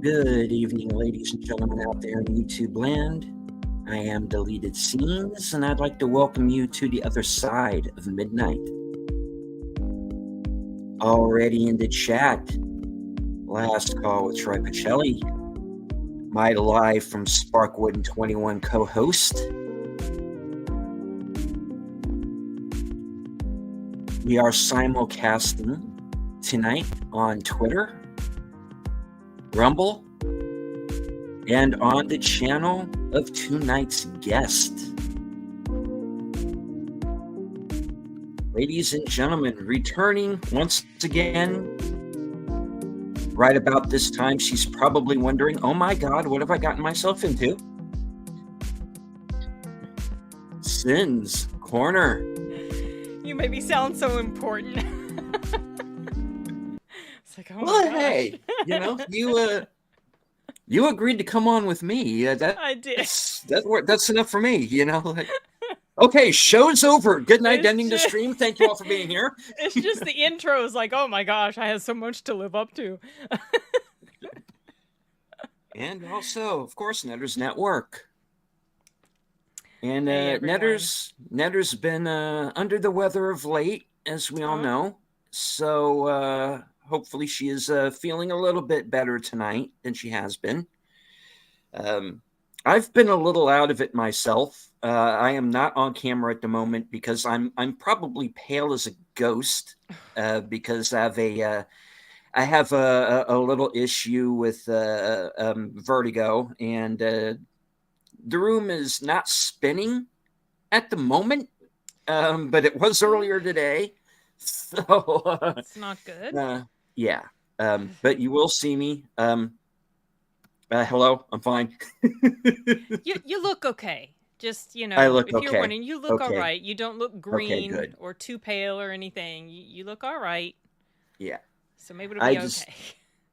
Good evening, ladies and gentlemen out there in YouTube land. I am Deleted Scenes, and I'd like to welcome you to the other side of midnight. Already in the chat, last call with Troy Pacelli, my live from Sparkwood and 21 co-host. We are simulcasting tonight on Twitter, Rumble, and on the channel of tonight's guest. Ladies and gentlemen, returning once again, right about this time, she's probably wondering, oh my God, what have I gotten myself into? Sin's Corner. You made me sound so important. It's like, oh Well, my gosh. hey, you agreed to come on with me. I did. That's enough for me, like, okay, show's over. Good night, ending the just- stream. Thank you all for being here. It's just the intro is like, oh my gosh, I have so much to live up to. And also, of course, Netter's Network. And Hey, everyone. Netter's been under the weather of late, as we all know. So hopefully she is feeling a little bit better tonight than she has been. I've been a little out of it myself. I am not on camera at the moment because I'm probably pale as a ghost because I have a little issue with vertigo, and the room is not spinning at the moment, but it was earlier today. So It's not good. Yeah. But you will see me. Hello, I'm fine. You look okay. Just, I look if you're okay. wondering, you look Okay. all right. You don't look green good. or too pale or anything. You look all right. Yeah. So maybe it'll be okay.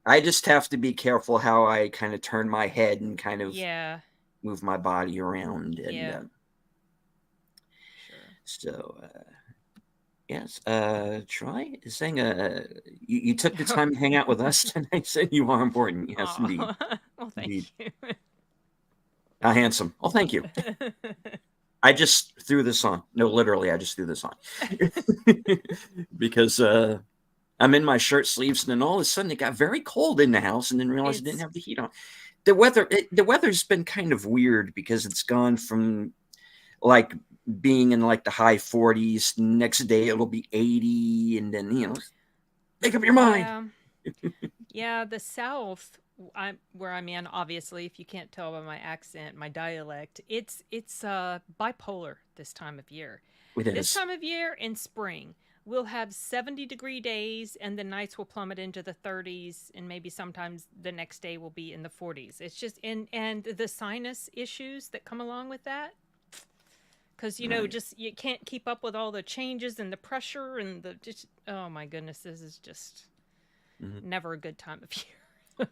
I just have to be careful how I kind of turn my head and kind of move my body around. And so yes, Troy is saying you took the time to hang out with us tonight, said you are important. Yes, indeed. Well, thank you. Handsome. Oh, thank you. I just threw this on. No, literally, I just threw this on. Because I'm in my shirt sleeves, and then all of a sudden it got very cold in the house, and then realized I didn't have the heat on. The weather's been kind of weird because it's gone from like being in like the high 40s. Next day it'll be 80, and then make up your mind. Yeah, the South, where I'm in, obviously, if you can't tell by my accent, my dialect, it's bipolar this time of year. This time of year in spring, we'll have 70-degree days, and the nights will plummet into the 30s, and maybe sometimes the next day will be in the 40s. It's just and the sinus issues that come along with that. Because just you can't keep up with all the changes and the pressure and oh my goodness, this is just never a good time of year.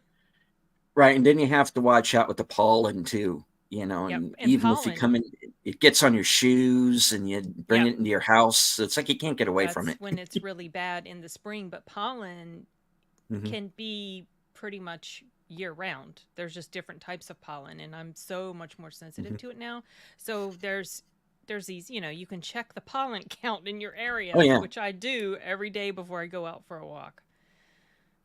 Right, and then you have to watch out with the pollen too. And even pollen, if you come in, it gets on your shoes and you bring it into your house. It's like you can't get away from it. When it's really bad in the spring, but pollen can be pretty much year round. There's just different types of pollen, and I'm so much more sensitive to it now. So there's these, you can check the pollen count in your area, which I do every day before I go out for a walk.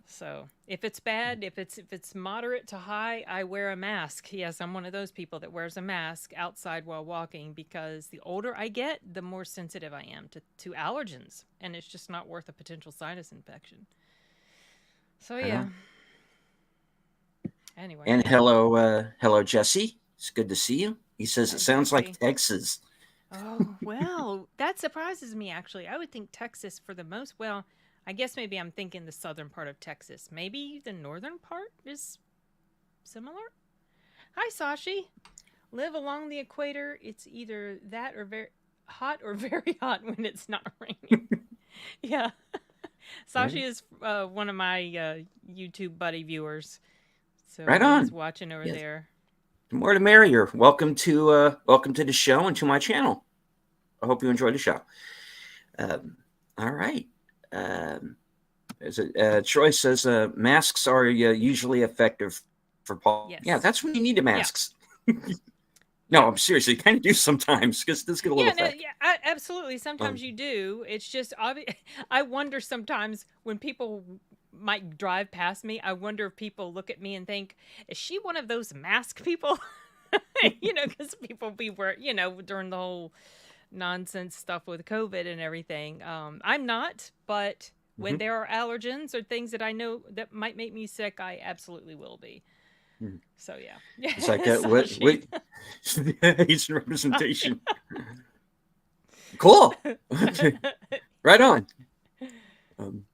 So if it's bad, if it's moderate to high, I wear a mask. Yes, I'm one of those people that wears a mask outside while walking, because the older I get, the more sensitive I am to allergens, and it's just not worth a potential sinus infection. So yeah. Anyway. And hello Jesse. It's good to see you. He says it sounds like Texas. Oh, well, that surprises me, actually. I would think Texas for the most. Well, I guess maybe I'm thinking the southern part of Texas. Maybe the northern part is similar? Hi, Sashi. Live along the equator. It's either that or very hot or very hot when it's not raining. Yeah. Sashi is one of my YouTube buddy viewers. So right on. He's watching over there. The more the merrier. Welcome to the show and to my channel. I hope you enjoy the show. All right. Troy says masks are usually effective for Paul. Yeah, Yes. that's when you need the Yeah. masks. No, Yeah. I'm seriously, you kind of do sometimes because this get a little Yeah, no, thick. yeah, absolutely. Sometimes you do. It's just obvious. I wonder sometimes when people might drive past me, I wonder if people look at me and think, is she one of those mask people? Because people be during the whole nonsense stuff with COVID and everything. I'm not, but when Mm-hmm. there are allergens or things that I know that might make me sick, I absolutely will be. So yeah, It's like, Sashi. Asian representation. Cool. Right on. Um,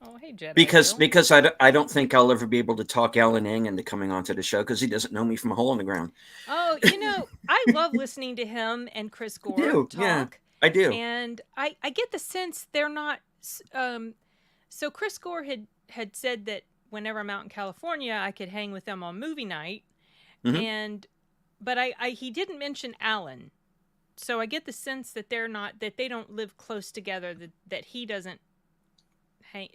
Oh, hey, Jedi because Will. because I don't think I'll ever be able to talk Alan Ng into coming onto the show because he doesn't know me from a hole in the ground. Oh, I love listening to him and Chris I Gore do, yeah, talk, I do. and I get the sense they're not. So Chris Gore had said that whenever I'm out in California, I could hang with them on movie night, Mm-hmm. and but I he didn't mention Alan, so I get the sense that they don't live close together. That he doesn't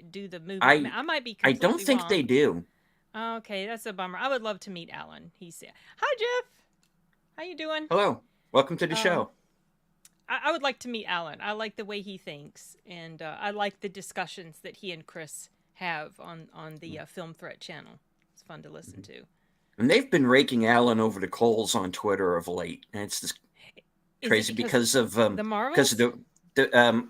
do the movie. I I might be I don't completely think they wrong. do. Okay, that's a bummer. I would love to meet Alan. He said, "Hi, Jeff. How you doing?" Hello, welcome to the Um, show. I would like to meet Alan. I like the way he thinks, and I like the discussions that he and Chris have on the Film Threat channel. It's fun to listen to. And they've been raking Alan over the coals on Twitter of late, and it's just Is it crazy because the because of Marvels? the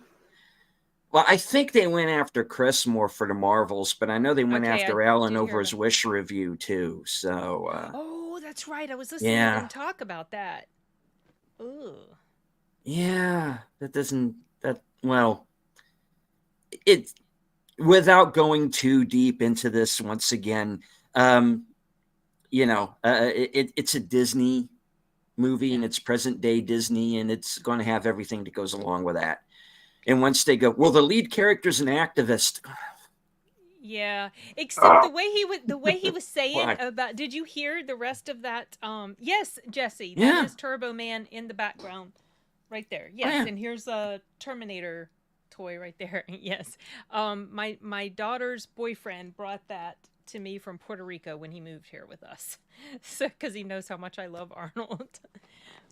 well, I think they went after Chris more for the Marvels, but I know they went Okay, I after Alan did hear over his about. Wish review too. So Oh, that's right. I was listening to them yeah, talk about that. Ooh. yeah, that doesn't that well it without going too deep into this once again. Um, it's a Disney movie Yeah. and it's present day Disney, and it's going to have everything that goes along with that. And once they go, well, the lead character's an activist. Yeah, except the way he was saying Why? about. Did you hear the rest of that? Yes, Jesse, that Yeah. is Turbo Man in the background, right there. Oh, Yes, yeah. and here's a Terminator toy right there. Yes, my daughter's boyfriend brought that to me from Puerto Rico when he moved here with us, so because he knows how much I love Arnold.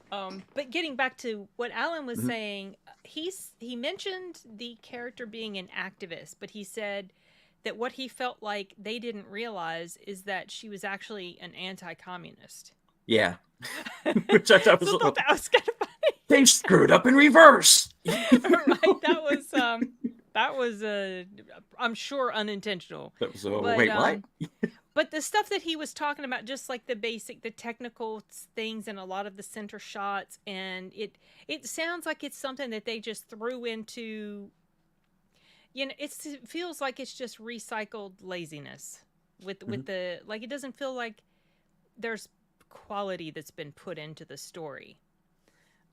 But getting back to what Alan was Mm-hmm. saying, he mentioned the character being an activist, but he said that what he felt like they didn't realize is that she was actually an anti-communist. Yeah. So Which I thought I was a thought little, that was kind of they screwed up in reverse. right. That was I'm sure unintentional, That was, but wait, what? the stuff that he was talking about, just like the technical things and a lot of the center shots, and it sounds like it's something that they just threw into. It feels like it's just recycled laziness Mm-hmm. with the like. It doesn't feel like there's quality that's been put into the story,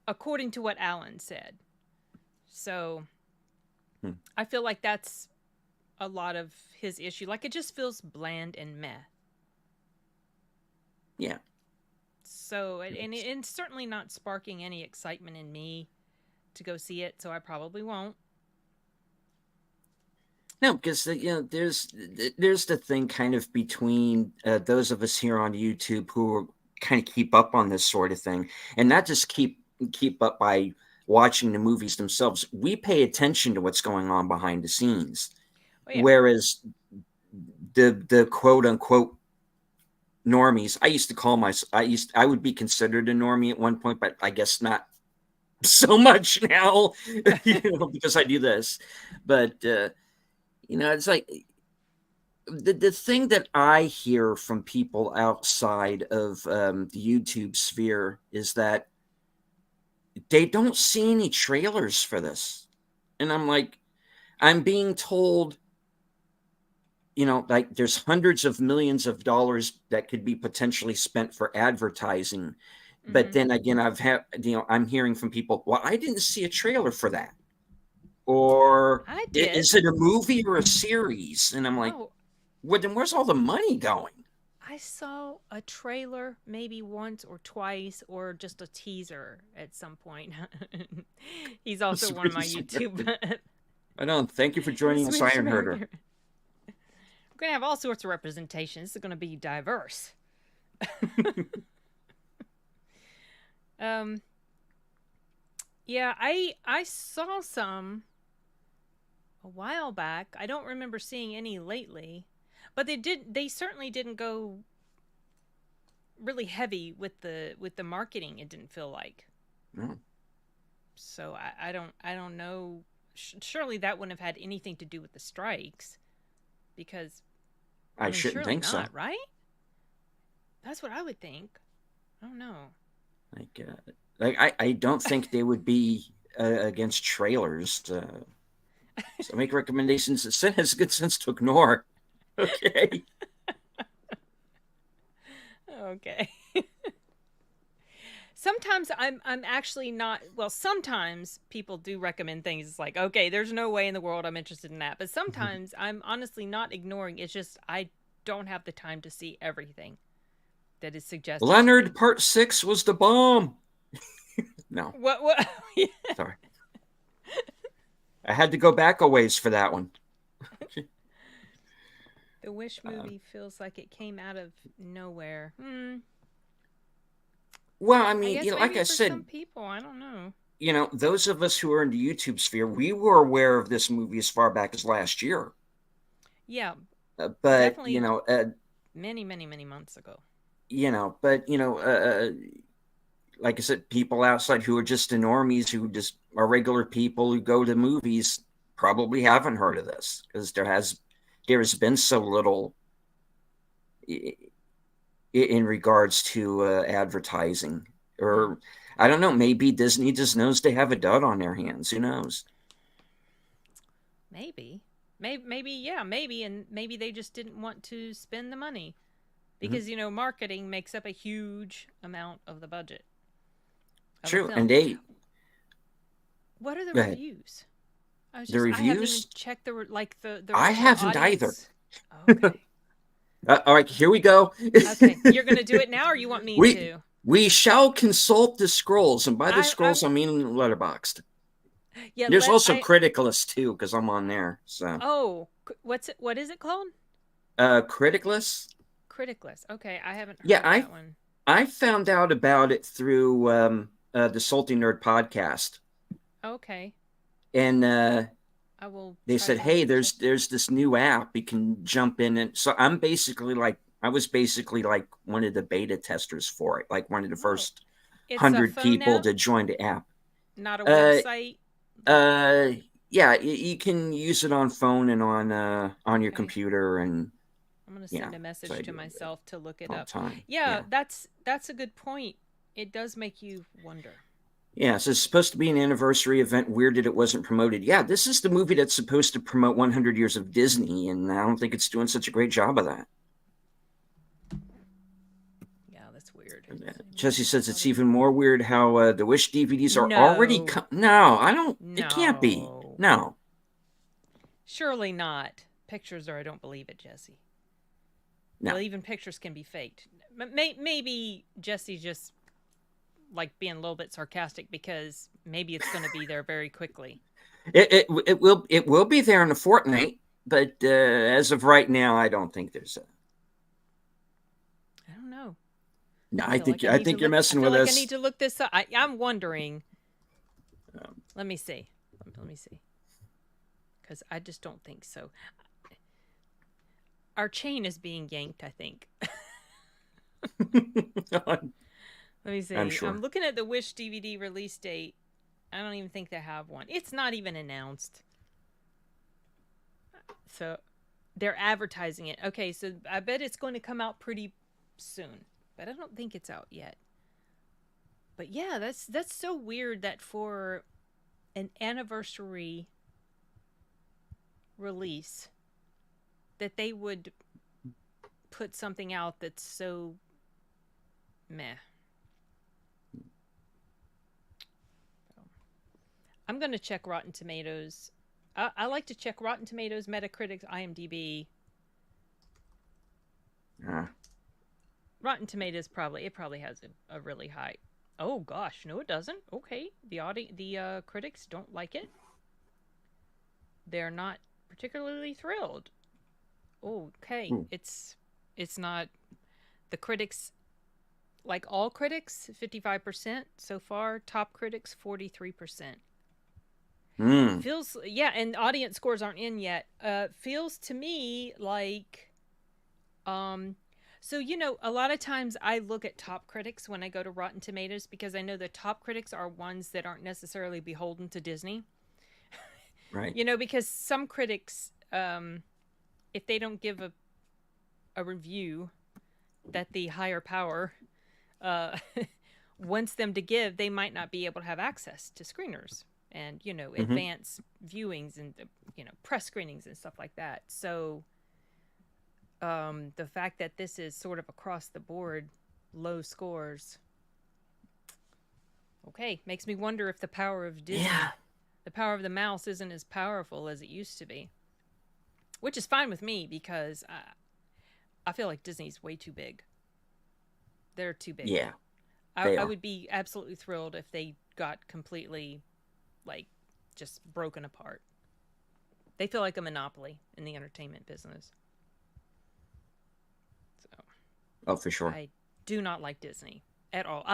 according to what Alan said. So Hmm. I feel like that's a lot of his issue. Like it just feels bland and meh. Yeah. So and certainly not sparking any excitement in me to go see it. So I probably won't. No, because there's the thing kind of between those of us here on YouTube who kind of keep up on this sort of thing, and not just keep up by watching the movies themselves. We pay attention to what's going on behind the scenes, Oh yeah. whereas the quote unquote normies, I used to call myself, I would be considered a normie at one point, but I guess not so much now, because I do this. But it's like the thing that I hear from people outside of the YouTube sphere is that they don't see any trailers for this. And I'm like, I'm being told, like there's hundreds of millions of dollars that could be potentially spent for advertising. But Mm-hmm. then again, I'm hearing from people, well, I didn't see a trailer for that. Or I did. is it a movie or a series? And I'm like, Oh, well, then where's all the money going? I saw a trailer maybe once or twice, or just a teaser at some point. He's also That's one of really my smart. YouTube. I know. Thank you for joining us, Swedish Iron Herder. American. We're gonna have all sorts of representation. This is gonna be diverse. um, yeah, I saw some a while back. I don't remember seeing any lately, but they certainly didn't go really heavy with the marketing. It didn't feel like. No. So I don't know. Surely that wouldn't have had anything to do with the strikes, because I mean, shouldn't surely think so. not, right? That's what I would think. I don't know. I don't think they would be against trailers. So make recommendations that Sin has good sense to ignore. Okay. Okay. Sometimes I'm actually not, well, sometimes people do recommend things. It's like, okay, there's no way in the world I'm interested in that. But sometimes I'm honestly not ignoring. It's just I don't have the time to see everything that is suggested to Leonard me. Part 6 was the bomb. No. What Sorry. I had to go back a ways for that one. The Wish movie feels like it came out of nowhere. Well, I I mean, guess like maybe I for some said, people, I don't know. those of us who are in the YouTube sphere, we were aware of this movie as far back as last year. Yeah, But, definitely many, many, many months ago. but, like I said, people outside who are just normies, who just are regular people who go to movies, probably haven't heard of this because there has been so little in regards to advertising. Hmm. Or I don't know, maybe Disney just knows they have a dud on their hands. Who knows? Maybe. Maybe, yeah, maybe. And maybe they just didn't want to spend the money. Mm-hmm. Because, marketing makes up a huge amount of the budget of a True. And film. they What are the go ahead. reviews? The I haven't even reviews, checked I the haven't either. audience. Okay. All right, here we go. Okay. You're going to do it now, or you want me we to? we shall consult the scrolls, and by the I'm scrolls I mean Letterboxd. yeah, There's also Criticalist too, because I'm on there. So oh, what is it called? Criticalist. Criticless. Okay, I haven't Yeah, heard of I that one. I found out about it through the Salty Nerd podcast, Okay. and I will they try said, to "Hey, check. there's this new app you can jump in." And so I was basically like one of the beta testers for it, like one of the Oh, first it's a 100 phone people app, to join the app. not a Uh, website. Like, uh, yeah, you can use it on phone and on your okay. computer, and I'm going to yeah, send a so I message to do it myself to look it all the up. time. Yeah, Yeah. that's a good point. It does make you wonder. Yeah, so it's supposed to be an anniversary event. Weird that it wasn't promoted. Yeah, this is the movie that's supposed to promote 100 years of Disney, and I don't think it's doing such a great job of that. Yeah, that's weird. Jesse says it's even more weird how the Wish DVDs are already. No. No, I don't. It can't be. No. No, Surely not. Pictures or I don't believe it, Jesse. no. Well, even pictures can be faked. Maybe Jesse's just like being a little bit sarcastic because maybe it's going to be there very quickly. It will be there in a fortnight, but as of right now, I don't think there's a. I don't know. No, I I feel think like I I need to think you're look. I messing feel with like I need us. to look this up. I'm wondering. Um, Let me see. Let me see. Because I just don't think so. Our chain is being yanked, I think. Let me I'm see. I'm sure. looking at the Wish DVD release date. I don't even think they have one. It's not even announced. So they're advertising it. Okay, so I bet it's going to come out pretty soon. But I don't think it's out yet. But yeah, that's so weird that for an anniversary release that they would put something out that's so meh. I'm going to check Rotten Tomatoes. I like to check Rotten Tomatoes, Metacritic, IMDb. Uh, Rotten Tomatoes probably has a really high. Oh gosh, no, it doesn't. Okay, the critics don't like it. They're not particularly thrilled. Oh, okay. Hmm. It's not the critics, like all critics, 55% so far, top critics 43%. Hmm. Feels, yeah, and audience scores aren't in yet. Feels to me like um so a lot of times I look at top critics when I go to Rotten Tomatoes because I know the top critics are ones that aren't necessarily beholden to Disney. Right. Because some critics, if they don't give a review that the higher power uh, wants them to give, they might not be able to have access to screeners and Hmm. advance viewings and press screenings and stuff like that. So the fact that this is sort of across the board low scores, okay, makes me wonder if the power of Yeah. Disney, the power of the mouse, isn't as powerful as it used to be, which is fine with me because I feel like Disney's way too big. They're too big. Yeah. I, They I are. would be absolutely thrilled if they got completely, like, just broken apart. They feel like a monopoly in the entertainment business. So Oh, for sure. I do not like Disney at all.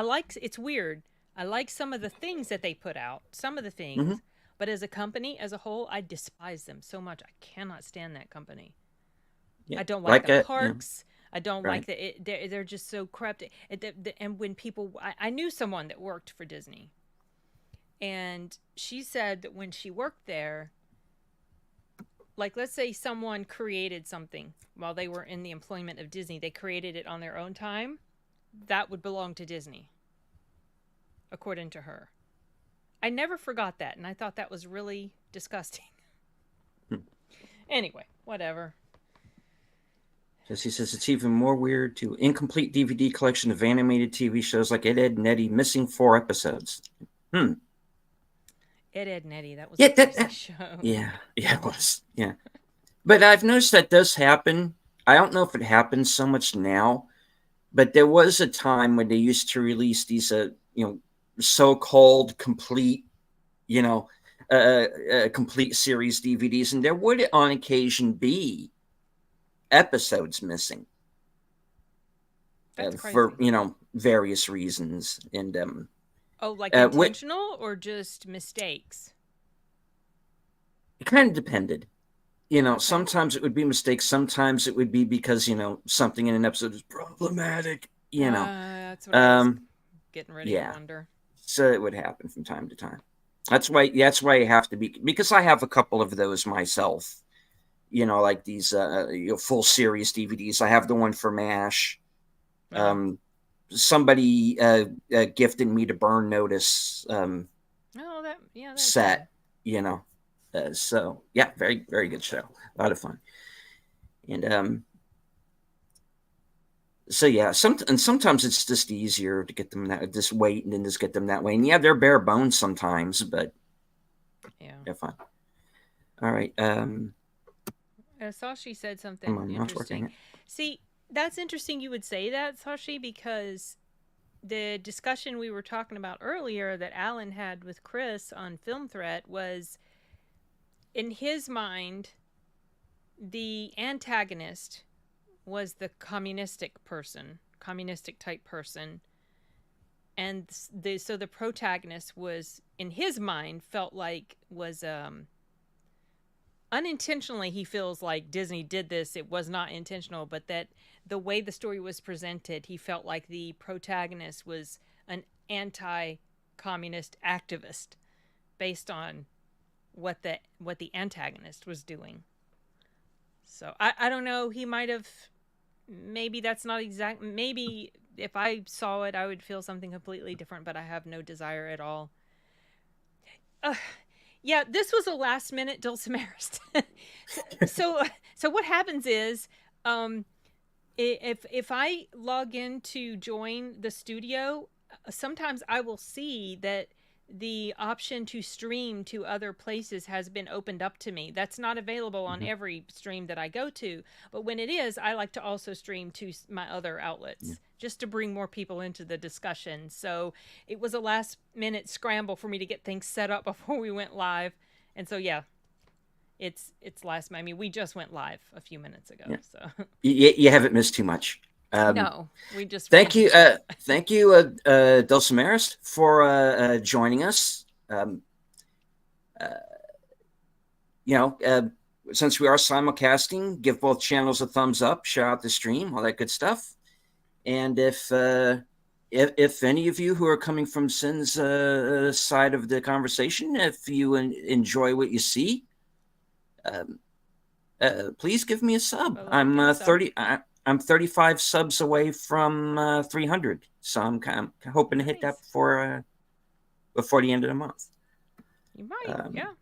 It's weird. I like some of the things that they put out, some of the Hmm. things, but as a company, as a whole, I despise them so much. I cannot stand that company. Yeah. I don't like Like the a, yeah. parks. I don't Right. like they're just so corrupt. And when people, I knew someone that worked for Disney, and she said that when she worked there, like let's say someone created something while they were in the employment of Disney, they created it on their own time, that would belong to Disney, according to her. I never forgot that, and I thought that was really disgusting. Hmm. Anyway, whatever. Jesse says it's even more weird to incomplete DVD collection of animated TV shows like Ed, Ed and Eddie missing 4 episodes. Hmm. Ed, Ed, and Eddie, that was a Yeah, crazy show. yeah, yeah, it was. Yeah. But I've noticed that does happen. I don't know if it happens so much now, but there was a time when they used to release these, so-called complete, you know, complete series DVDs, and there would on occasion be episodes missing That's for crazy. various reasons, and Oh, like what intentional or just mistakes? it kind of depended. Okay. Sometimes it would be mistakes, sometimes it would be because something in an episode is problematic. That's what I was Um, getting ready to yeah, wonder. so it would happen from time to time. That's why you have to be, because I have a couple of those myself. Like these full series DVDs. I have the one for MASH. Uh, Um, Somebody gifted me the Burn Notice oh, that's good. set. You know, so yeah, very very good show. A lot of fun. And so yeah, sometimes it's just easier to get them this weight and then just get them that way. And yeah, they're bare bones sometimes, but Yeah. they're fun. All right. Sashi said something My mom's interesting. working it. See, that's interesting you would say that, Sashi, because the discussion we were talking about earlier that Alan had with Chris on Film Threat was, in his mind, the antagonist was the communistic type person, and the protagonist was, in his mind, felt like was unintentionally, he feels like Disney did this, it was not intentional, but that the way the story was presented, he felt like the protagonist was an anti-communist activist based on what the antagonist was doing. So I don't know, he might have, maybe that's not exact, maybe if I saw it I would feel something completely different, but I have no desire at all. uh, yeah, this was a last minute Dulcimerist. so so what happens is, um if I log in to join the studio, sometimes I will see that the option to stream to other places has been opened up to me. That's not available on Mm-hmm. every stream that I go to, but when it is, I like to also stream to my other Yeah. outlets just to bring more people into the discussion. So it was a last minute scramble for me to get things set up before we went live. And so yeah, it's last. I mean, we just went live a few minutes ago, Yeah. so You haven't missed too much. no, we just Thank ran you, into it. thank you, Dulcimeris, for joining us. Uh, you know, since we are simulcasting, give both channels a thumbs up, share out the stream, all that good stuff. And if any of you who are coming from Sin's side of the conversation, if you enjoy what you see, um, please give me a sub. A like I'm and sub. 30. I'm 35 subs away from 300, so I'm hoping to hit that Nice. before the end of the month. You might, Um, yeah.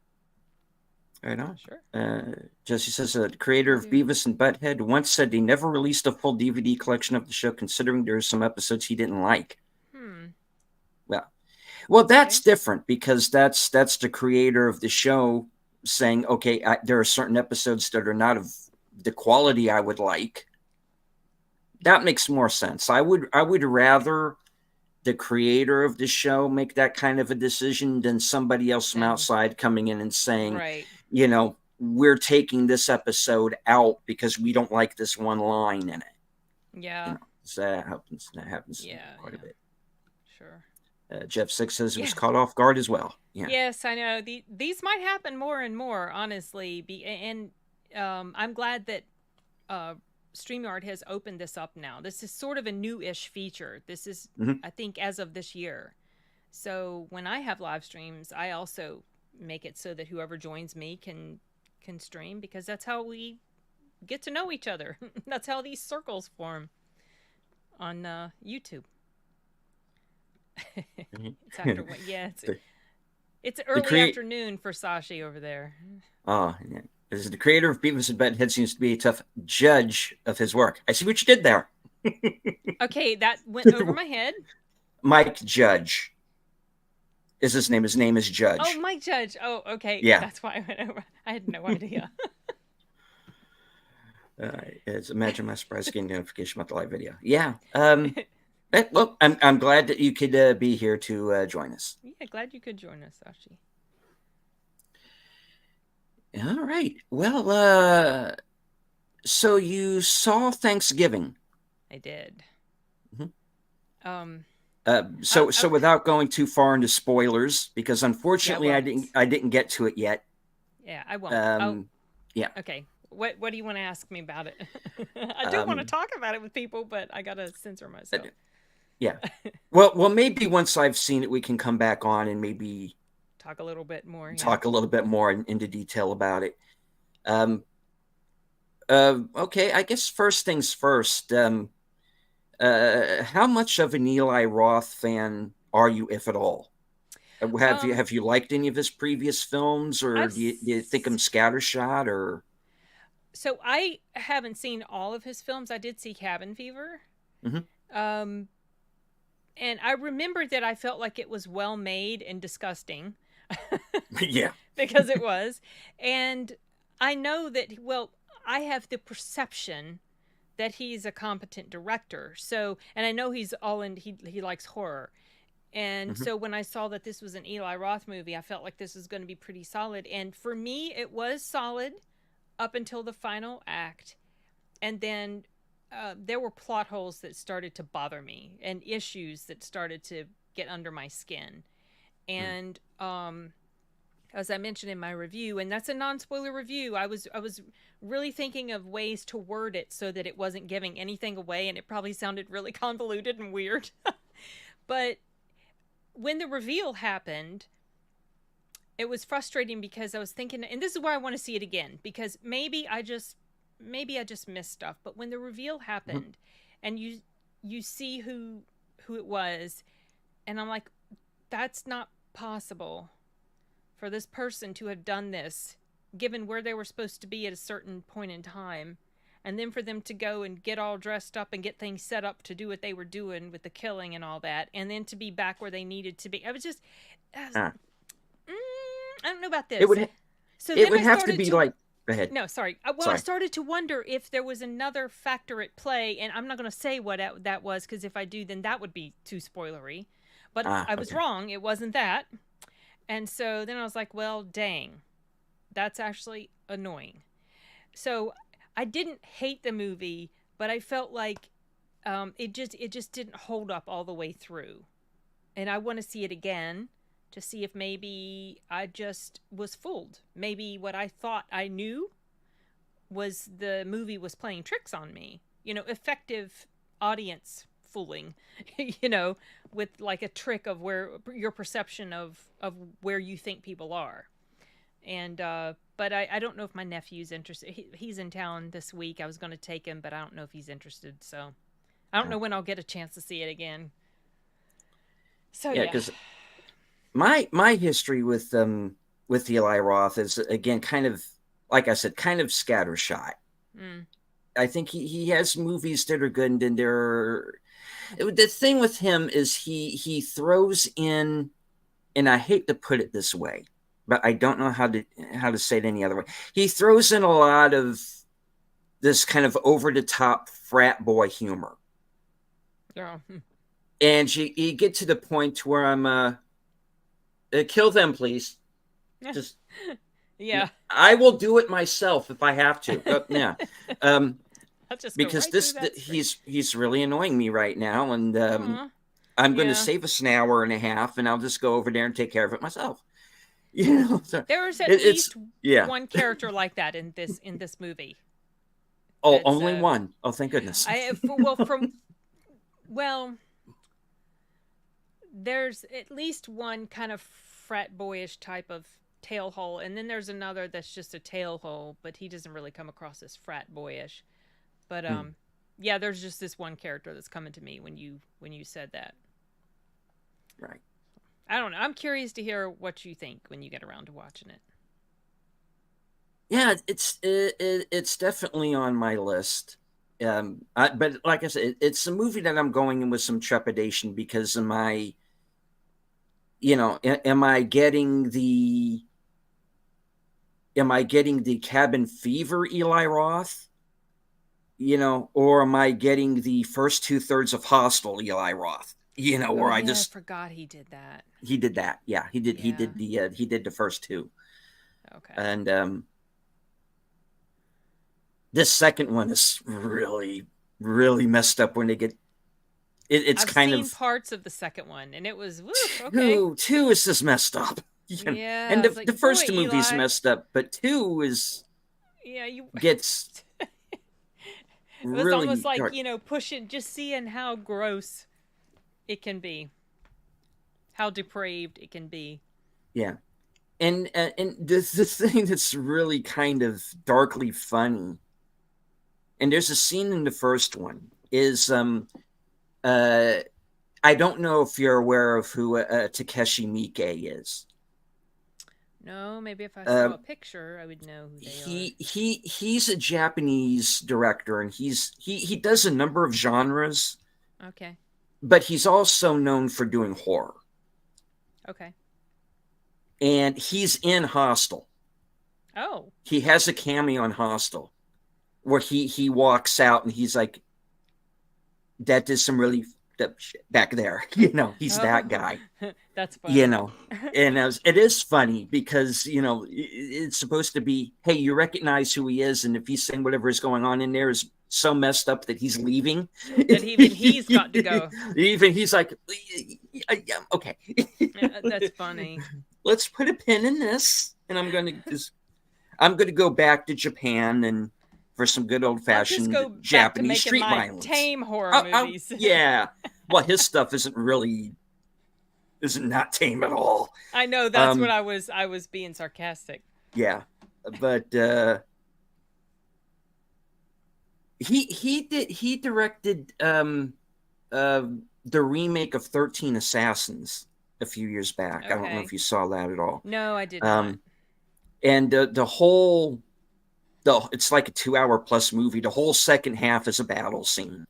right on. Sure. Jesse says the creator of Beavis and Butthead once said he never released a full DVD collection of the show, considering there's some episodes he didn't like. Well, that's different because that's the creator of the show saying, okay, there are certain episodes that are not of the quality I would like. That makes more sense. I would rather the creator of the show make that kind of a decision than somebody else from outside coming in and saying, right, you know, we're taking this episode out because we don't like this one line in it. Yeah. You know, so that happens quite a bit. Sure. Jeff Six says it was caught off guard as well. Yeah. Yes, I know. These might happen more and more, honestly. And I'm glad that StreamYard has opened this up now. This is sort of a new-ish feature. This is, I think, as of this year. So when I have live streams, I also make it so that whoever joins me can stream, because that's how we get to know each other. That's how these circles form on YouTube. It's after what? Yeah, it's early afternoon for Sashi over there. Oh, yeah. As the creator of Beavis and Butthead seems to be a tough judge of his work. I see what you did there. Okay, that went over my head. Mike Judge is his name. His name is Judge. Oh, Mike Judge. Oh, okay. Yeah. That's why I went over. I had no idea. Imagine my surprise getting notification about the live video. Yeah. Well, I'm glad that you could be here to join us. Yeah, glad you could join us, Sashi. All right. Well, so you saw Thanksgiving. I did. So without going too far into spoilers, because unfortunately I didn't get to it yet. Yeah, I won't. Yeah. Okay. What do you want to ask me about it? I do want to talk about it with people, but I gotta censor myself. Yeah. Well, maybe once I've seen it, we can come back on and maybe talk a little bit more. Talk a little bit more into detail about it. Okay, I guess first things first. How much of an Eli Roth fan are you, if at all? Have you liked any of his previous films, or do you think him scattershot? Or so I haven't seen all of his films. I did see Cabin Fever. And I remember that I felt like it was well made and disgusting. Yeah. Because it was. And I know that, well, I have the perception that he's a competent director. So, and I know he's all in, he likes horror. And so when I saw that this was an Eli Roth movie, I felt like this was going to be pretty solid. And for me, it was solid up until the final act. And then there were plot holes that started to bother me and issues that started to get under my skin. And as I mentioned in my review, and that's a non-spoiler review, I was really thinking of ways to word it so that it wasn't giving anything away, and it probably sounded really convoluted and weird. But when the reveal happened, it was frustrating because I was thinking, and this is why I want to see it again, because maybe I just missed stuff. But when the reveal happened and you see who it was, and I'm like, that's not possible for this person to have done this, given where they were supposed to be at a certain point in time, and then for them to go and get all dressed up and get things set up to do what they were doing with the killing and all that, and then to be back where they needed to be. I was I don't know about this. It would have to be like, go ahead. No, sorry. I started to wonder if there was another factor at play, and I'm not going to say what that was, because if I do, then that would be too spoilery. But I was wrong. It wasn't that. And so then I was like, well, dang. That's actually annoying. So I didn't hate the movie, but I felt like it just didn't hold up all the way through, and I want to see it again to see if maybe I just was fooled. Maybe what I thought I knew was the movie was playing tricks on me. Effective audience fooling, you know, with like a trick of where your perception of where you think people are. And but I don't know if my nephew's interested. He's in town this week. I was going to take him, but I don't know if he's interested. So I don't know when I'll get a chance to see it again. So Yeah, yeah. because my history with Eli Roth is again kind of, like I said, kind of scattershot. Mm. I think he has movies that are good, and then the thing with him is he throws in, and I hate to put it this way, but I don't know how to say it any other way. He throws in a lot of this kind of over the top frat boy humor, Yeah. and you get to the point where I'm kill them, please. Just Yeah. I will do it myself if I have to. Yeah, um, I'll just go because right through this that screen. he's really annoying me right now, and Aw. I'm going to Yeah. save us an hour and a half, and I'll just go over there and take care of it myself. So There's at it's least yeah. one character like that in this movie. Oh, That's only one. Oh, thank goodness. well, there's at least one kind of frat boyish type of tailhole, and then there's another that's just a tailhole, but he doesn't really come across as frat boyish. But yeah, there's just this one character that's coming to me when you said that. Right. I don't know. I'm curious to hear what you think when you get around to watching it. Yeah, it's definitely on my list. But like I said, it's a movie that I'm going in with some trepidation because of my, am I getting the cabin fever Eli Roth, or am I getting the first 2/3 of Hostel Eli Roth, Oh where I yeah, I just forgot he did that. he did that. Yeah, Yeah. he did the first two, Okay. and this second one is really really messed up when they get it's I've kind seen of parts of the second one, and it was woof. Okay. two is just messed up. Yeah, And I was the like, boy, first movie's Eli. messed up, but two is Yeah, you. gets It was almost really like dark. pushing, just seeing how gross it can be, how depraved it can be. Yeah, and this thing that's really kind of darkly funny. And there's a scene in the first one is uh I don't know if you're aware of who Takeshi Miike is. No, maybe if I saw Um, a picture, I would know who they are. he's a Japanese director, and he does a number of genres, Okay. but he's also known for doing horror. Okay. And he's in Hostel. Oh. He has a cameo in Hostel where he walks out and he's like, "That did some really shit back there." He's that Oh, guy. that's you funny. know and it is funny because it's supposed to be, hey, you recognize who he is, and if he's saying whatever is going on in there is so messed up that he's leaving. That even he's got to go. Even he's like, yeah, okay. Yeah, that's funny. Let's put a pin in this, and I'm going to go back to Japan and for some good old I'll just fashioned go back to Japanese making street my violence. tame horror movies. Yeah, well, his stuff isn't not tame at all. I know that's what Um, I was being sarcastic. yeah, but he directed uh, the remake of 13 Assassins a few years back. I don't know Okay. if you saw that at all. No, I did not. Um, and the whole it's like a 2 hour plus movie. The whole second half is a battle scene.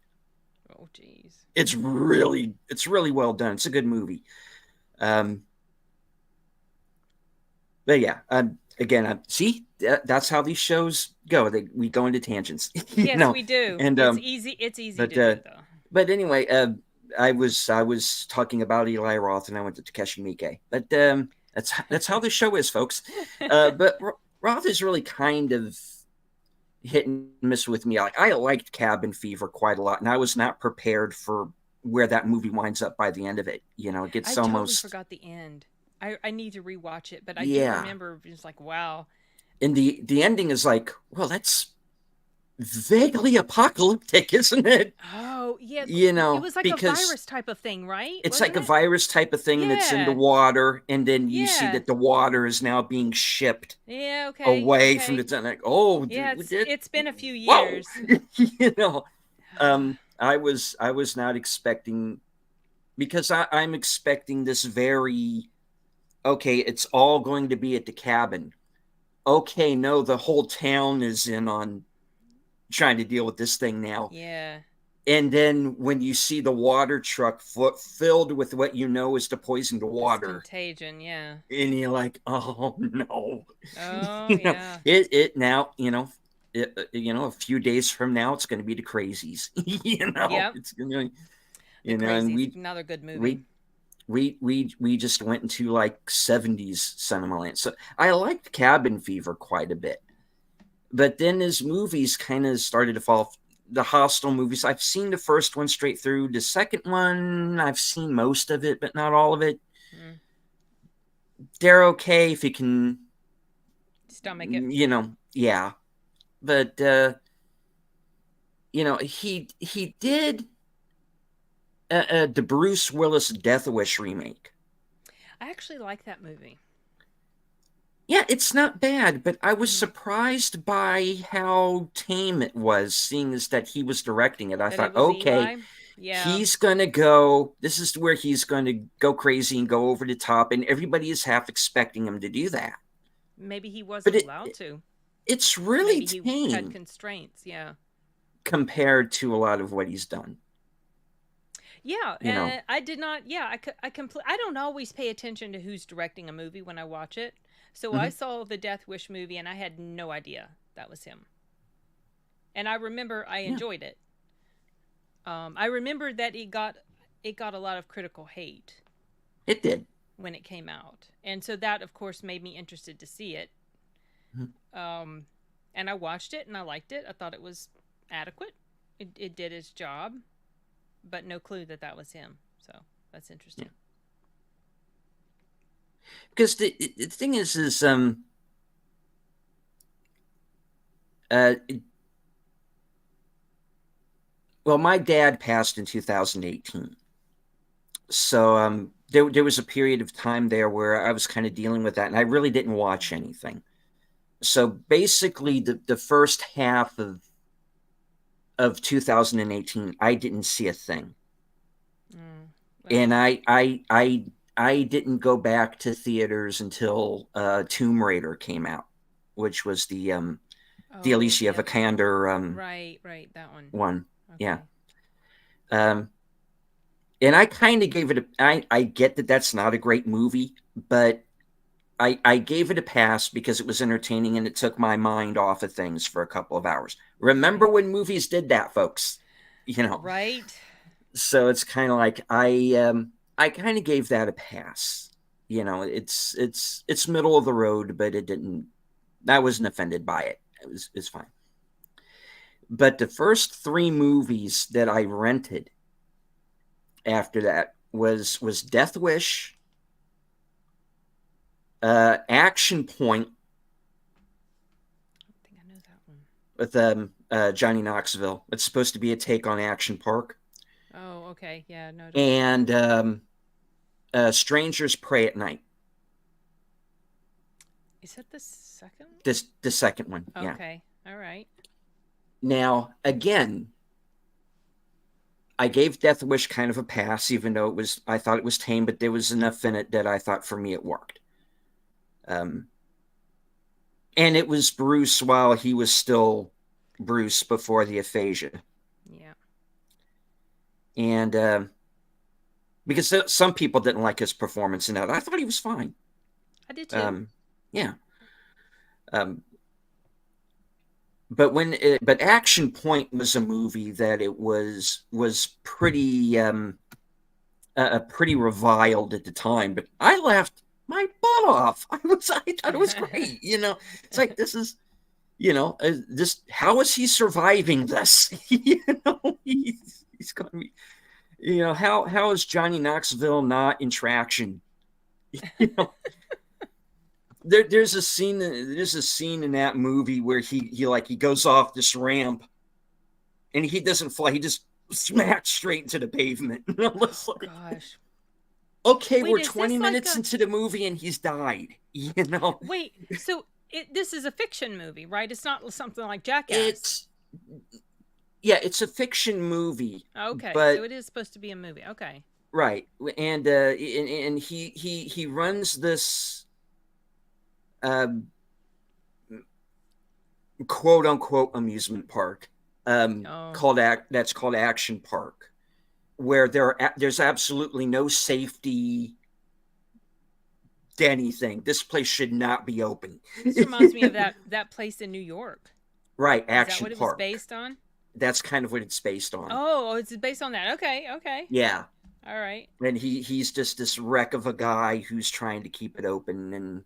Oh jeez. It's really well done. It's a good movie. Um, but yeah, again, see, that's how these shows go. We go into tangents, Yes, we do. and It's easy but to do though. but anyway, I was talking about Eli Roth, and I went to Takeshi Miike. But that's how the show is, folks. But Roth is really kind of hit and miss with me. Like, I liked Cabin Fever quite a lot, and I was not prepared for where that movie winds up by the end of it. You know, it I gets totally almost, forgot the end. I need to rewatch it, but I do yeah. remember just like, wow. And the ending is like, well, that's vaguely apocalyptic, isn't it? Oh, yeah. You It know, was like a because virus type of thing, right? it's like Wasn't a it? virus type of thing, and it's in the Yeah. water, and then you see Yeah. that the water is now being shipped Yeah, okay. away from Okay. the like, oh, Yeah, we it's did, it's been a few whoa. years. You know, I was not expecting, because I'm expecting this very, okay, it's all going to be at the cabin. Okay, no, the whole town is in on trying to deal with this thing now. Yeah. And then when you see the water truck filled with what you know is the poisoned It's water, contagion, yeah. and you're like, oh no. Oh, You know, yeah. it now, a few days from now it's going to be the crazies. Yep. It's going to, The and Crazies, another good movie. we we just went into like 70s cinema land. So I liked Cabin Fever quite a bit, but then his movies kind of started to fall. The Hostel movies, I've seen the first one straight through. The second one, I've seen most of it, but not all of it. Mm. They're okay if you can, Stomach it. yeah. But he did the Bruce Willis Death Wish remake. I actually like that movie. Yeah, it's not bad, but I was Hmm. surprised by how tame it was, seeing as that he was directing it. I That it thought, was okay, Eli. Yeah. he's gonna go. This is where he's going to go crazy and go over the top, and everybody is half expecting him to do that. Maybe he But wasn't it allowed to. it's really Maybe he had tame constraints. Yeah. compared to a lot of what he's done. Yeah, You know, and I did not. Yeah, I don't always pay attention to who's directing a movie when I watch it. So I hmm saw the Death Wish movie, and I had no idea that was him. And I remember I yeah, enjoyed it. I remember that it got a lot of critical hate it did. when it came out, and so that of course made me interested to see it. Mhm. Um, and I watched it, and I liked it. I thought it was adequate. It did its job, but no clue that that was him. So that's Yeah, interesting. because the thing is uh, well, my dad passed in 2018. So there was a period of time there where I was kind of dealing with that, and I really didn't watch anything. So basically, the first half of 2018, I didn't see a thing, Mm, and well, I didn't go back to theaters until Tomb Raider came out, which was the oh, Alicia the actual, Vikander right, right, that one. one. Yeah. Okay. Um, and I kind of gave it I get that that's not a great movie, but I gave it a pass because it was entertaining and it took my mind off of things for a couple of hours. Remember Right. when movies did that, folks? You know, Right. so it's kind of like I kind of gave that a pass. It's middle of the road, but it didn't. I wasn't offended by it. It's fine. But the first three movies that I rented after that was Death Wish, Action Point I don't think I know that one. with Johnny Knoxville. It's supposed to be a take on Action Park, Oh, okay. Yeah, no, I don't know that and one. Strangers Pray at Night. Is that the second? This the second one, yeah. Okay. All right. Now again, I gave Death Wish kind of a pass, even though I thought it was tame, but there was enough in it that I thought for me it worked. Um, and it was Bruce while he was still Bruce before the aphasia, Yeah. and because some people didn't like his performance in that, I thought he was fine. I did too. Um, yeah. Um, but Action Point was a movie that it was pretty pretty reviled at the time. But I laughed. my butt off. I thought it was great. It's like, this is, this, how is he surviving this? He's going to be, how is Johnny Knoxville not in traction? You know, there's a scene in that movie where he goes off this ramp and he doesn't fly, he just smacks straight into the pavement. Oh gosh. Okay, Wait, we're is 20 this like minutes a into the movie and he's died. wait? So this is a fiction movie, right? It's not something like Jackass. It's Yeah, it's a fiction movie, Okay, so but it is supposed to be a movie. Okay. right, and he runs this um, quote unquote amusement park, Oh. that's called Action Park, where there's absolutely no safety to anything. This place should not be open. This reminds me of that place in New York. Right, Is that Action what it was Park. based on? That's kind of what it's based on. Oh, it's based on that. Okay, okay. Yeah, All right. and he's just this wreck of a guy who's trying to keep it open, and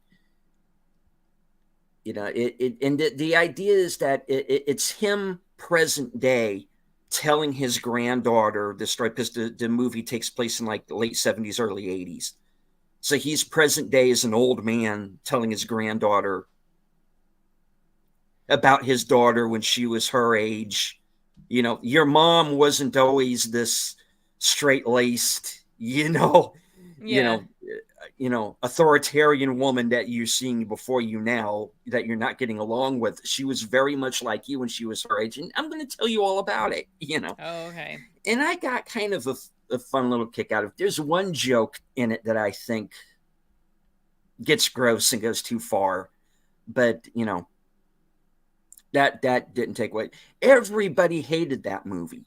the idea is that it's him present day telling his granddaughter the story, because the movie takes place in like the late 70s, early 80s. So he's present day as an old man telling his granddaughter about his daughter when she was her age. Your mom wasn't always this straight laced, Yeah. authoritarian woman that you're seeing before you now that you're not getting along with. She was very much like you when she was her age, and I'm going to tell you all about it. Oh, okay. And I got kind of a fun little kick out of it. There's one joke in it that I think gets gross and goes too far, but that didn't take away. Everybody hated that movie,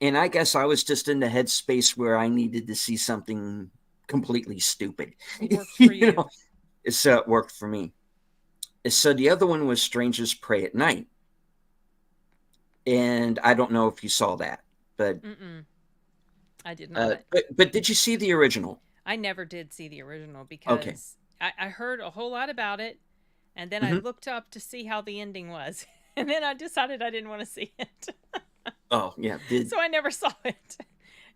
and I guess I was just in the headspace where I needed to see something completely stupid. It worked for you. So it worked for me. So the other one was Strangers Pray at Night, and I don't know if you saw that, but Mm-mm. I did not. but did you see the original? I never did see the original Okay. because I heard a whole lot about it, and then I Mm-hmm. looked up to see how the ending was, and then I decided I didn't want to see it. Oh yeah, So I never saw it.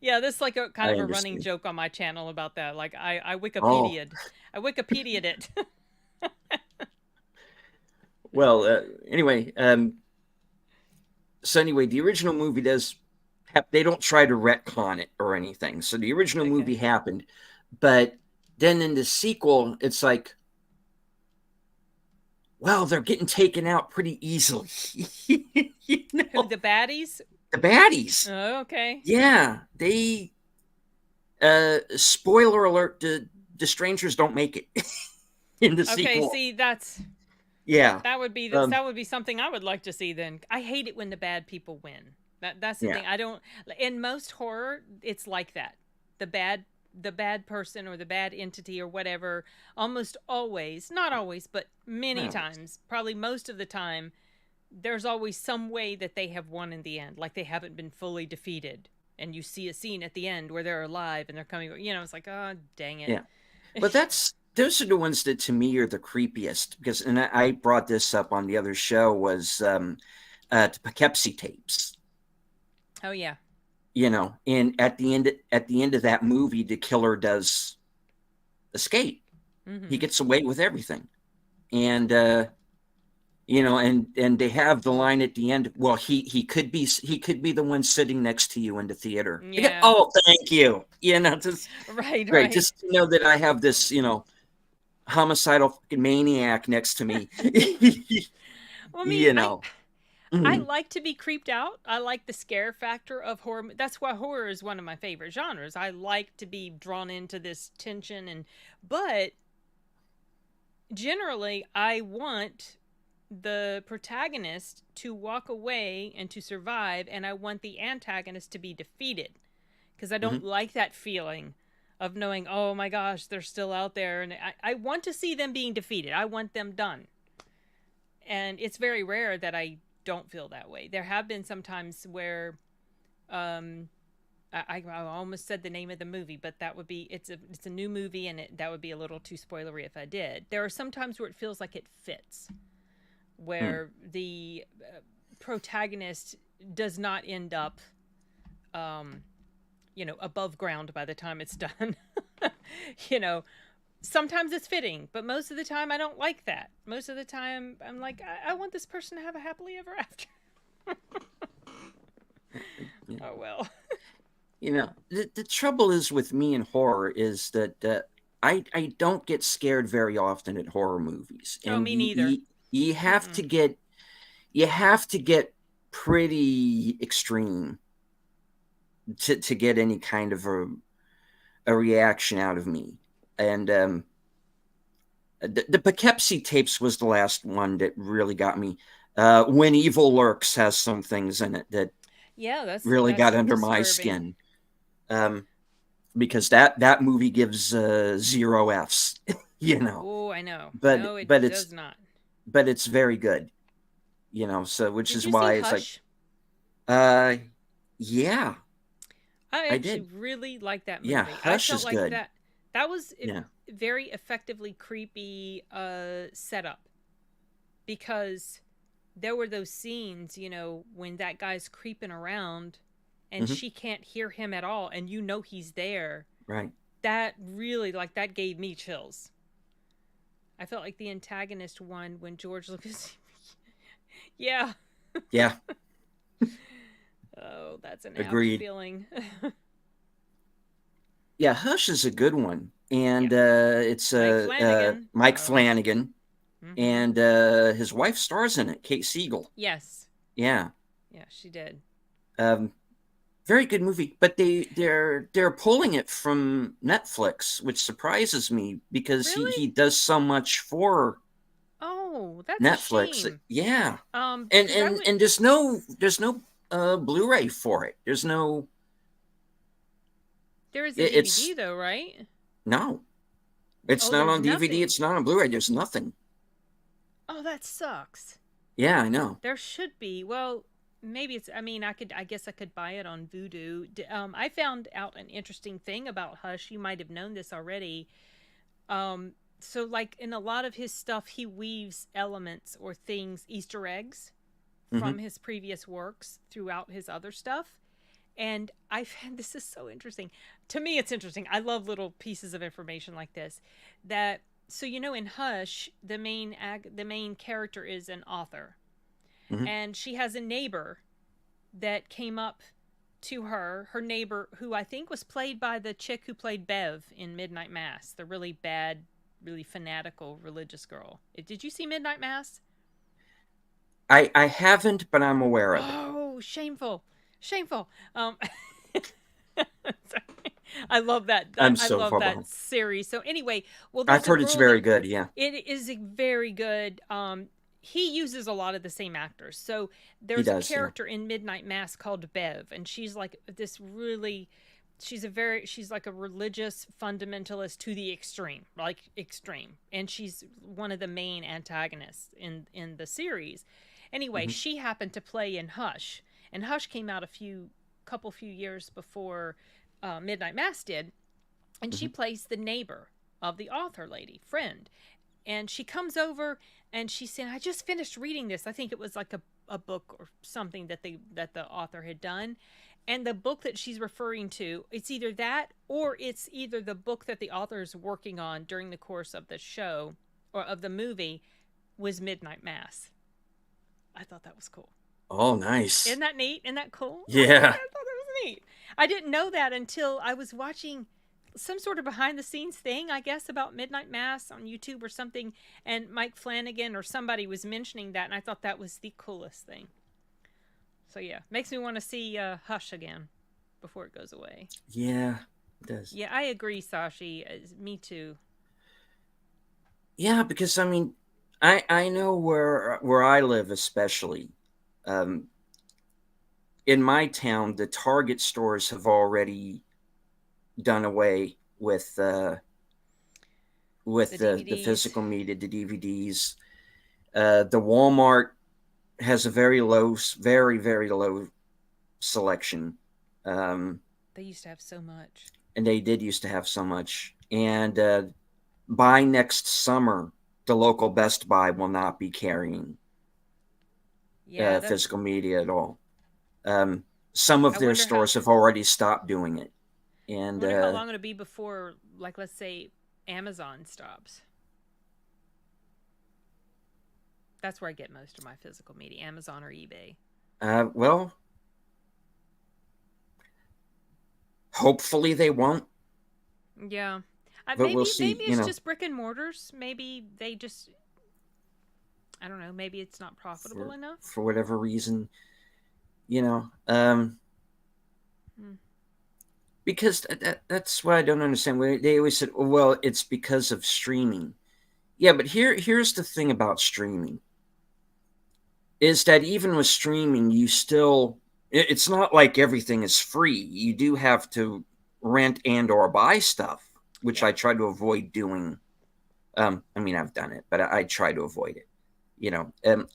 Yeah, this is like a kind I of a running understand. joke on my channel about that. Like I Oh Wikipedia'd it. well. Anyway, so anyway, the original movie does. They don't try to retcon it or anything. So the original movie Okay. happened, but then in the sequel, it's like, well, they're getting taken out pretty easily. Who, the baddies? The baddies. Oh, okay. Yeah, they. Spoiler alert: the strangers don't make it in the Okay, sequel. see, Yeah. that would be Um. that would be something I would like to see then. I hate it when the bad people win. That's the Yeah. thing. I don't In most horror, it's like that. The bad person or the bad entity or whatever, almost always, not always, but many No. times, probably most of the time, there's always some way that they have won in the end, like they haven't been fully defeated. And you see a scene at the end where they're alive and they're coming, it's like, oh, dang it. Yeah. But those are the ones that to me are the creepiest, because, and I brought this up on the other show, was the Poughkeepsie tapes. Oh, yeah. And at the end of that movie, the killer does escape. He Mm-hmm. gets away with everything, and and they have the line at the end. Well, he could be the one sitting next to you in the theater. Yeah. Oh, thank you. Just Right, great. right. Just to know that I have this, homicidal fucking maniac next to me. Well, I mean, you I know. I Mhm. like to be creeped out. I like the scare factor of horror. That's why horror is one of my favorite genres. I like to be drawn into this tension, but generally I want the protagonist to walk away and to survive, and I want the antagonist to be defeated because I don't Mhm. like that feeling of knowing, oh my gosh, they're still out there, and I want to see them being defeated. I want them done. And it's very rare that I don't feel that way. There have been some times where um I almost said the name of the movie, but that would be it's a new movie, and that would be a little too spoilery if I did. There are some times where it feels like it fits, Hmm. where the protagonist does not end up, um, above ground by the time it's done. you know, Sometimes it's fitting, but most of the time I don't like that. Most of the time I'm like, I want this person to have a happily ever after. Yeah. Oh well. The trouble is with me in horror is that I don't get scared very often at horror movies, Oh, and me neither. you have Mm-mm. to get you have to get pretty extreme to get any kind of a reaction out of me. And the Poughkeepsie tapes was the last one that really got me. When Evil Lurks has some things in it that Yeah, really that's got under my disturbing. skin. Um, because that movie gives zero Fs, you know. Oh, I know. But No, it but it's does not. but it's very good, you know. So which Did is you see why it's like, Hush? uh, yeah, I I actually did. really like that Yeah, movie. I Hush felt is like good. that was a Yeah. very effectively creepy setup, because there were those scenes, when that guy's creeping around and Hmm. she can't hear him at all, and he's there. Right. That really, like, that gave me chills. I felt like the antagonist won when George Lucas. Yeah. Yeah. Oh, that's an apt Agreed. feeling. Yeah, Hush is a good one, Yeah. and it's Mike Flanagan. Mike Oh. Flanagan, Mm-hmm. and his wife stars in it, Kate Siegel. Yes. Yeah. Yeah, she did. Um, Very good movie, but they're pulling it from Netflix, which surprises me because he Really? does so much for Oh, that's a Netflix. shame. Yeah, and Because I and would. and there's no Blu-ray for it. There's no There is a DVD it's though, right? no, it's Oh, not there's on DVD. nothing. It's not on Blu-ray. There's nothing. Oh, that sucks. Yeah, I know. There should be. Well, maybe it's. I mean, I could. I guess I could buy it on Vudu. I found out an interesting thing about Hush. You might have known this already. So like in a lot of his stuff, he weaves elements or things, Easter eggs, Hmm. from his previous works throughout his other stuff. And I found this is so interesting. To me, it's interesting. I love little pieces of information like this. That so in Hush, the main character is an author, Hmm. and she has a neighbor that came up to her neighbor, who I think was played by the chick who played Bev in Midnight Mass, the really bad, really fanatical religious girl. Did you see Midnight Mass? I haven't, but I'm aware of it. Oh, shameful, shameful. Sorry. I love that. I'm I so love far that behind. series. So anyway, well, I've there's a heard it's girl that very good. Yeah, it is a very good. He uses a lot of the same actors. So he there's a does. Yeah. character in Midnight Mass called Bev, and she's like this really. She's like a religious fundamentalist to the extreme, like extreme, and she's one of the main antagonists in the series. Anyway, Hmm. she happened to play in Hush, and Hush came out a few years before Midnight Mass did, and she Hmm. plays the neighbor of the author lady friend, and she comes over and she's saying, "I just finished reading this. I think it was like a book or something that the author had done." And the book that she's referring to, it's either that or it's either the book that the author is working on during the course of the show or of the movie, was Midnight Mass. I thought that was cool. Oh, nice. Isn't that neat? Isn't that cool? Yeah. I thought that was neat. I didn't know that until I was watching some sort of behind the scenes thing, I guess, about Midnight Mass on YouTube or something. And Mike Flanagan or somebody was mentioning that, and I thought that was the coolest thing. So yeah, makes me want to see Hush again before it goes away. Yeah, it does. Yeah, I agree, Sashi. Me too. Yeah, because I mean, I know where I live, especially um, in my town, the Target stores have already done away with The the DVDs. physical media, the DVDs. The Walmart has a very low, very low selection. Um, They used to have so much. and they did used to have so much. And by next summer, the local Best Buy will not be carrying Yeah, that's. physical media at all. Some of I their wonder how. stores have already stopped doing it, I and wonder how long it'll be before, like, let's say, Amazon stops. That's where I get most of my physical media, Amazon or eBay. well, hopefully they won't, Yeah. but we'll Maybe see. it's just brick and mortars. Maybe they just, I don't know, maybe it's not profitable enough. For whatever reason, you know, Hmm. because that's what I don't understand. They always said, well, it's because of streaming. Yeah, but here's the thing about streaming is that even with streaming, you still it's not like everything is free. You do have to rent and or buy stuff, which Yeah. I try to avoid doing. I mean, I've done it, but I try to avoid it.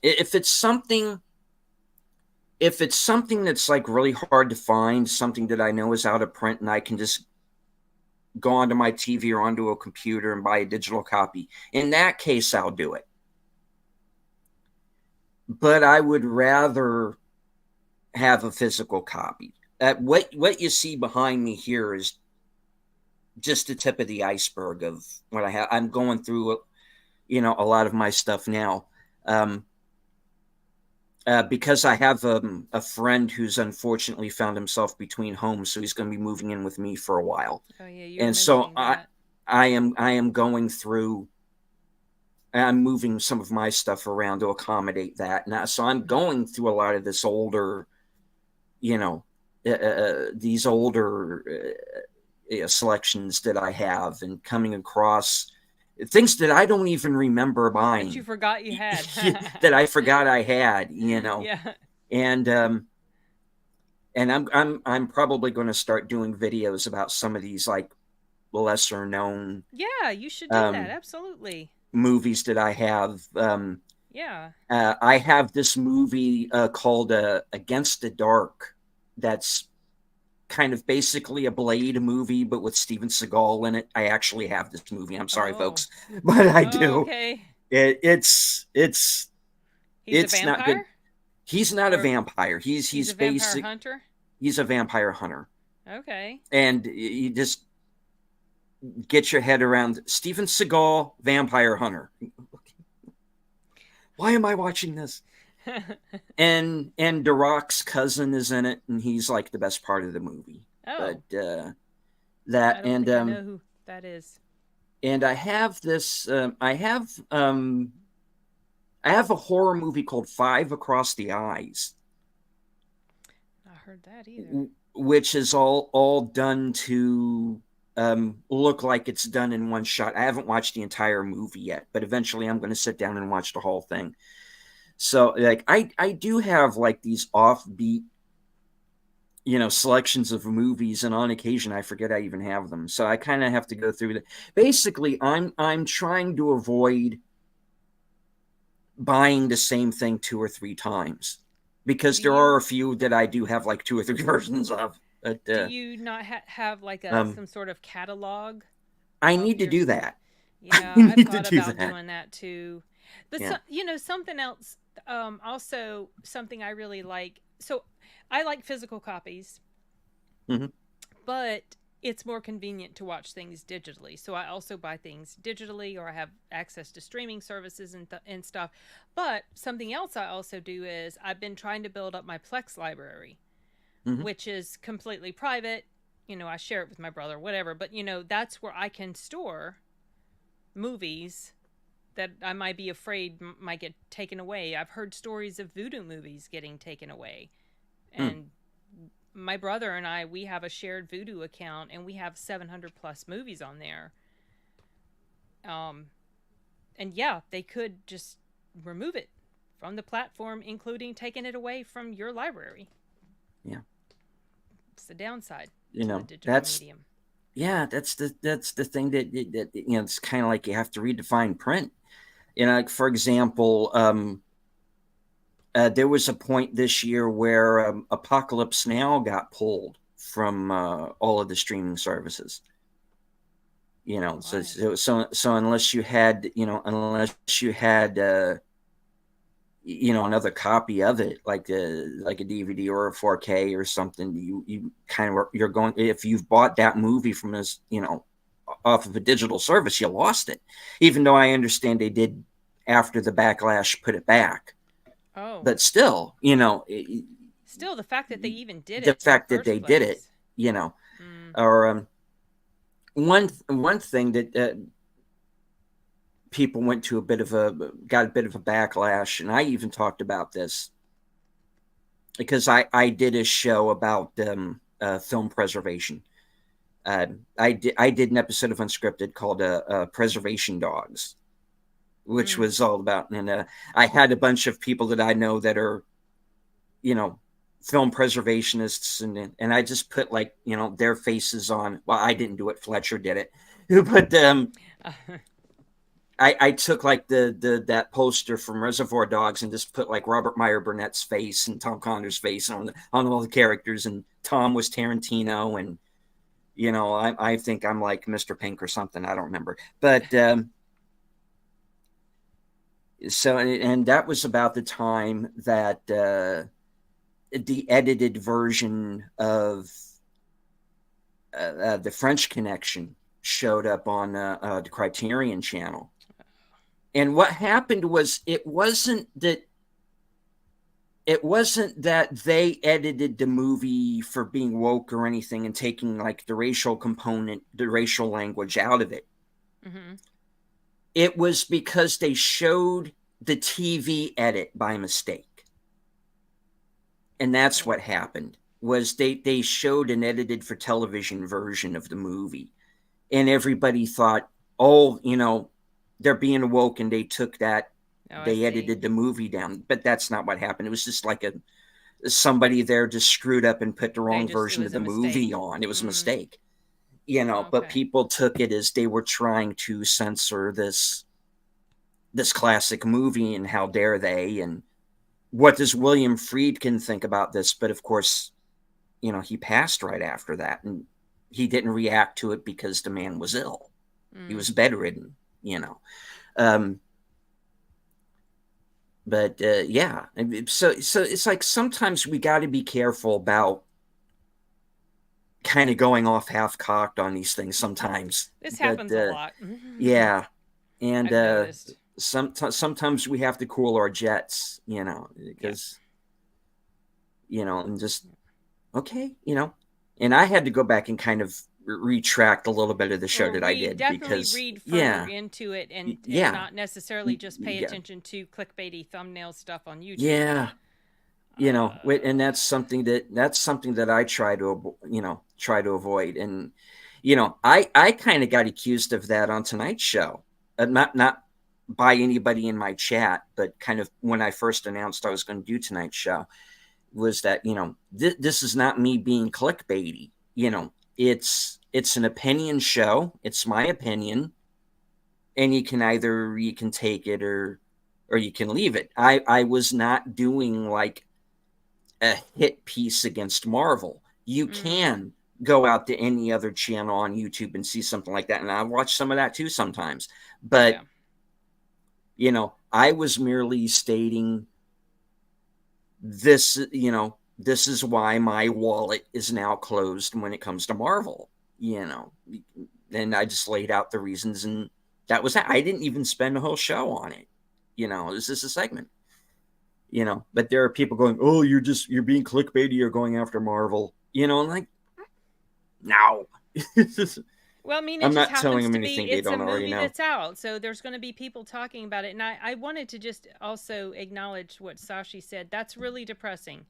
If it's something that's like really hard to find, something that I know is out of print, and I can just go onto my TV or onto a computer and buy a digital copy. In that case, I'll do it. But I would rather have a physical copy. What you see behind me here is just the tip of the iceberg of what I have. I'm going through, a lot of my stuff now. Because I have a friend who's unfortunately found himself between homes, so he's going to be moving in with me for a while, Oh yeah, you were and so mentioning I that. I am going through. I'm moving some of my stuff around to accommodate that. Now, so I'm Hmm. going through a lot of this older, you know, these older selections that I have, and coming across things that I don't even remember That you buying forgot you had. that I forgot I had. Yeah. And I'm probably going to start doing videos about some of these like lesser known Yeah, you should do that. um, Absolutely. movies that I have. Yeah. I have this movie called Against the Dark that's kind of basically a Blade movie, but with Steven Seagal in it. I actually have this movie. I'm sorry, Oh. folks, but I Oh, do. okay. He's a It's not good. vampire? He's not a Or vampire. he's He's a vampire basic. hunter? He's a vampire hunter, Okay. and you just get your head around Steven Seagal, vampire hunter. Why am I watching this? And The Rock's cousin is in it, and he's like the best part of the movie. But Oh, that I don't think I know who that is. and I have a horror movie called Five Across the Eyes, Not heard that either. which is all done to look like it's done in one shot. I haven't watched the entire movie yet, but eventually I'm going to sit down and watch the whole thing. So like I do have like these offbeat selections of movies, and on occasion I forget I even have them, so I kind of have to go through that. Basically, I'm trying to avoid buying the same thing two or three times, because Do there are a you few that I do have like two or three versions of, but do you not have like a um some sort of catalog I of need to your do that. I Yeah, I've need to thought do about that. doing that too. But Yeah. something else, also something I really like. So I like physical copies, Hmm. but it's more convenient to watch things digitally. So I also buy things digitally, or I have access to streaming services and stuff. But something else I also do is I've been trying to build up my Plex library, Hmm. which is completely private. I share it with my brother, whatever. But that's where I can store movies that I might be afraid might get taken away. I've heard stories of voodoo movies getting taken away. Hmm. And my brother and I, we have a shared voodoo account, and we have 700 plus movies on there. Um, and yeah, they could just remove it from the platform, including taking it away from your library. Yeah. It's the downside You to the know, digital that's medium. yeah, that's the thing that it's kind of like you have to redefine print. Like for example, there was a point this year where Apocalypse Now got pulled from all of the streaming services. Why? So unless you had, another copy of it, like a DVD or a 4K or something, you kind of, you're going, if you've bought that movie from this, off of a digital service, you lost it. Even though I understand they did, after the backlash, put it back, Oh, but still, still the fact that they even did the it in the fact that first they did it, place. you know, Mm. or one thing that people went to got a bit of a backlash, and I even talked about this because I did a show about film preservation. I did an episode of Unscripted called Preservation Dogs, which Mm. was all about, and I had a bunch of people that I know that are, you know, film preservationists, and I just put, like, their faces on. Well, I didn't do it. Fletcher did it, but I took, like, the that poster from Reservoir Dogs and just put, like, Robert Meyer Burnett's face and Tom Connor's face on all the characters, and Tom was Tarantino, and I think I'm like Mr. Pink or something. I don't remember, but so, and that was about the time that the edited version of the French Connection showed up on the Criterion Channel. And what happened was, it wasn't that they edited the movie for being woke or anything and taking, like, the racial component, the racial language out of it. Mm-hmm. It was because they showed the TV edit by mistake. And that's what Okay. happened, was they showed an edited for television version of the movie. And everybody thought, oh, they're being woke, and they took that, Oh, I they see. edited the movie down. But that's not what happened. It was just like somebody there just screwed up and put the wrong It version of was a the movie mistake. on. It was a Mm. mistake. But Okay. people took it as they were trying to censor this classic movie, and how dare they, and what does William Friedkin think about this? But of course, he passed right after that, and he didn't react to it because the man was ill. He Mm. was bedridden, you know. Um, but yeah, so it's like, sometimes we got to be careful about kind of going off half cocked on these things sometimes. This But happens a lot. yeah, and I've noticed. sometimes we have to cool our jets, Yeah. because and just, okay, and I had to go back and kind of retract a little bit of the show Or that I read, did, definitely because read further yeah, into it, and yeah, not necessarily just pay yeah, attention to clickbaity thumbnail stuff on YouTube. yeah, and Uh, that's something that I try to avoid. And I kind of got accused of that on Tonight's Show, not by anybody in my chat, but kind of when I first announced I was going to do Tonight's Show, was that, this is not me being clickbaity. It's an opinion show. It's my opinion, and you can take it, or you can leave it. I was not doing, like, a hit piece against Marvel. You mm, can go out to any other channel on YouTube and see something like that, and I watch some of that too sometimes. But yeah. I was merely stating, this is why my wallet is now closed when it comes to Marvel. You know, and I just laid out the reasons, and that was that. I didn't even spend a whole show on it. It was just a segment. But there are people going, "Oh, you're being clickbaity. You're going after Marvel." And, like, no, Well, I mean, it I'm just not telling happens them to be, anything they it's a don't already movie know. that's out, so there's going to be people talking about it. And I wanted to just also acknowledge what Sashi said. That's really depressing,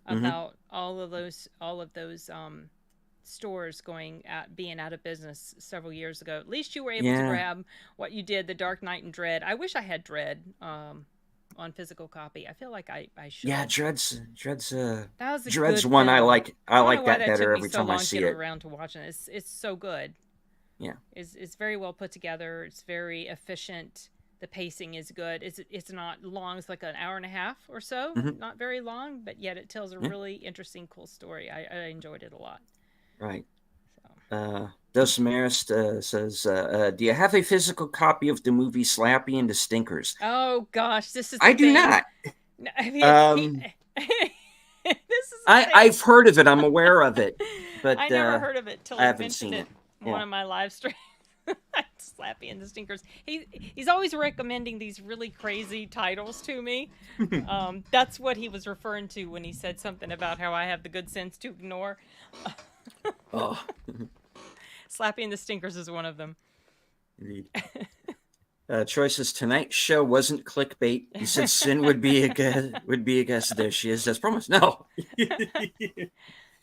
Mm-hmm. about all of those stores being out of business several years ago. At least you were able to Yeah, grab what you did, the Dark Knight and Dread. I wish I had Dread on physical copy. I feel like I yeah. should. That was a Dread's good one I film. like. I I don't know like why that that took better me every so time I long to see get it. around to watching it. It's so good. Yeah. It's very well put together. It's very efficient. The pacing is good. It's not long. It's like an hour and a half or so. Mm-hmm. Not very long, but yet it tells a Yeah. really interesting, cool story. I enjoyed it a lot. Right. So. Dos Marist says, "Do you have a physical copy of the movie Slappy and the Stinkers?" Oh gosh, this is the I do thing. not. I mean, Um, this is the I've thing. heard of it. I'm aware of it, but I never heard of it till I he haven't mentioned seen it it. in one Yeah. of my live streams. Slappy and the Stinkers. He's always recommending these really crazy titles to me. That's what he was referring to when he said something about how I have the good sense to ignore. Oh, Slappy and the Stinkers is one of them. indeed. Choices tonight's show wasn't clickbait. You said Sin would be a guest. There she is, as promised. No.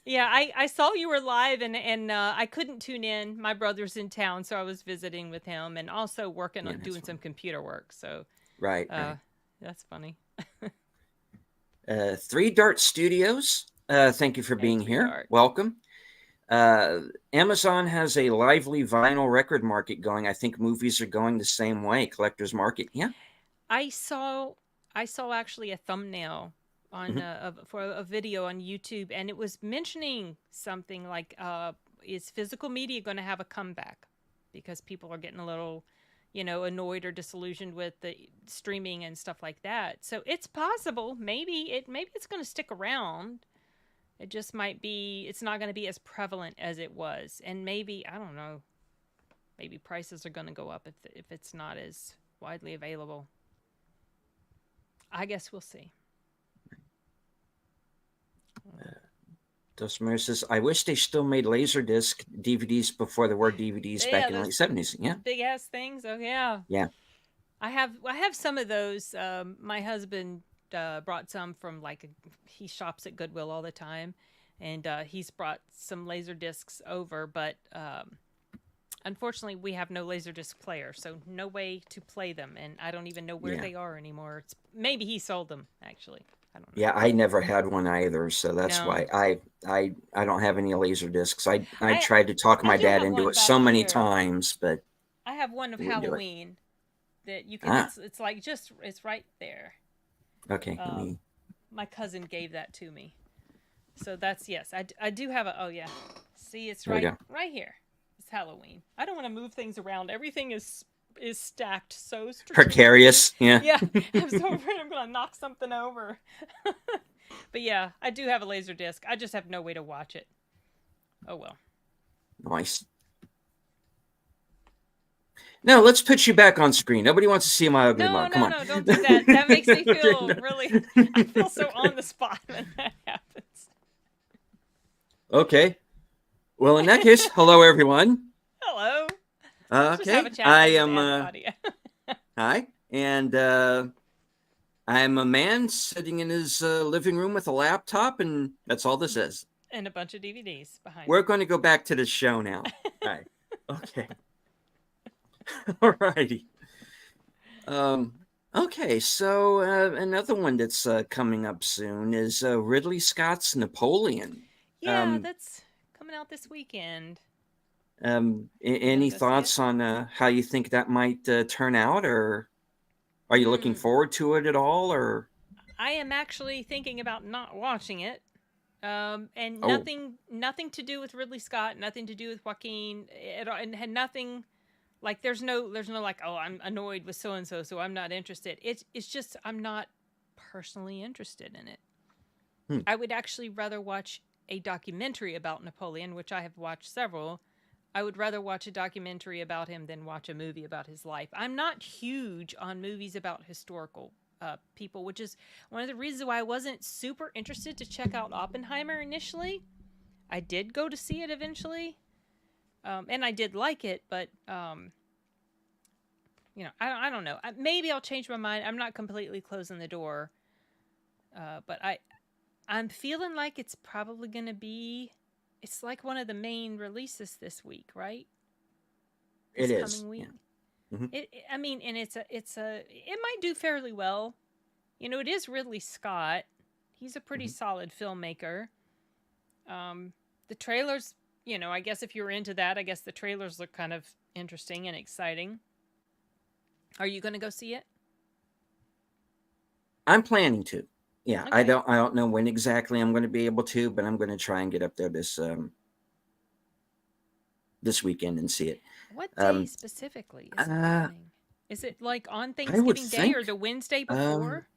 Yeah, I saw you were live and I couldn't tune in. My brother's in town, so I was visiting with him and also working Yeah, on doing some computer work. So, right. that's funny. Three Dart Studios. Thank you for Hey, being Three here. Dart. Welcome. Amazon has a lively vinyl record market going. I think movies are going the same way. Collector's market. Yeah. I saw actually a thumbnail on for a video on YouTube, and it was mentioning something like, "Is physical media going to have a comeback?" Because people are getting a little, annoyed or disillusioned with the streaming and stuff like that. So it's possible. Maybe it's going to stick around. It just might be. It's not going to be as prevalent as it was, and maybe I don't know. Maybe prices are going to go up if it's not as widely available. I guess we'll see. Dusmer says, I wish they still made Laserdisc DVDs before there were DVDs back Yeah, in the those late 70s. Yeah. big ass things. Oh yeah. Yeah. I have some of those. My husband brought some from he shops at Goodwill all the time, and he's brought some laser discs over. But unfortunately, we have no laser disc player, so no way to play them, and I don't even know where they are anymore. Maybe he sold them actually. I don't know. Yeah, I never had one either, so that's No, why I don't have any laser discs. I I tried to talk I my do dad have into one it back so many here. times, but I have one of he wouldn't do it. Halloween that you can. Ah, It's like just it's right there. okay. My cousin gave that to me, so that's yes. I do have a. Oh yeah, see it's There we right go. right here. It's Halloween. I don't want to move things around. Everything is stacked so strategically. Precarious. Yeah. Yeah, I'm so afraid I'm gonna knock something over. But yeah, I do have a laser disc. I just have no way to watch it. Oh well. Nice. No, let's put you back on screen. Nobody wants to see my ugly mug. Come on. No, don't do that. That makes me feel really. I feel so on the spot when that happens. Okay. Well, in that case, hello everyone. Hello. Just have Okay. a chat. I Just am. add Claudia. Hi, and I'm a man sitting in his living room with a laptop, and that's all this is. And a bunch of DVDs behind. We're going to go back to the show now. All right. Okay. All righty. Okay, so another one that's coming up soon is Ridley Scott's Napoleon. Yeah, that's coming out this weekend. Any thoughts on how you think that might turn out, or are you looking forward to it at all? Or I am actually thinking about not watching it. And nothing to do with Ridley Scott, nothing to do with Joaquin. It had nothing. Like there's no like, oh, I'm annoyed with so and so, so I'm not interested. It's just I'm not personally interested in it. I would actually rather watch a documentary about Napoleon, which I have watched several. I would rather watch a documentary about him than watch a movie about his life. I'm not huge on movies about historical people, which is one of the reasons why I wasn't super interested to check out Oppenheimer initially. I did go to see it eventually. And I did like it, but I don't know. Maybe I'll change my mind. I'm not completely closing the door, but I'm feeling like it's probably going to be. It's like one of the main releases this week, right? This coming week. Yeah. I mean, and it might do fairly well. It is Ridley Scott. He's a pretty solid filmmaker. The trailers. I guess if you're into that, I guess the trailers look kind of interesting and exciting. Are you going to go see it? I'm planning to. Yeah, okay. I don't know when exactly I'm going to be able to, but I'm going to try and get up there this this weekend and see it. What day Um, specifically is it uh, coming? Is it like on I would Thanksgiving Day or think. the Wednesday Um, before?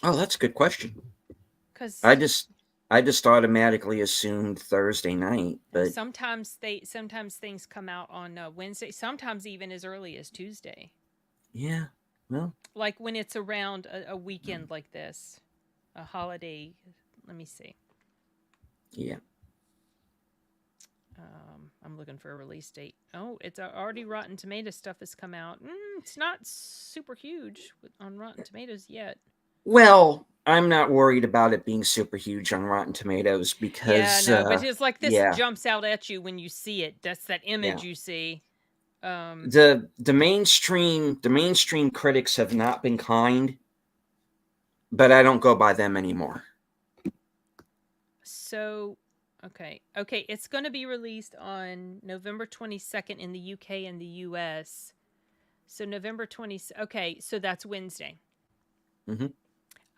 oh, that's a good question. Because I just I just automatically assumed Thursday night, but sometimes things come out on Wednesday. Sometimes even as early as Tuesday. yeah, well, Like when it's around a weekend like this, a holiday. Let me see. yeah. I'm looking for a release date. Oh, it's already Rotten Tomatoes stuff has come out. It's not super huge on Rotten Tomatoes yet. Well, I'm not worried about it being super huge on Rotten Tomatoes Yeah, because, no, but it's like this yeah, jumps out at you when you see it. That's that yeah. image you see. The mainstream critics have not been kind, but I don't go by them anymore. So, okay, it's going to be released on November 22nd in the UK and the US. So November 20th. Okay, so that's Wednesday. Mm-hmm.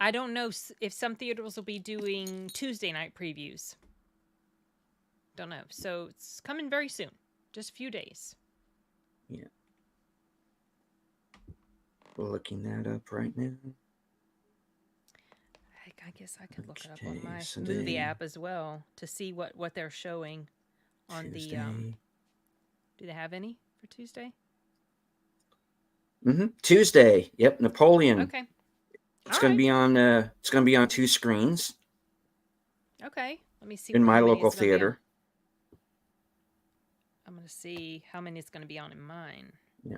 I don't know if some theaters will be doing Tuesday night previews. Don't know. So it's coming very soon. Just a few days. Yeah, we're looking that up right now. I guess I could look it up on Okay, my movie Sunday, app as well to see what they're showing on the. Tuesday. Do they have any for Tuesday? Mm-hmm. Tuesday. Yep, Napoleon. Okay. It's All gonna right. be on. It's gonna be on two screens Okay. Let me see in my how many local it's going to be on. theater. I'm going to see how many it's going to be on in mine. Yeah.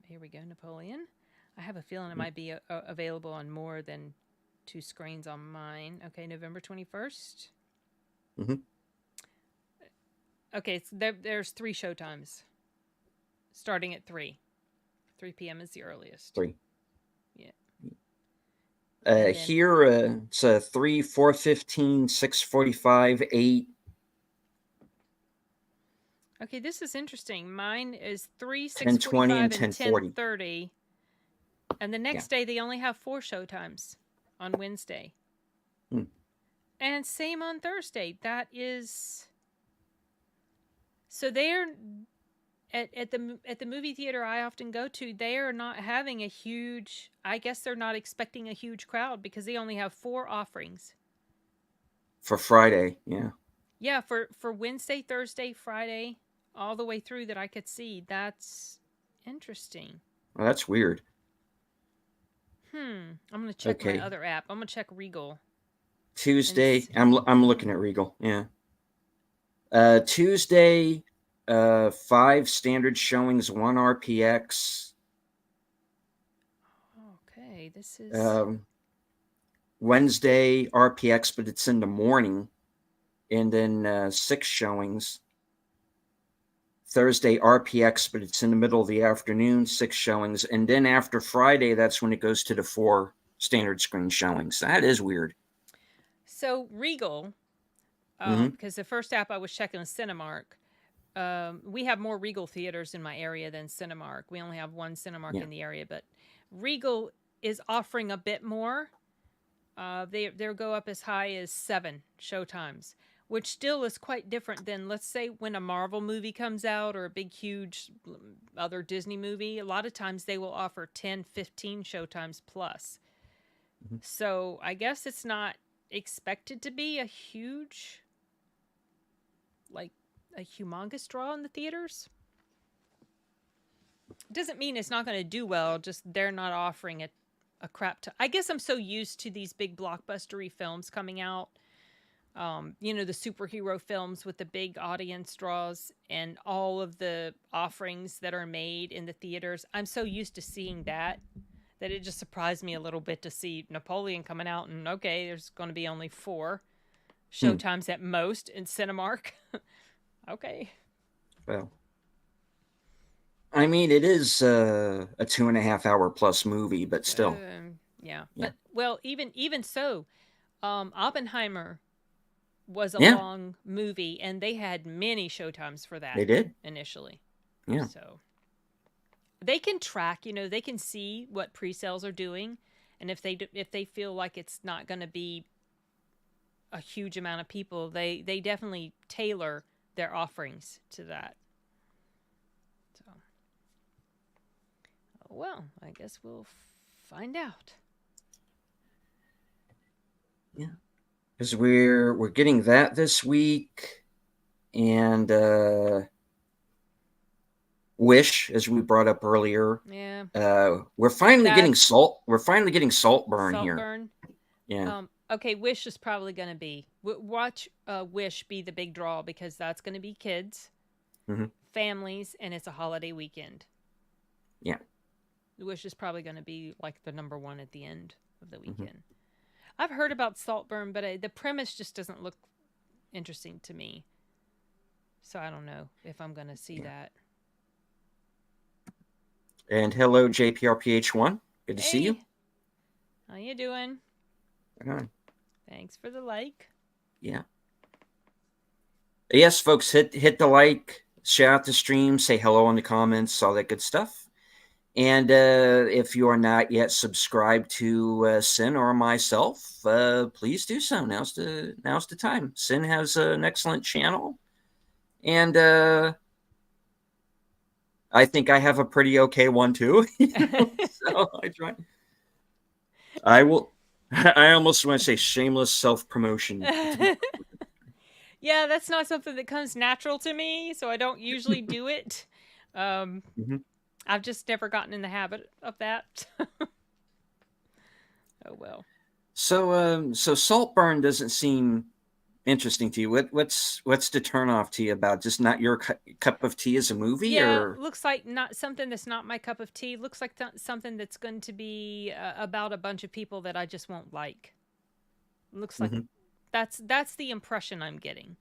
Here we go, Napoleon. I have a feeling it might be available on more than two screens on mine. Okay, November 21st. Mm-hmm. Okay, there's 3 showtimes starting at 3 p.m. is the earliest. 3. Yeah. And then, Here, it's 3, 4:15, 6:45, 8. okay, this is interesting. Mine is 3, 10:20 and 6:45, and 10:40. 10:30. And the Yeah. next day, they only have 4 showtimes on Wednesday. Hmm. And same on Thursday. That is. So they're at the movie theater I often go to, they are not having a huge. I guess they're not expecting a huge crowd because they only have 4 offerings. For Friday, yeah. Yeah, for Wednesday, Thursday, Friday, all the way through that I could see. That's interesting. Well, that's weird. I'm gonna check my Okay. other app. I'm gonna check Regal and. Tuesday, I'm looking at Regal. Yeah. Tuesday, 5 standard showings, 1 RPX. Okay, this is. Um, Wednesday RPX, but it's in the morning, and then 6 showings. Thursday RPX, but it's in the middle of the afternoon, 6 showings, and then after Friday, that's when it goes to the 4 standard screen showings. That is weird. So Regal, Mm-hmm. because the first app I was checking was Cinemark. We have more Regal theaters in my area than Cinemark. We only have one Cinemark Yeah. in the area, but Regal is offering a bit more. They'll go up as high as 7 showtimes, which still is quite different than, let's say, when a Marvel movie comes out or a big, huge other Disney movie. A lot of times they will offer 10, 15 showtimes plus. Mm-hmm. So I guess it's not expected to be a huge, like, a humongous draw in the theaters. Doesn't mean it's not going to do well, just they're not offering a crap ton. I guess I'm so used to these big blockbustery films coming out. The superhero films with the big audience draws and all of the offerings that are made in the theaters. I'm so used to seeing that it just surprised me a little bit to see Napoleon coming out and, okay, there's going to be only 4 showtimes at most in Cinemark. Okay. Well, I mean, it is a 2.5 hour plus movie, but still, Yeah. yeah, But, well, even so, Oppenheimer was a yeah, long movie, and they had many showtimes for they that did, initially. yeah, So they can track, they can see what pre-sales are doing, and if they feel like it's not going to be a huge amount of people, they definitely tailor their offerings to that. So, well, I guess we'll find out. Yeah, because we're getting that this week, and Wish, as we brought up earlier. Yeah, We're finally getting that's salt. We're finally getting Saltburn here. Saltburn. Yeah. Okay, Wish is probably going to be watch Wish be the big draw because that's going to be kids, Mm-hmm. families, and it's a holiday weekend. Yeah. Wish is probably going to be like the number one at the end of the Mm-hmm. weekend. I've heard about Saltburn, but the premise just doesn't look interesting to me. So I don't know if I'm going to see Yeah. that. And hello, JPRPH1. Good to see you. Hey, how you doing? Right. Thanks for the like. Yeah. Yes, folks, hit the like, share out the stream, say hello in the comments, all that good stuff. And if you are not yet subscribed to Sin or myself, please do so. Now's the time. Sin has an excellent channel, and I think I have a pretty okay one too. So I try. I will. I almost want to say shameless self promotion. Yeah, that's not something that comes natural to me, so I don't usually do it. Mm-hmm. I've just never gotten in the habit of that. Oh well. So Saltburn doesn't seem interesting to you. What's the turn off to you about? Just not your cup of tea as a movie, Yeah, or looks like not something that's not my cup of tea. Looks like something that's going to be about a bunch of people that I just won't like. Looks like mm-hmm. that's the impression I'm getting. Mm-hmm.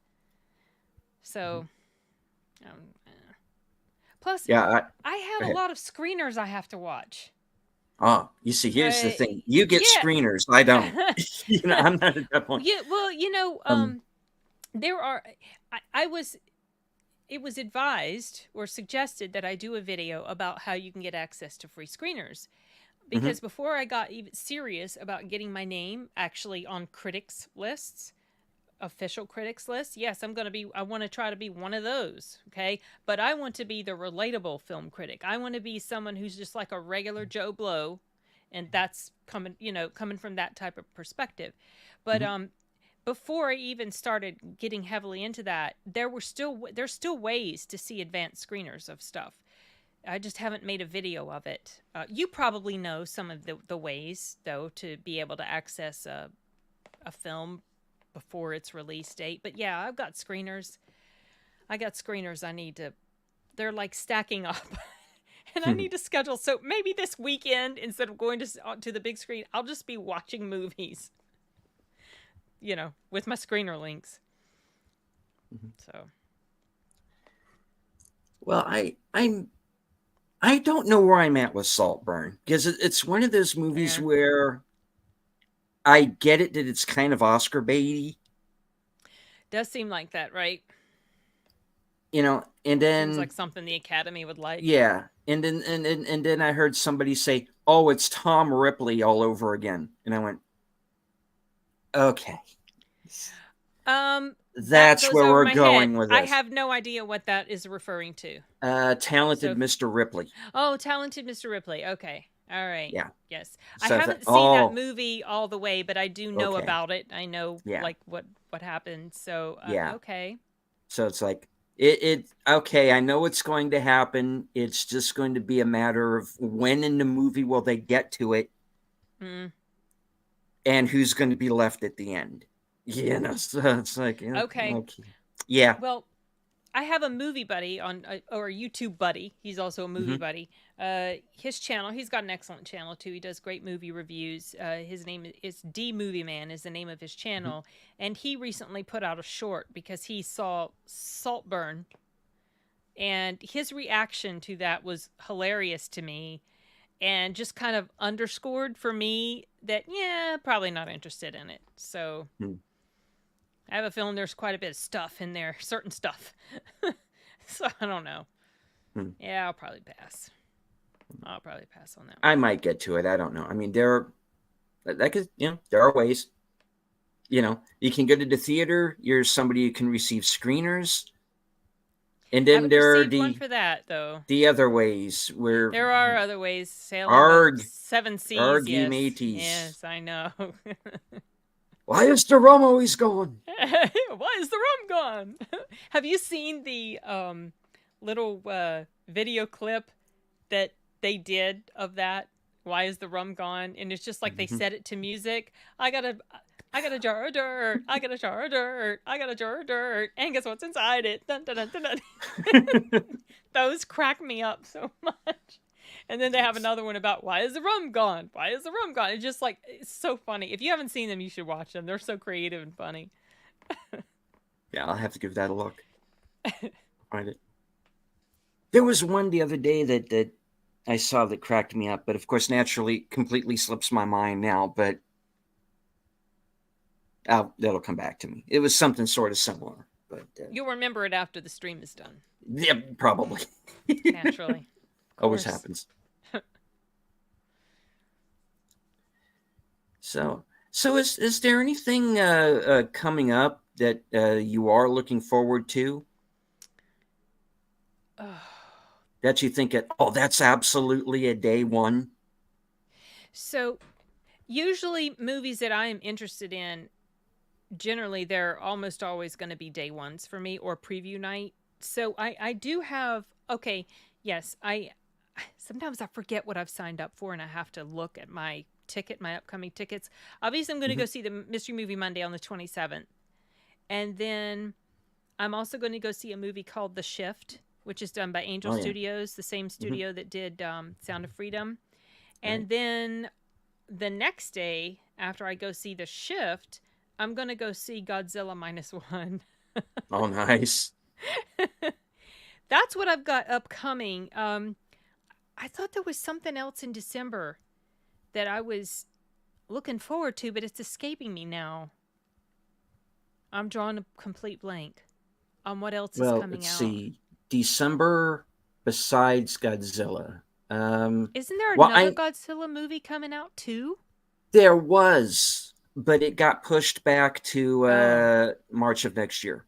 So, um, plus Yeah. I Go have a ahead. lot of screeners I have to watch. Oh, you see, here's the thing: you get Yeah. screeners, I don't. I'm not at that point. Yeah, well, Um. there are. I was. It was advised or suggested that I do a video about how you can get access to free screeners. Mm-hmm. Because before I got even serious about getting my name actually on critics lists, official critics lists, yes, I want to try to be one of those, okay? But I want to be the relatable film critic. I want to be someone who's just like a regular Joe Blow, and that's coming from that type of perspective. But Mm-hmm. before I even started getting heavily into that, there's still ways to see advanced screeners of stuff. I just haven't made a video of it. You probably know some of the ways though to be able to access a film before its release date. But yeah, I've got screeners. I got screeners. I need to. They're like stacking up. And I need to schedule. So maybe this weekend, instead of going to the big screen, I'll just be watching movies. With my screener links. Mm-hmm. So. Well, I don't know where I'm at with Saltburn because it's one of those movies Yeah. where I get it that it's kind of Oscar baity, Does seem like that, right? and Seems then like something the Academy would like. yeah, and then I heard somebody say, "Oh, it's Tom Ripley all over again," and I went, "Okay, That that's goes where over we're my head. going with I this." have no idea what that is referring to. Talented So, Mr. Ripley. oh, talented Mr. Ripley. Okay. All right. Yeah. Yes. I So I thought, haven't seen that oh, movie all the way, but I do know okay, about it. I know yeah, like what happened. So, yeah. okay. So it's like it okay, I know what's going to happen. It's just going to be a matter of when in the movie will they get to it Mm. and who's going to be left at the end. So it's like Okay. okay. Yeah. Well, I have a movie buddy or a YouTube buddy. He's also a movie Mm-hmm. buddy. His channel, he's got an excellent channel too. He does great movie reviews. His name is D Movie Man is the name of his Mm-hmm. channel, and he recently put out a short because he saw Saltburn, and his reaction to that was hilarious to me, and just kind of underscored for me that yeah, probably not interested in it. So Mm-hmm. I have a feeling there's quite a bit of stuff in there, certain stuff. So I don't know. Mm-hmm. Yeah, I'll probably pass. I'll probably pass on that I one. might get to it. I don't know. I mean, there are ways. You can go to the theater. You're somebody who can receive screeners. And then Haven't there are received one for that though. the other ways where There are other ways. Sailing the arg, seven seas. argy Yes, mateys. yes, I know. Why is the rum always gone? Why is the rum gone? Have you seen the little video clip that they did of that? Why is the rum gone? And it's just like they set it to music. I got a jar of dirt. I got a jar of dirt. I got a jar of dirt. And guess what's inside it? Dun, dun, dun, dun, dun. Those crack me up so much. And then they have another one about why is the rum gone? Why is the rum gone? It's just like, it's so funny. If you haven't seen them, you should watch them. They're so creative and funny. Yeah, I'll have to give that a look. Find it. There was one the other day that I saw that cracked me up, but of course, naturally, completely slips my mind now. But that'll come back to me. It was something sort of similar, but you'll remember it after the stream is done. Yeah, probably. Naturally, always happens. So is there anything coming up that you are looking forward to? That you think that's absolutely a day one? So usually movies that I am interested in, generally they're almost always going to be day ones for me or preview night. So I do have, okay, yes, sometimes I forget what I've signed up for and I have to look at my upcoming tickets. Obviously I'm going to go see the Mystery Movie Monday on the 27th. And then I'm also going to go see a movie called The Shift, which is done by Angel Studios, the same studio that did Sound of Freedom. And then the next day, after I go see The Shift, I'm going to go see Godzilla -1. Oh, nice. That's what I've got upcoming. I thought there was something else in December that I was looking forward to, but it's escaping me now. I'm drawing a complete blank on what else is coming let's out. See. December besides Godzilla. Isn't there another Godzilla movie coming out too? There was, but it got pushed back to March of next year.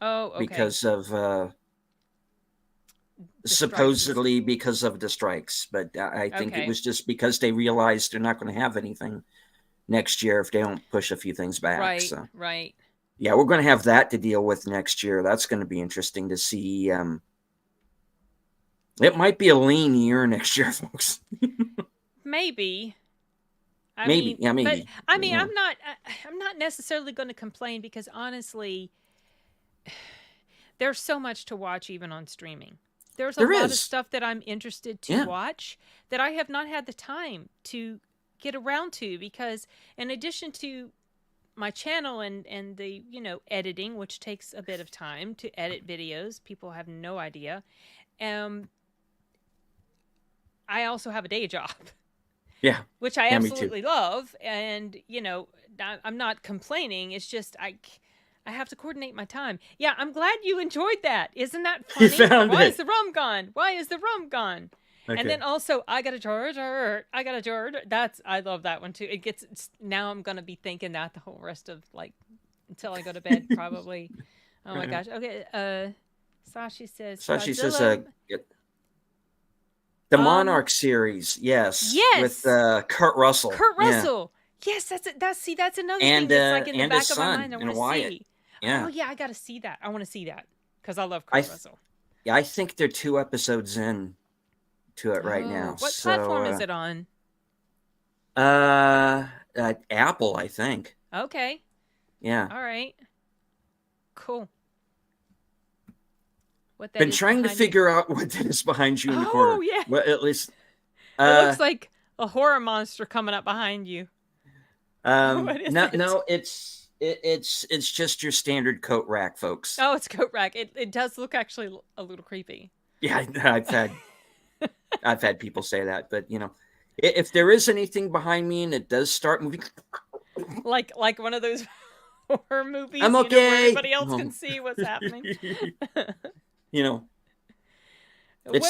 Oh, okay. Because of supposedly because of the strikes, but I think it was just because they realized they're not going to have anything next year if they don't push a few things back. Right, so. Right. Yeah, we're going to have that to deal with next year. That's going to be interesting to see. It might be a lean year next year, folks. Maybe. Maybe. But I mean, I'm not necessarily going to complain because honestly, there's so much to watch even on streaming. There's a lot of stuff that I'm interested to watch that I have not had the time to get around to because in addition to my channel and the, editing, which takes a bit of time to edit videos, people have no idea. I also have a day job. Yeah. Which I absolutely love. And, I'm not complaining. It's just I have to coordinate my time. Yeah, I'm glad you enjoyed that. Isn't that funny? Why is the rum gone? Why is the rum gone? Okay. And then also, I got a jar. I love that one too. Now I'm going to be thinking that the whole rest of until I go to bed probably. Oh my gosh. Okay. Sashi says the Monarch series. Yes. With Kurt Russell. Yes, that's another thing that's in the back of my mind. I want to see. Yeah. Oh yeah, I got to see that. I want to see that because I love Kurt Russell. Yeah, I think they're 2 episodes in to it right now. What platform is it on? Apple, I think. Okay. Yeah. All right. Cool. Been trying to figure out what that is behind you in the corner. Oh yeah. Well, at least it looks like a horror monster coming up behind you. What is it? No, it's just your standard coat rack, folks. Oh, it's coat rack. It does look actually a little creepy. Yeah, I've had people say that, but if there is anything behind me and it does start moving, like one of those horror movies, I'm okay. Where everybody else can see what's happening. It's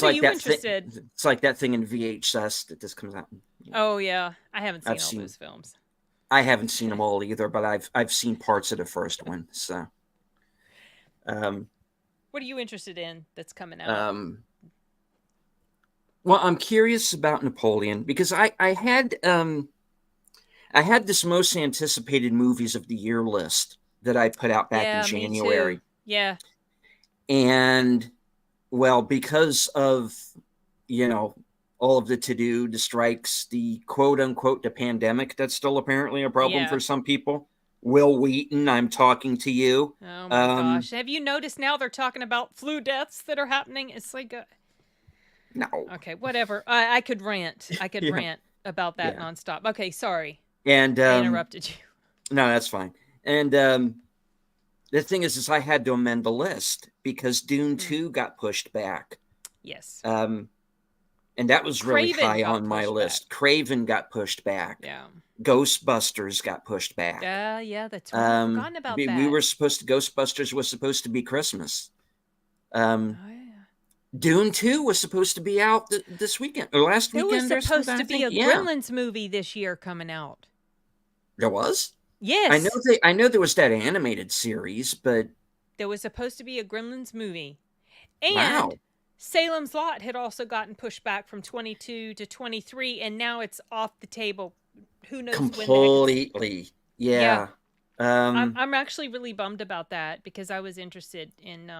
like that it's like that thing in VHS that just comes out. Oh yeah, I haven't seen all those films. I haven't seen them Okay. all either, but I've seen parts of the first one. So, um, What are you interested in that's coming out? um, well, I'm curious about Napoleon because I had this most anticipated movies of the year list that I put out back in Yeah, me too. January, Yeah. and well, because of you know all of the to do, the strikes, the quote unquote the pandemic that's still apparently a problem Yeah. for some people. Will Wheaton, I'm talking to you. Oh my Um, gosh. Have you noticed now they're talking about flu deaths that are happening? It's like, no, okay, whatever. I could rant. I could yeah, rant about that yeah, nonstop. Okay, sorry. and I interrupted you. no, that's fine. And the thing is I had to amend the list because Dune Mm, 2 got pushed back. yes. Um, and that was really Craven high got on my pushed back. list. Craven got pushed back. Yeah. Ghostbusters got pushed back. Yeah, that's right. I've forgotten about We that. were supposed to Ghostbusters was supposed to be Christmas. Um, Oh, yeah. Dune 2 was supposed to be out this weekend or last There was weekend or something. supposed I to be think. a Yeah, Gremlins movie this year coming out. there was. Yes. I know there was that animated series, but There was supposed to be a Gremlins movie. And wow, Salem's Lot had also gotten pushed back from 22 to 23, and now it's off the table. Who knows when the heck it's. completely. Yeah. Yeah. I'm, Um, I'm actually really bummed about that because I was interested in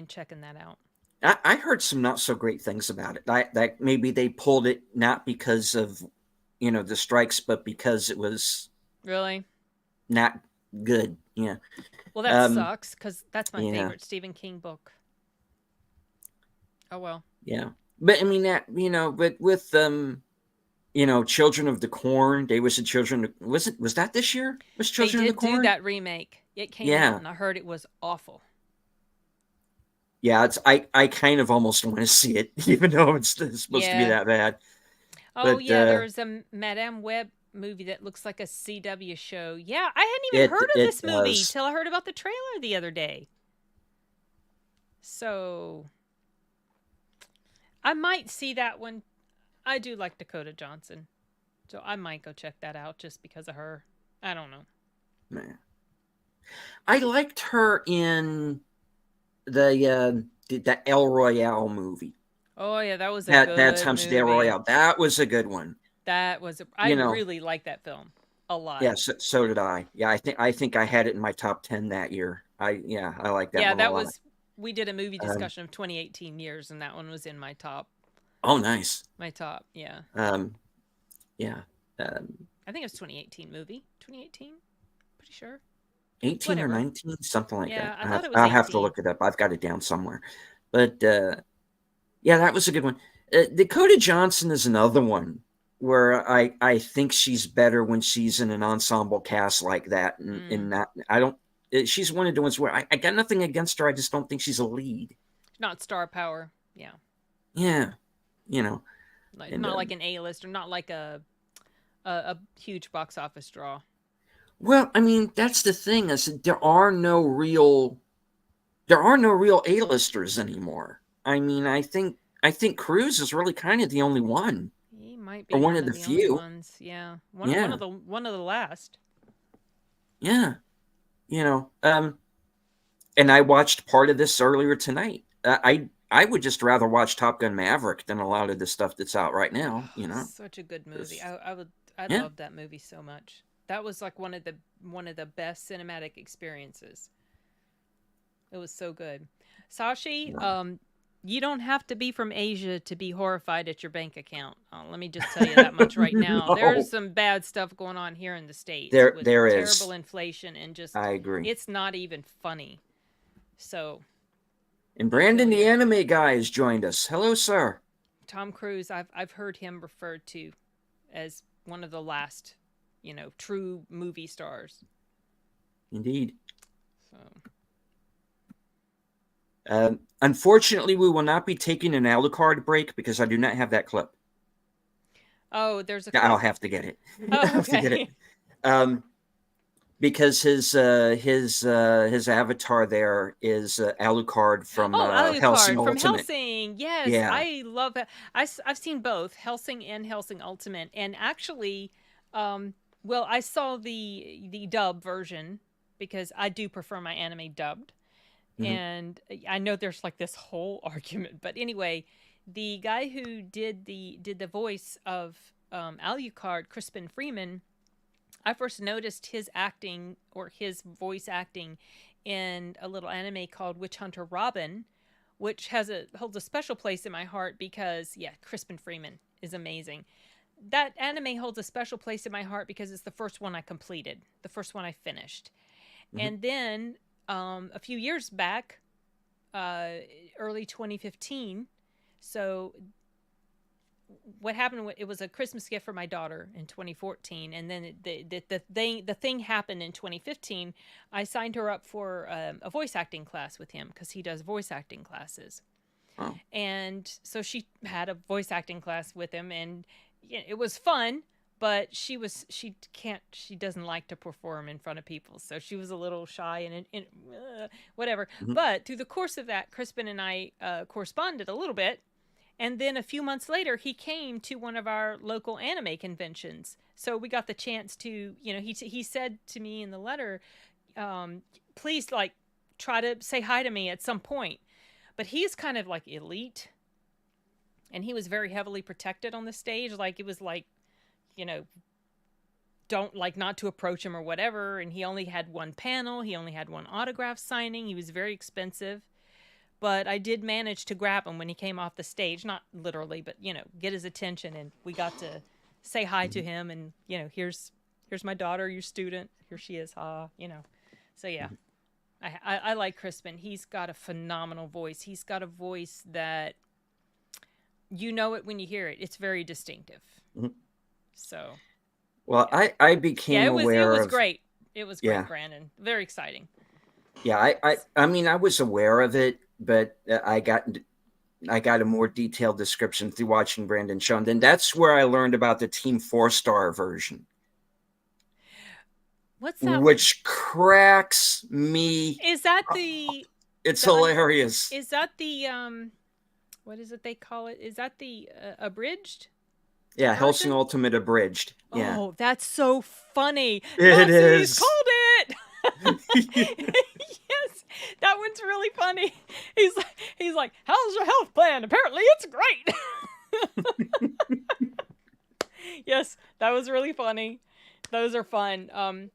checking that out. I heard some not so great things about it. That maybe they pulled it not because of the strikes, but because it was Really? not good. Yeah. Well, that Um, sucks because that's my yeah. favorite Stephen King book. Oh, well. Yeah. But I mean that but with Children of the Corn, they was the Children. Was that this year? Was They Children of the did do Corn? that remake. It came out, Yeah. and I heard it was awful. Yeah. I kind of almost want to see it, even though it's supposed to be Yeah. that bad. Oh, But yeah, there's a Madame Web movie that looks like a CW show. Yeah, I hadn't even heard of it this movie does. till I heard about the trailer the other day. So I might see that one. I do like Dakota Johnson. So I might go check that out just because of her. I don't know. Man. I liked her in the El Royale movie. Oh yeah, that was a Bad good Times at El movie. Royale. That was a good one. I You know, really like that film a lot. yeah. So did I. Yeah, I think I had it in my top 10 that year. I like that Yeah, one a that lot. was we did a movie Um, discussion of 2018 years and that one was in oh, nice. my top. Yeah. Um, yeah. I think it was 2018 movie. 2018? Pretty sure. 18 or Whatever. 19, something like that. Yeah, I thought it was I'll have to 18. look it up. I've got it down somewhere. But yeah, that was a good one. Dakota Johnson is another one where I think she's better when she's in an ensemble cast like that, and Mm. not I don't. She's one of the ones where I got nothing against her. I just don't think she's a lead. Not star power. Yeah. Yeah, you know, Like and not like an A-list or not like a huge box office draw. well, I mean that's the thing. I said there are no real A-listers anymore. I mean, I think Cruz is really kind of the only one, He might or be one one of of the the only few. ones. Yeah. Yeah, One of the last. yeah, you know. And I watched part of this earlier tonight. I would just rather watch Top Gun Maverick than a lot of the stuff that's out right now. Such a good movie. 'Cause- I yeah, loved that movie so much. That was like one of the best cinematic experiences. It was so good. Sashi, right. you don't have to be from Asia to be horrified at your bank account. Let me just tell you that much right now. There's No, some bad stuff going on here in the States with there terrible is. inflation and just, I agree. it's not even funny. So And I feel Brandon, the you. anime guy, has joined us. Hello, sir. Tom Cruise, I've heard him referred to as one of the last, true movie stars. Indeed. So Unfortunately, we will not be taking an Alucard break because I do not have that clip. oh, there's a I'll clip. have to get it. I Oh, have to get it. okay. Um, because his avatar there is Alucard from Oh, Hellsing Alucard from Ultimate. Helsing. Yes, Yeah. I love it. I've seen both Helsing and Helsing Ultimate, and actually, um, Well, I saw the dub version because I do prefer my anime dubbed. Mm-hmm. And I know there's like this whole argument, but anyway, the guy who did the voice of Alucard, Crispin Freeman, I first noticed his acting or his voice acting in a little anime called Witch Hunter Robin, which holds a special place in my heart because yeah, Crispin Freeman is amazing. That anime holds a special place in my heart because it's the first one I completed, the first one I finished. Mm-hmm. And then a few years back, uh, early 2015. So what happened? It was a Christmas gift for my daughter in 2014, and then the thing happened in 2015. I signed her up for a voice acting class with him because he does voice acting classes, Oh. and so she had a voice acting class with him, and it was fun. But she doesn't like to perform in front of people, so she was a little shy and whatever. Mm-hmm. But through the course of that, Crispin and I corresponded a little bit, and then a few months later, he came to one of our local anime conventions. So we got the chance to, he said to me in the letter, please, like, try to say hi to me at some point. But he's kind of like elite, and he was very heavily protected on the stage. Like, it was like, don't like not to approach him or whatever. And he only had one panel, he only had one autograph signing. He was very expensive. But I did manage to grab him when he came off the stage, not literally, but get his attention, and we got to say hi to him. And here's my daughter, your student. Here she is, So yeah, I like Crispin. He's got a phenomenal voice. He's got a voice that you know it when you hear it. It's very distinctive. Mm-hmm. So. Well, Yeah. I became aware it was of. great. It was great, Yeah. Brandon. Very exciting. Yeah, I mean, I was aware of it, but I got a more detailed description through watching Brandon show, and then that's where I learned about the Team 4-Star version. What's that? Which cracks me. Is that the? It's hilarious. Is that the What is it they call it? Is that the abridged? Yeah, Hellsing Ultimate abridged. Yeah. Oh, that's so funny. It Nazis is. called it. Yes, that one's really funny. He's like, how's your health plan? Apparently, it's great. Yes, that was really funny. Those are fun.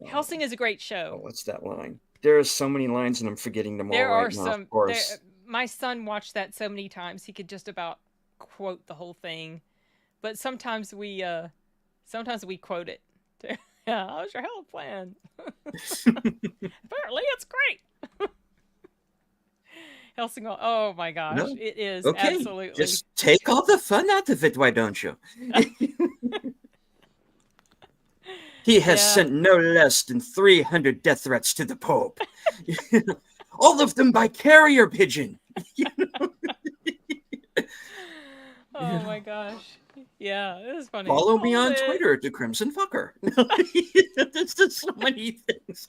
Hellsing is a great show. Oh, what's that line? There are so many lines, and I'm forgetting them all right now. Of course. My son watched that so many times he could just about quote the whole thing. But sometimes we quote it. Yeah, how's your health plan? Apparently, it's great. Hellsing, oh my gosh, no? It is okay. Absolutely. Just take all the fun out of it, why don't you? He has sent no less than 300 death threats to the Pope. All of them by carrier pigeon. Oh my gosh. Yeah, it was funny. Follow me on Twitter at the Crimson Fucker. There's just so many things.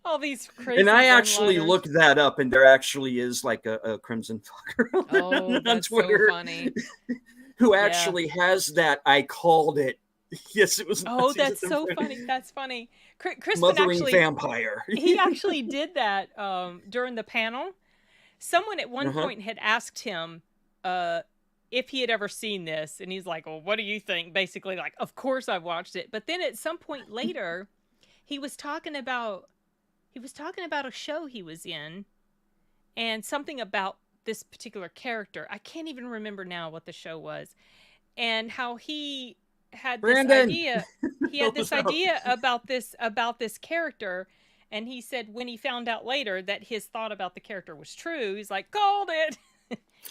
All these crazy. And I actually looked that up, and there actually is like a Crimson Fucker on Twitter. So funny. Who actually has that. I called it. Yes, it was. Oh, that's so funny. That's funny. Crispin Mothering actually, vampire. He actually did that during the panel. Someone at one point had asked him if he had ever seen this, and he's like, well, what do you think? Basically, like, of course I've watched it. But then at some point later, he was talking about a show he was in, and something about this particular character. I can't even remember now what the show was, and how he had this idea. He had this idea about this character, and he said when he found out later that his thought about the character was true, he's like, called it.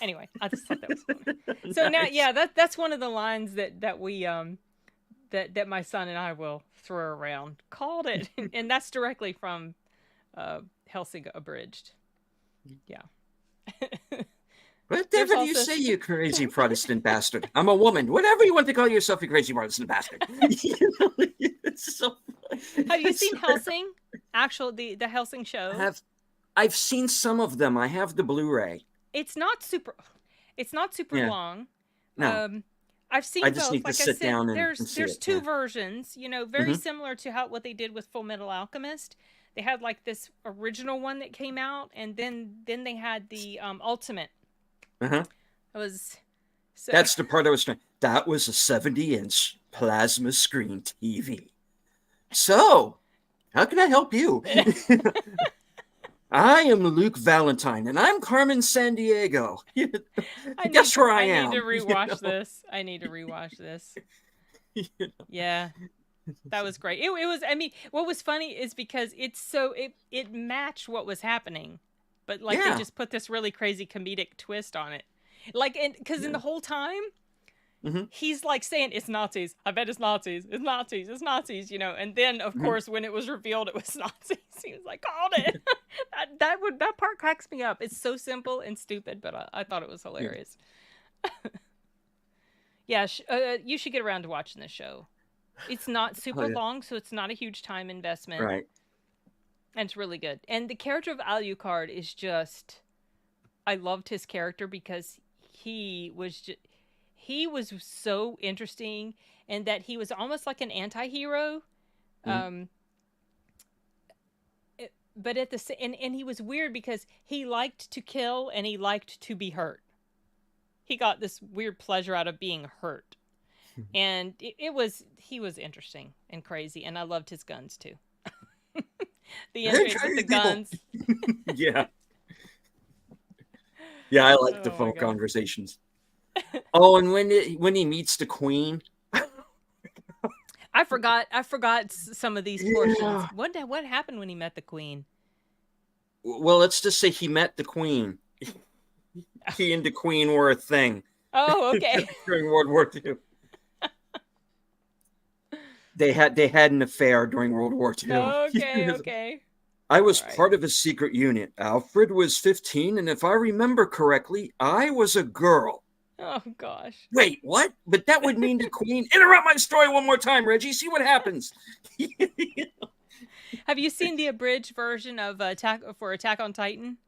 Anyway, I just thought that was funny. So now, yeah, that's one of the lines that we that my son and I will throw around. Called it, and that's directly from Hellsing Abridged. Yeah. Whatever you say, you crazy Protestant bastard. I'm a woman. Whatever you want to call yourself, you crazy Protestant bastard. It's so funny. Have you seen Hellsing? The Hellsing show? I've seen some of them. I have the Blu-ray. It's not super long. No. I've I seen just both. need to Like I sit said, down and there's see there's it. two Yeah. versions, very Hmm. similar to how what they did with Full Metal Alchemist. They had like this original one that came out, and then they had the ultimate. Uh-huh. It was so That's the part I was trying. That was a 70-inch plasma screen TV. So, how can I help you? I am Luke Valentine, and I'm Carmen San Diego. Guess where I I need to am? rewatch this. I need to rewatch this. Yeah, that was great. It was. I mean, what was funny is because it matched what was happening, but like they Yeah. just put this really crazy comedic twist on it. Like, and because in Yeah. the whole time Hmm. he's like saying it's Nazis. I bet it's Nazis. It's Nazis. It's Nazis. And then of Hmm. course when it was revealed it was Nazis, he was like, called it. that part cracks me up. It's so simple and stupid, but I thought it was Yeah. hilarious. Yeah, you should get around to watching this show. It's not Oh, super yeah. long, so it's not a huge time investment, Right. and it's really good. And the character of Alucard is just, I loved his character because he was so interesting, and that he was almost like an anti-hero. Hmm. Um, but at and he was weird because he liked to kill and he liked to be hurt. He got this weird pleasure out of being hurt. And he was interesting and crazy, and I loved his guns too. The Hey, entrance with the Chinese people. guns. Yeah. Yeah, I like the Oh my phone god. conversations. Oh, and when he meets the queen. I forgot some of these portions. Yeah. What happened when he met the queen? Well, let's just say he met the queen. He and the queen were a thing Oh, okay. during World War II. They had an affair during World War II. Okay, okay. I All was right. part of a secret unit. Alfred was 15, and if I remember correctly, I was a girl. Oh gosh. Wait, what? But that would mean the queen. Interrupt my story one more time, Reggie. See what happens. Have you seen the abridged version of Attack on Titan?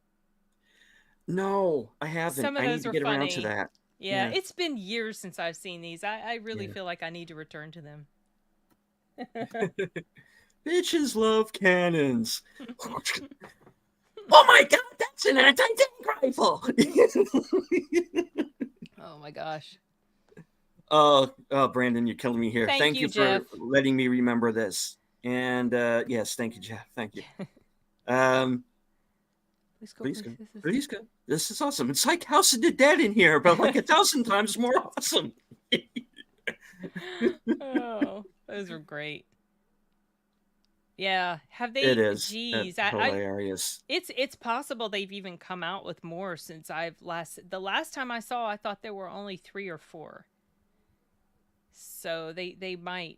No, I haven't. Some of I need those to are get around to funny. that. Yeah, Yeah, it's been years since I've seen these. I really yeah. feel like I need to return to them. Bitches love cannons. Oh my god, that's an anti-tank rifle. Oh my gosh. Oh, Brandon, you're killing me here. Thank Thank you, you for Jeff. letting me remember this. And yes, thank you, Jeff. Thank you. Um, Please go, please please. go. Please go. This is awesome. It's like House of the Dead in here, but like 1,000 times more awesome. Oh, those were great. Yeah, have It they? is. Geez, I Hilarious. it's possible they've even come out with more since the last time I saw, I thought there were only 3 or 4. So they might.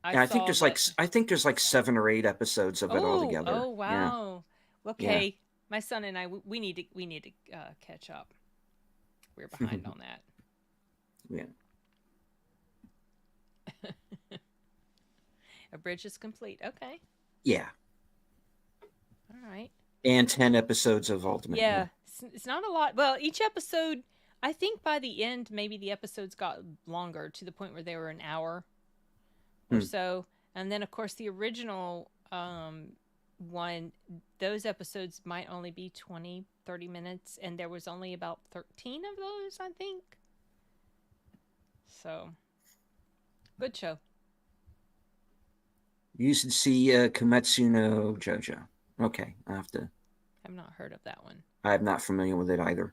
I Yeah, saw that. I think there's like 7 or 8 episodes of it all together. Oh Yeah. wow. Yeah. Okay, my son and I, we need to catch up. We're behind on that. Yeah. A bridge is complete. Okay. Yeah. All right. And 10 episodes of Ultimate. Yeah. Yeah, it's not a lot. Well, each episode, I think by the end, maybe the episodes got longer to the point where they were an hour or Hmm. so. And then, of course, the original one, those episodes might only be 20, 30 minutes. And there was only about 13 of those, I think. So, good show. You should see Kimetsu no Jojo. Okay. I've not heard of that one. I'm not familiar with it either.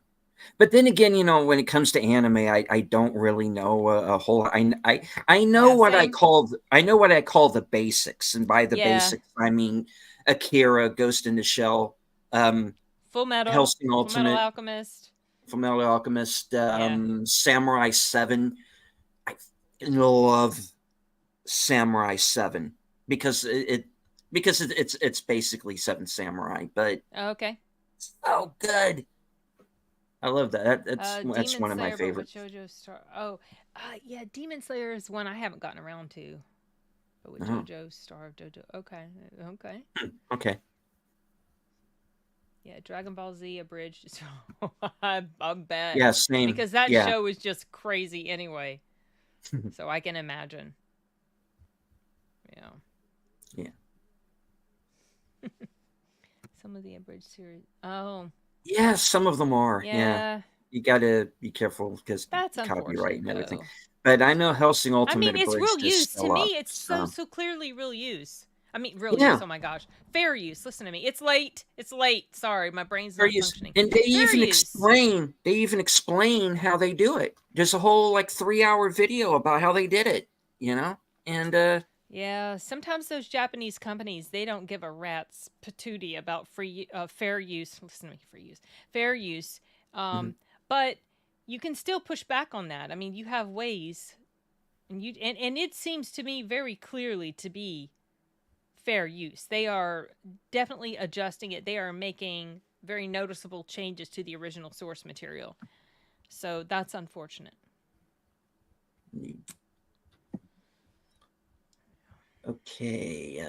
But then again, when it comes to anime, I don't really know a whole. I know Yeah, what same. I know what I call the basics, and by the Yeah. basics I mean Akira, Ghost in the Shell, um, Full Metal. Hellsing Full Metal Ultimate, Alchemist. Fullmetal Alchemist, Yeah. Samurai 7. I love Samurai 7 because it's basically Seven Samurai, but Okay. so good. I love that. That's Demon one of my Slayer, but with favorites. JoJo Star. Oh, yeah, Demon Slayer is one I haven't gotten around to, but with Oh, JoJo Star of JoJo. Okay, okay, okay. Yeah, Dragon Ball Z abridged. I bet Yeah, same. because that Yeah. show is just crazy anyway. So I can imagine. Yeah. Yeah. Some of the abridged series. Oh, Yeah, some of them are. Yeah. yeah. You got to be careful because That's copyright unfortunate and everything. though. But I know Helsing I Ultimate mean, it's real Abridged is use. To still up. me, it's So, so clearly real use. I mean, real use. yeah. Oh my gosh. Fair use. Listen to me. It's late. It's late. Sorry, my brain's Fair not use. functioning. And Fair use. they even explain how they do it. There's a whole like 3-hour video about how they did it, you know? And Yeah, sometimes those Japanese companies, they don't give a rat's patootie about fair use. Listen to me, free use, fair use. mhm. But you can still push back on that. I mean, you have ways, and it seems to me very clearly to be fair use. They are definitely adjusting it. They are making very noticeable changes to the original source material. So that's unfortunate. Okay.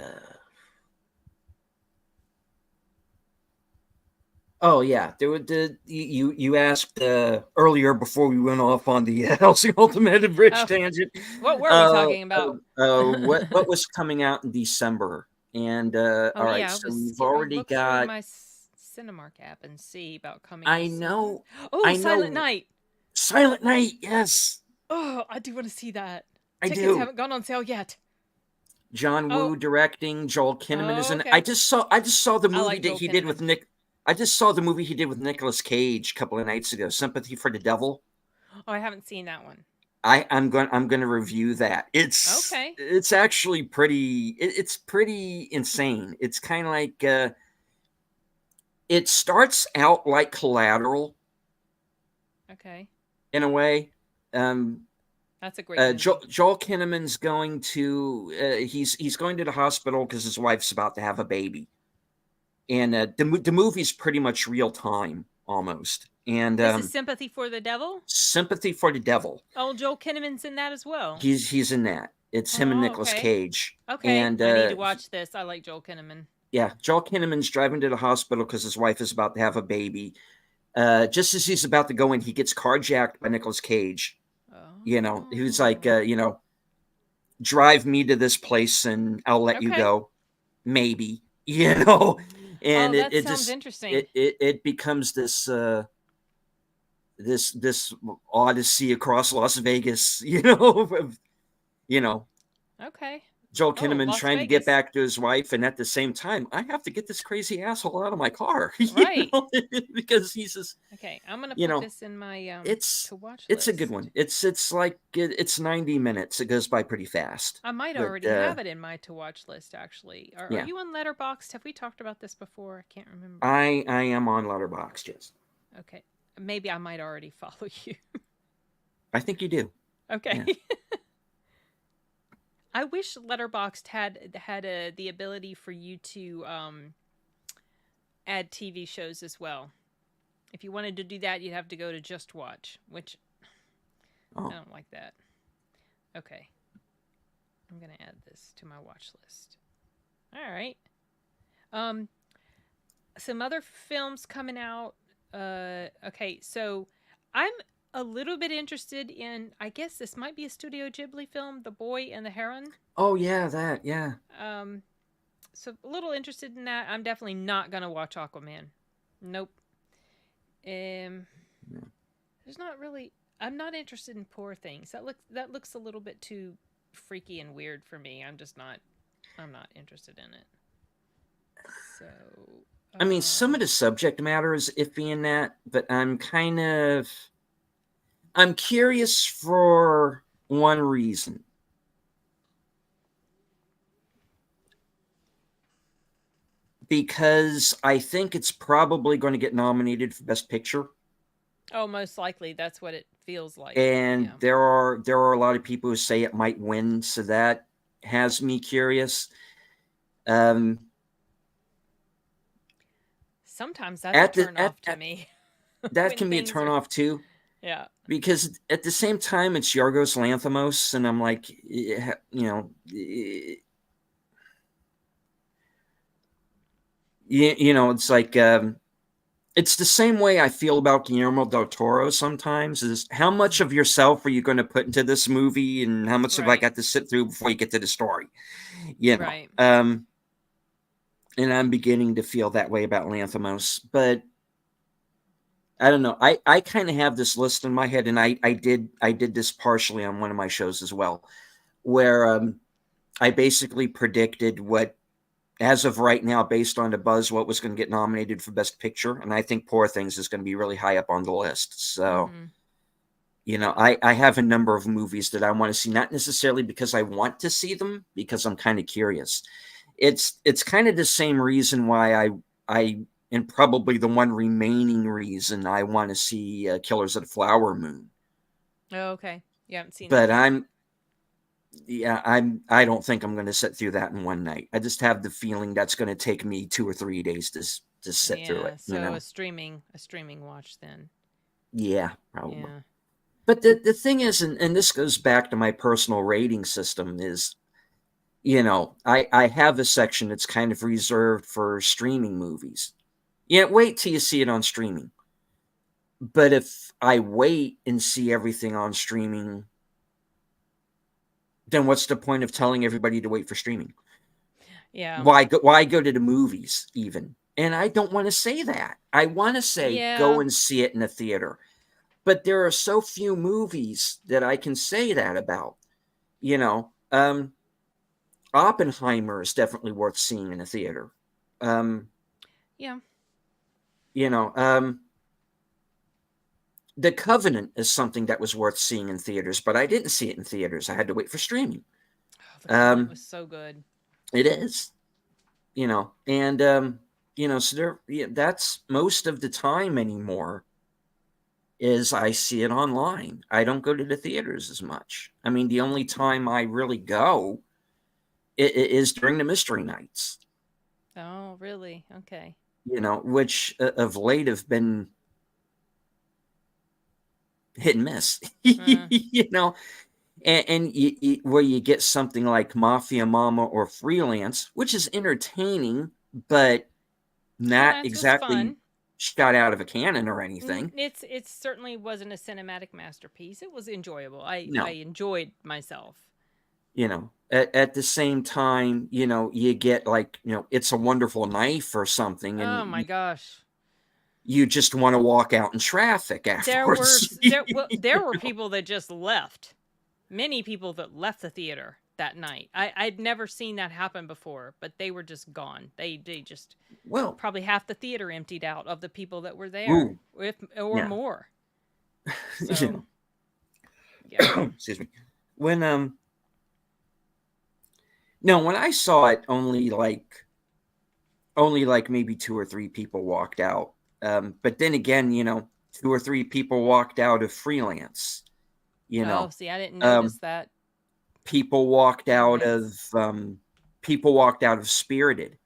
Oh yeah, there were you asked earlier before we went off on the Helsing Ultimate Bridge Oh, tangent. what were we talking about? What was coming out in December? And Oh all right, yeah, so we've I'll already look through got. my Cinemark app and see about coming I this summer. know, Oh, I Silent know. Night. Silent Night, yes, Oh, I do want to see that. I Tickets do. haven't gone on sale yet. John Oh, Woo directing. Joel Kinnaman is oh in it. okay. I just saw the I movie like that Joel he did with Kinnaman. Nick. I just saw the movie he did with Nicolas Cage a couple of nights ago. Sympathy for the Devil. Oh, I haven't seen that one. I'm going to review that. Okay. It's actually it's pretty insane. It's kind of like it starts out like Collateral Okay. in a way. Um, That's a great movie. Joel Kinnaman's going to he's going to the hospital because his wife's about to have a baby, and the movie's pretty much real time almost. And This is Sympathy for the Devil. Sympathy for the Devil. Oh, Joel Kinnaman's in that as well. He's in that. It's him and Oh, Nicolas okay. Cage. Okay, And I need to watch this. I like Joel Kinnaman. yeah, Joel Kinnaman's driving to the hospital because his wife is about to have a baby. Just as he's about to go in, he gets carjacked by Nicolas Cage. You know, he was like, Oh. drive me to this place and I'll let you Okay. go, maybe. You know, and Oh, that it sounds just interesting. it becomes this this odyssey across Las Vegas. You know, Okay. Joel Oh, Kinnaman Las trying to get Vegas. back to his wife, and at the same time, I have to get this crazy asshole out of my car, Right. because he's just, Okay, I'm gonna you put know, this in my it's to watch it's a good list. one. It's like it's 90 minutes. It goes by pretty fast, I might but already have it in my to watch list. Actually, are yeah, you on Letterboxd? Have we talked about this before? I can't remember. I am on Letterboxd. Yes, Okay, maybe I might already follow you. I think you do. Okay. Yeah. I wish Letterboxd had the ability for you to add TV shows as well. If you wanted to do that, you'd have to go to Just Watch, which I Oh, don't like that. Okay. I'm going to add this to my watch list. All right. Um some other films coming out. Okay, so I'm a little bit interested in, I guess this might be a Studio Ghibli film, The Boy and the Heron. oh yeah, that yeah. Um so a little interested in that. I'm definitely not going to watch Aquaman. Nope. Um Yeah. there's not really, I'm not interested in Poor Things. That looks a little bit too freaky and weird for me. I'm not interested in it. So, I mean, some of the subject matter is iffy in that, but I'm curious for one reason. Because I think it's probably going to get nominated for Best Picture. oh, most likely that's what it feels like. And Yeah. there are a lot of people who say it might win, so that has me curious. Um, Sometimes that's a at the turn off to me that when can be a things are, turnoff too, yeah. because at the same time it's Yorgos Lanthimos, and I'm like, you know, it's like it's the same way I feel about Guillermo del Toro sometimes, is how much Mm. of yourself are you going to put into this movie, and how much have I Right. got to sit through before you get to the story? You know. Right. And I'm beginning to feel that way about Lanthimos, but I don't know. I kind of have this list in my head, and I did this partially on one of my shows as well, where I basically predicted what, as of right now, based on the buzz, what was going to get nominated for Best Picture, and I think Poor Things is going to be really high up on the list. So, Mhm. I have a number of movies that I want to see, not necessarily because I want to see them, because I'm kind of curious. It's kind of the same reason why I and probably the one remaining reason I want to see Killers of the Flower Moon. Oh, okay. You haven't seen that But yet. I don't think I'm going to sit through that in one night. I just have the feeling that's going to take me 2 or 3 days to sit through Yeah, it. so a streaming watch then. Yeah, probably. Yeah. But the thing is, and this goes back to my personal rating system, is I have a section that's kind of reserved for streaming movies. Yeah, wait till you see it on streaming. But if I wait and see everything on streaming, then what's the point of telling everybody to wait for streaming? Yeah. Why go to the movies even? And I don't want to say that. I want to say go Yeah. and see it in the theater. But there are so few movies that I can say that about. You know, Oppenheimer is definitely worth seeing in a theater. Um, Yeah. you know, The Covenant is something that was worth seeing in theaters, but I didn't see it in theaters. I had to wait for streaming. Oh, The Covenant Um, was so good. it is, and so that's most of the time anymore. Is I see it online. I don't go to the theaters as much. I mean, the only time I really go is during the mystery nights. Oh, really? Okay. Which of late have been hit and miss. Uh, Where you get something like Mafia Mama or Freelance, which is entertaining, but not Freelance was exactly fun. shot out of a cannon or anything. It certainly wasn't a cinematic masterpiece. It was enjoyable. I No, enjoyed myself. at the same time, you get like, It's a Wonderful Knife or something, and Oh my gosh. you just want to walk out in traffic afterwards. There were people that just left. Many people that left the theater that night. I'd never seen that happen before, but they were just gone. They just Well, probably half the theater emptied out of the people that were there, ooh, if or yeah. more. you So yeah. Excuse me. When No, when I saw it, only like maybe 2 or 3 people walked out. But then again, 2 or 3 people walked out of Freelance. You Oh, know, see, I didn't notice um, that. people walked out of Freelance. Spirited.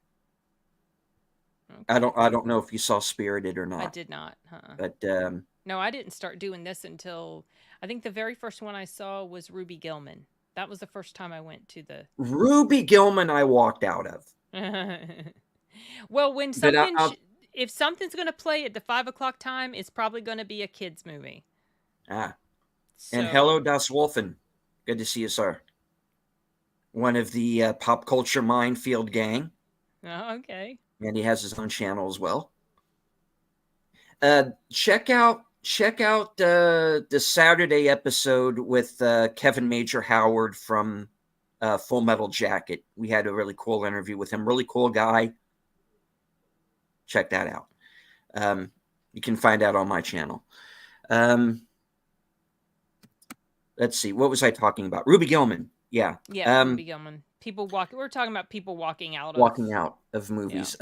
I Okay. don't know if you saw Spirited or I not, did not. Huh. but No, I didn't start doing this until I think the very first one I saw was Ruby Gilman. That was the first time I went to the. Ruby Gilman, I walked out of. Well, when But if something's going to play at the 5 o'clock time, it's probably going to be a kids movie. ah, and hello, So, Das Wolfen. Good to see you, sir. One of the pop culture minefield gang, okay. and he has his own channel as well. Check out the Saturday episode with Kevin Major Howard from Full Metal Jacket. We had a really cool interview with him. Really cool guy. Check that out. You can find out on my channel. Um, let's see. What was I talking about? Ruby Gilman. Yeah. Yeah, Ruby Gilman. We're talking about people walking out of. Walking out of Yeah. movies.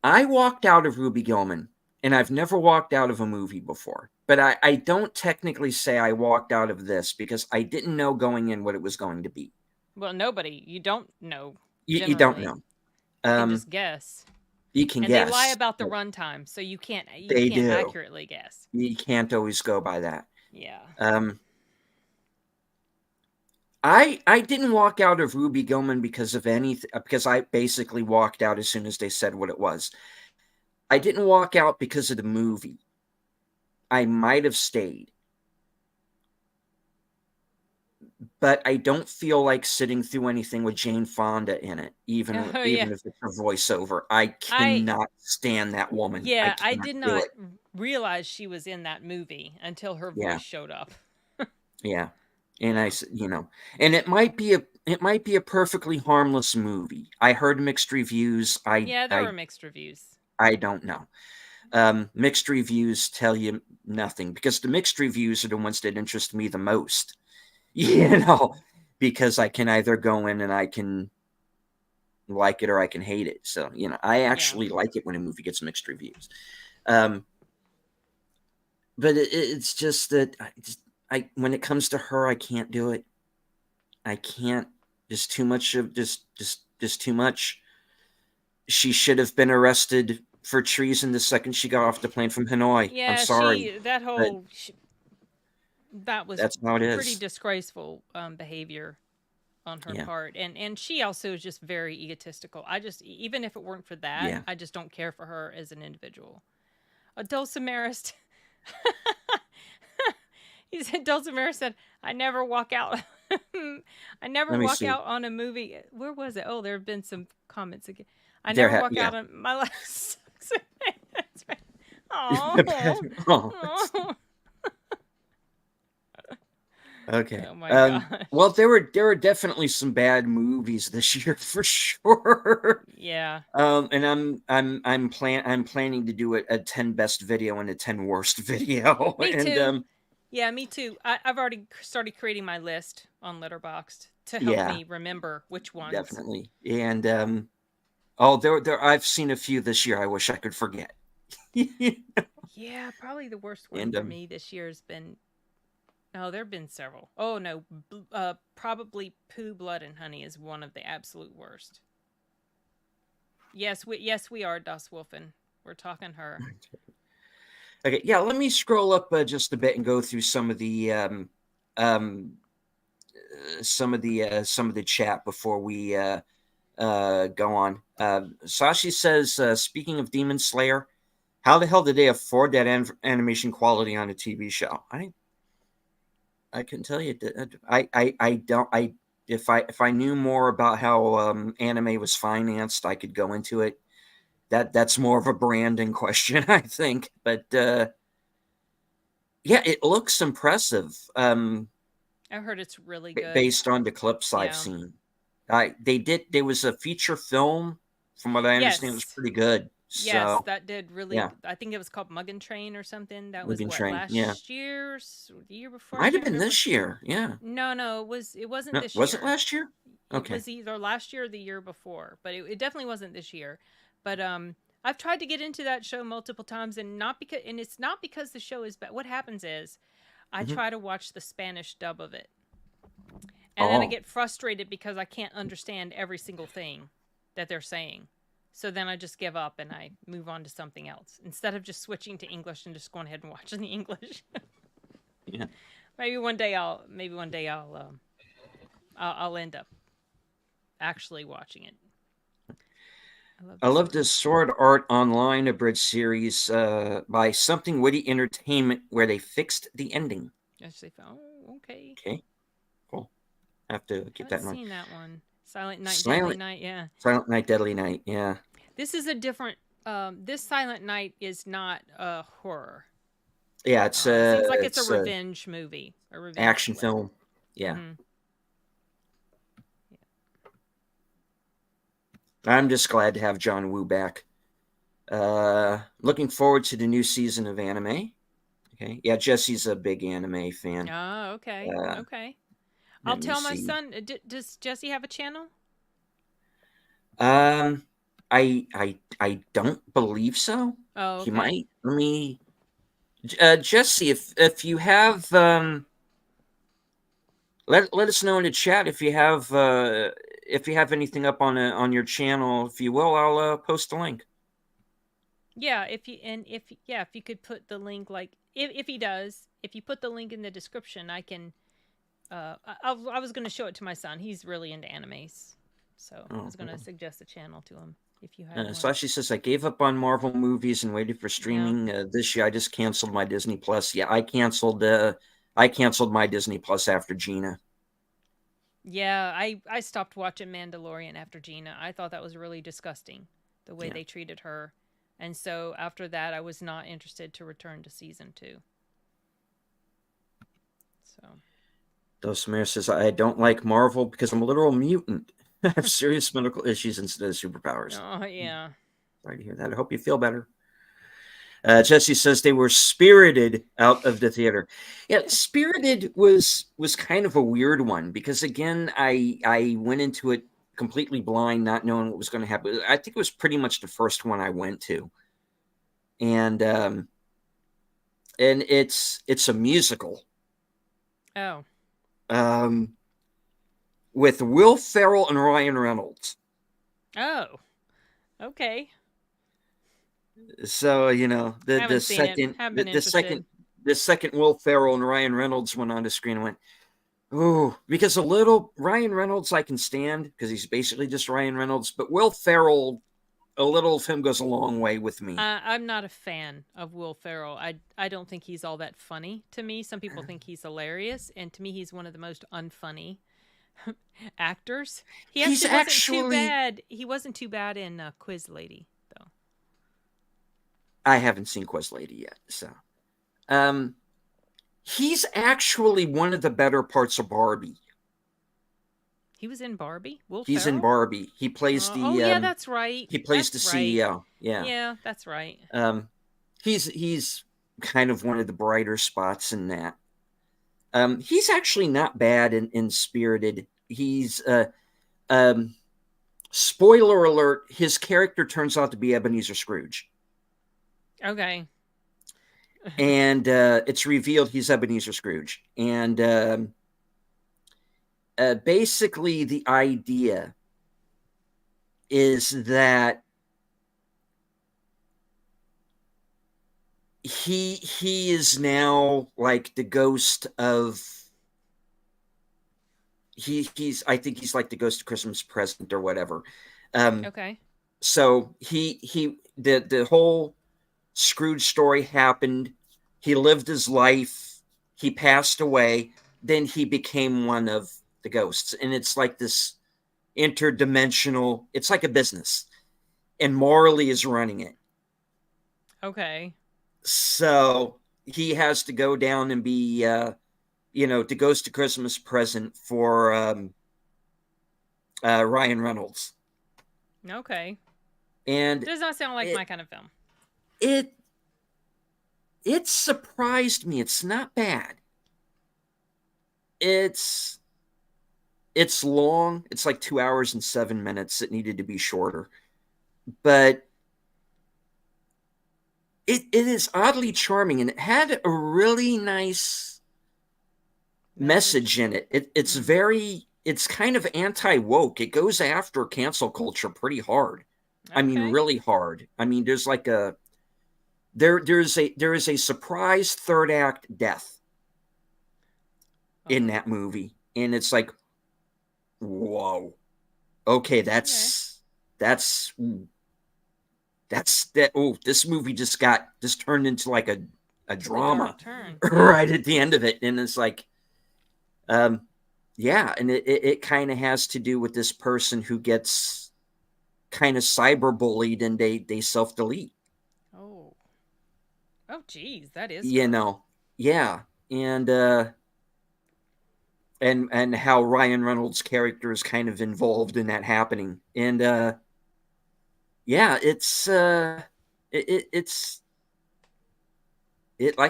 I walked out of Ruby Gilman, and I've never walked out of a movie before. But I don't technically say I walked out of this because I didn't know going in what it was going to be. Well, nobody. You don't know You don't generally. know. You can just guess. You can And they lie guess. about the runtime, so you They can't do. accurately guess. You can't always go by that. Yeah. I didn't walk out of Ruby Gilman because of anything, because I basically walked out as soon as they said what it was. I didn't walk out because of the movie. I might have stayed, but I don't feel like sitting through anything with Jane Fonda in it, even Oh yeah. even if it's a voiceover. I I cannot stand that woman. I Yeah, I cannot did do not it. realize she was in that movie until her Yeah, voice showed up. yeah. And Yeah. and it might be a perfectly harmless movie. I heard mixed reviews. I Yeah, there were I mixed reviews. I don't know. Mixed reviews tell you nothing because the mixed reviews are the ones that interest me the most. You know, because I can either go in and I can like it or I can hate it. So, I Yeah. actually like it when a movie gets mixed reviews. Um, but it's just that when it comes to her, I can't do it. I can't. Just too much of just too much. She should have been arrested for treason the second she got off the plane from Hanoi. I'm Yeah, sorry, but that was that's how it pretty is. disgraceful behavior on her Yeah, part, and she also is just very egotistical. I just, even if it weren't for that, yeah. I just don't care for her as an individual. Dulcimerist, he said, Dulcimer said, I never walk out. I never Let me walk see. out on a movie. Where was it? Oh, there have been some comments again. I never There, walk yeah. out on my last. That's right. Oh, Oh, oh, okay. oh my gosh. Well, there were definitely some bad movies this year for sure. Yeah. And I'm planning to do a 10 best video and a 10 worst video. Me And too. Yeah, me too. I've already started creating my list on Letterboxd to help yeah, me remember which ones. definitely. And there I've seen a few this year I wish I could forget. Yeah, probably the worst one And for me this year has been. Oh, there have been several. Oh no, probably Pooh, Blood, and Honey is one of the absolute worst. Yes we are Das Wolfen. We're talking her. okay, yeah, let me scroll up just a bit and go through um some of the chat before we go on. Sashi says, speaking of Demon Slayer, how the hell did they afford that animation quality on a TV show? I can tell you that I don't I if I knew more about how anime was financed, I could go into it. That's more of a branding question, I think. But yeah, it looks impressive. I heard it's really good. Based on the clips I've Yeah. seen. There was a feature film, from what I understand, it was Yes. pretty good. Yes, So that did really. yeah, I think it was called Muggin Train or something. That was Mugen what, Train. Yeah, last year, the year before. I might have can't been remember. this year. Yeah, No, no, it wasn't no, this was it year. last year? It Okay. was either last year or the year before, but it definitely wasn't this year. But I've tried to get into that show multiple times, and it's not because the show is bad. What happens is I Hmm. try to watch the Spanish dub of it, and then I Oh, get frustrated because I can't understand every single thing that they're saying. So then I just give up and I move on to something else instead of just switching to English and just going ahead and watching the English. yeah. Maybe one day I'll end up actually watching it. I love I this love song. this Sword Art Online abridged series by Something Witty Entertainment, where they fixed the ending. Actually, oh, okay. Okay, cool. I have to I keep haven't that in mind. seen that one. Silent Night, Deadly Silent Night. Yeah, Silent Night, Deadly Night. Yeah, this is a different. This Silent Night is not a horror. yeah. It seems like it's a It's a revenge movie, a revenge action flick. film. Yeah. Mm-hmm. I'm just glad to have John Woo back. Looking forward to the new season of anime. Okay, yeah, Jesse's a big anime fan. Oh, okay, Uh, okay. I'll Let me tell my see. son. Does Jesse have a channel? Um, I don't believe so. Oh, He okay. might. Let me. Jesse, if you have let us know in the chat if you have anything up on your channel. If you will, I'll post a link. Yeah, if you could put the link, like, if he does, if you put the link in the description, I can. I was going to show it to my son. He's really into animes, so I Oh, was going to suggest a channel to him. if you had one. Sashi says, I gave up on Marvel movies and waited for Yeah. streaming. This year, I just canceled my Disney Plus. Yeah, I canceled my Disney Plus after Gina. Yeah, I stopped watching Mandalorian after Gina. I thought that was really disgusting, the way Yeah. they treated her. And so after that, I was not interested to return to season 2. So. Dosmere says, I don't like Marvel because I'm a literal mutant. I have serious medical issues instead of superpowers. Oh, yeah. Sorry to hear that. I hope you feel better. Jesse says they were spirited out of the theater. Yeah, Spirited was kind of a weird one because again, I went into it completely blind, not knowing what was going to happen. I think it was pretty much the first one I went to, and it's a musical. Oh. With Will Ferrell and Ryan Reynolds. Oh. Okay. So the Haven't seen it. second Haven't the, been the interested. second the second Will Ferrell and Ryan Reynolds went on the screen and went, oh, because a little Ryan Reynolds I can stand because he's basically just Ryan Reynolds, but Will Ferrell, a little of him goes a long way with me. I'm not a fan of Will Ferrell. I don't think he's all that funny to me. Some people think he's hilarious, and to me, he's one of the most unfunny actors. He actually wasn't too bad. He wasn't too bad in Quiz Lady, though. I haven't seen Quiz Lady yet, so he's actually one of the better parts of Barbie. He was in Barbie. Will He's Ferrell? in Barbie. He plays the. Oh yeah, that's right. He plays that's the right. CEO. Yeah. Yeah, that's right. He's kind of one of the brighter spots in that. He's actually not bad in Spirited. He's spoiler alert, his character turns out to be Ebenezer Scrooge. Okay. And it's revealed he's Ebenezer Scrooge. And basically the idea is that he is now like the ghost of he's I think he's like the ghost of Christmas Present or whatever. Okay. So the whole Scrooge story happened. He lived his life. He passed away. Then he became one of the ghosts, and it's like this interdimensional. It's like a business, and Marley is running it. Okay. So he has to go down and be, the ghost of Christmas Present for Ryan Reynolds. Okay. And does not sound like my kind of film. It surprised me. It's not bad. It's long. It's like 2 hours and 7 minutes. It needed to be shorter. But it is oddly charming, and it had a really nice message in it. It's very, it's kind of anti-woke. It goes after cancel culture pretty hard. Okay. I mean, really hard. I mean, there's like there is a surprise third act death in that movie, and it's like, whoa, okay, that's that. Oh, this movie just turned into like a drama right at the end of it, and it's like, yeah, and it kind of has to do with this person who gets kind of cyberbullied and they self-delete. Oh, geez, that is. Yeah, and how Ryan Reynolds' character is kind of involved in that happening, and yeah, it's like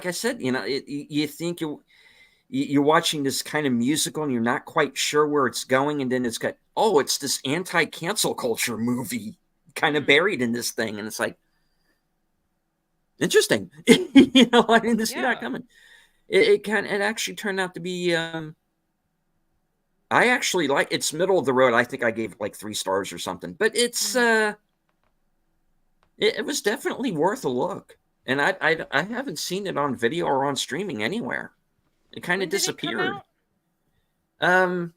I said, you think you're watching this kind of musical and you're not quite sure where it's going, and then it's this anti-cancel culture movie kind of buried in this thing, and it's like, interesting. I didn't see that coming. It actually turned out to be I actually like, it's middle of the road. I think I gave it like 3 stars or something, but it's it was definitely worth a look. And I haven't seen it on video or on streaming anywhere. It kind of disappeared. I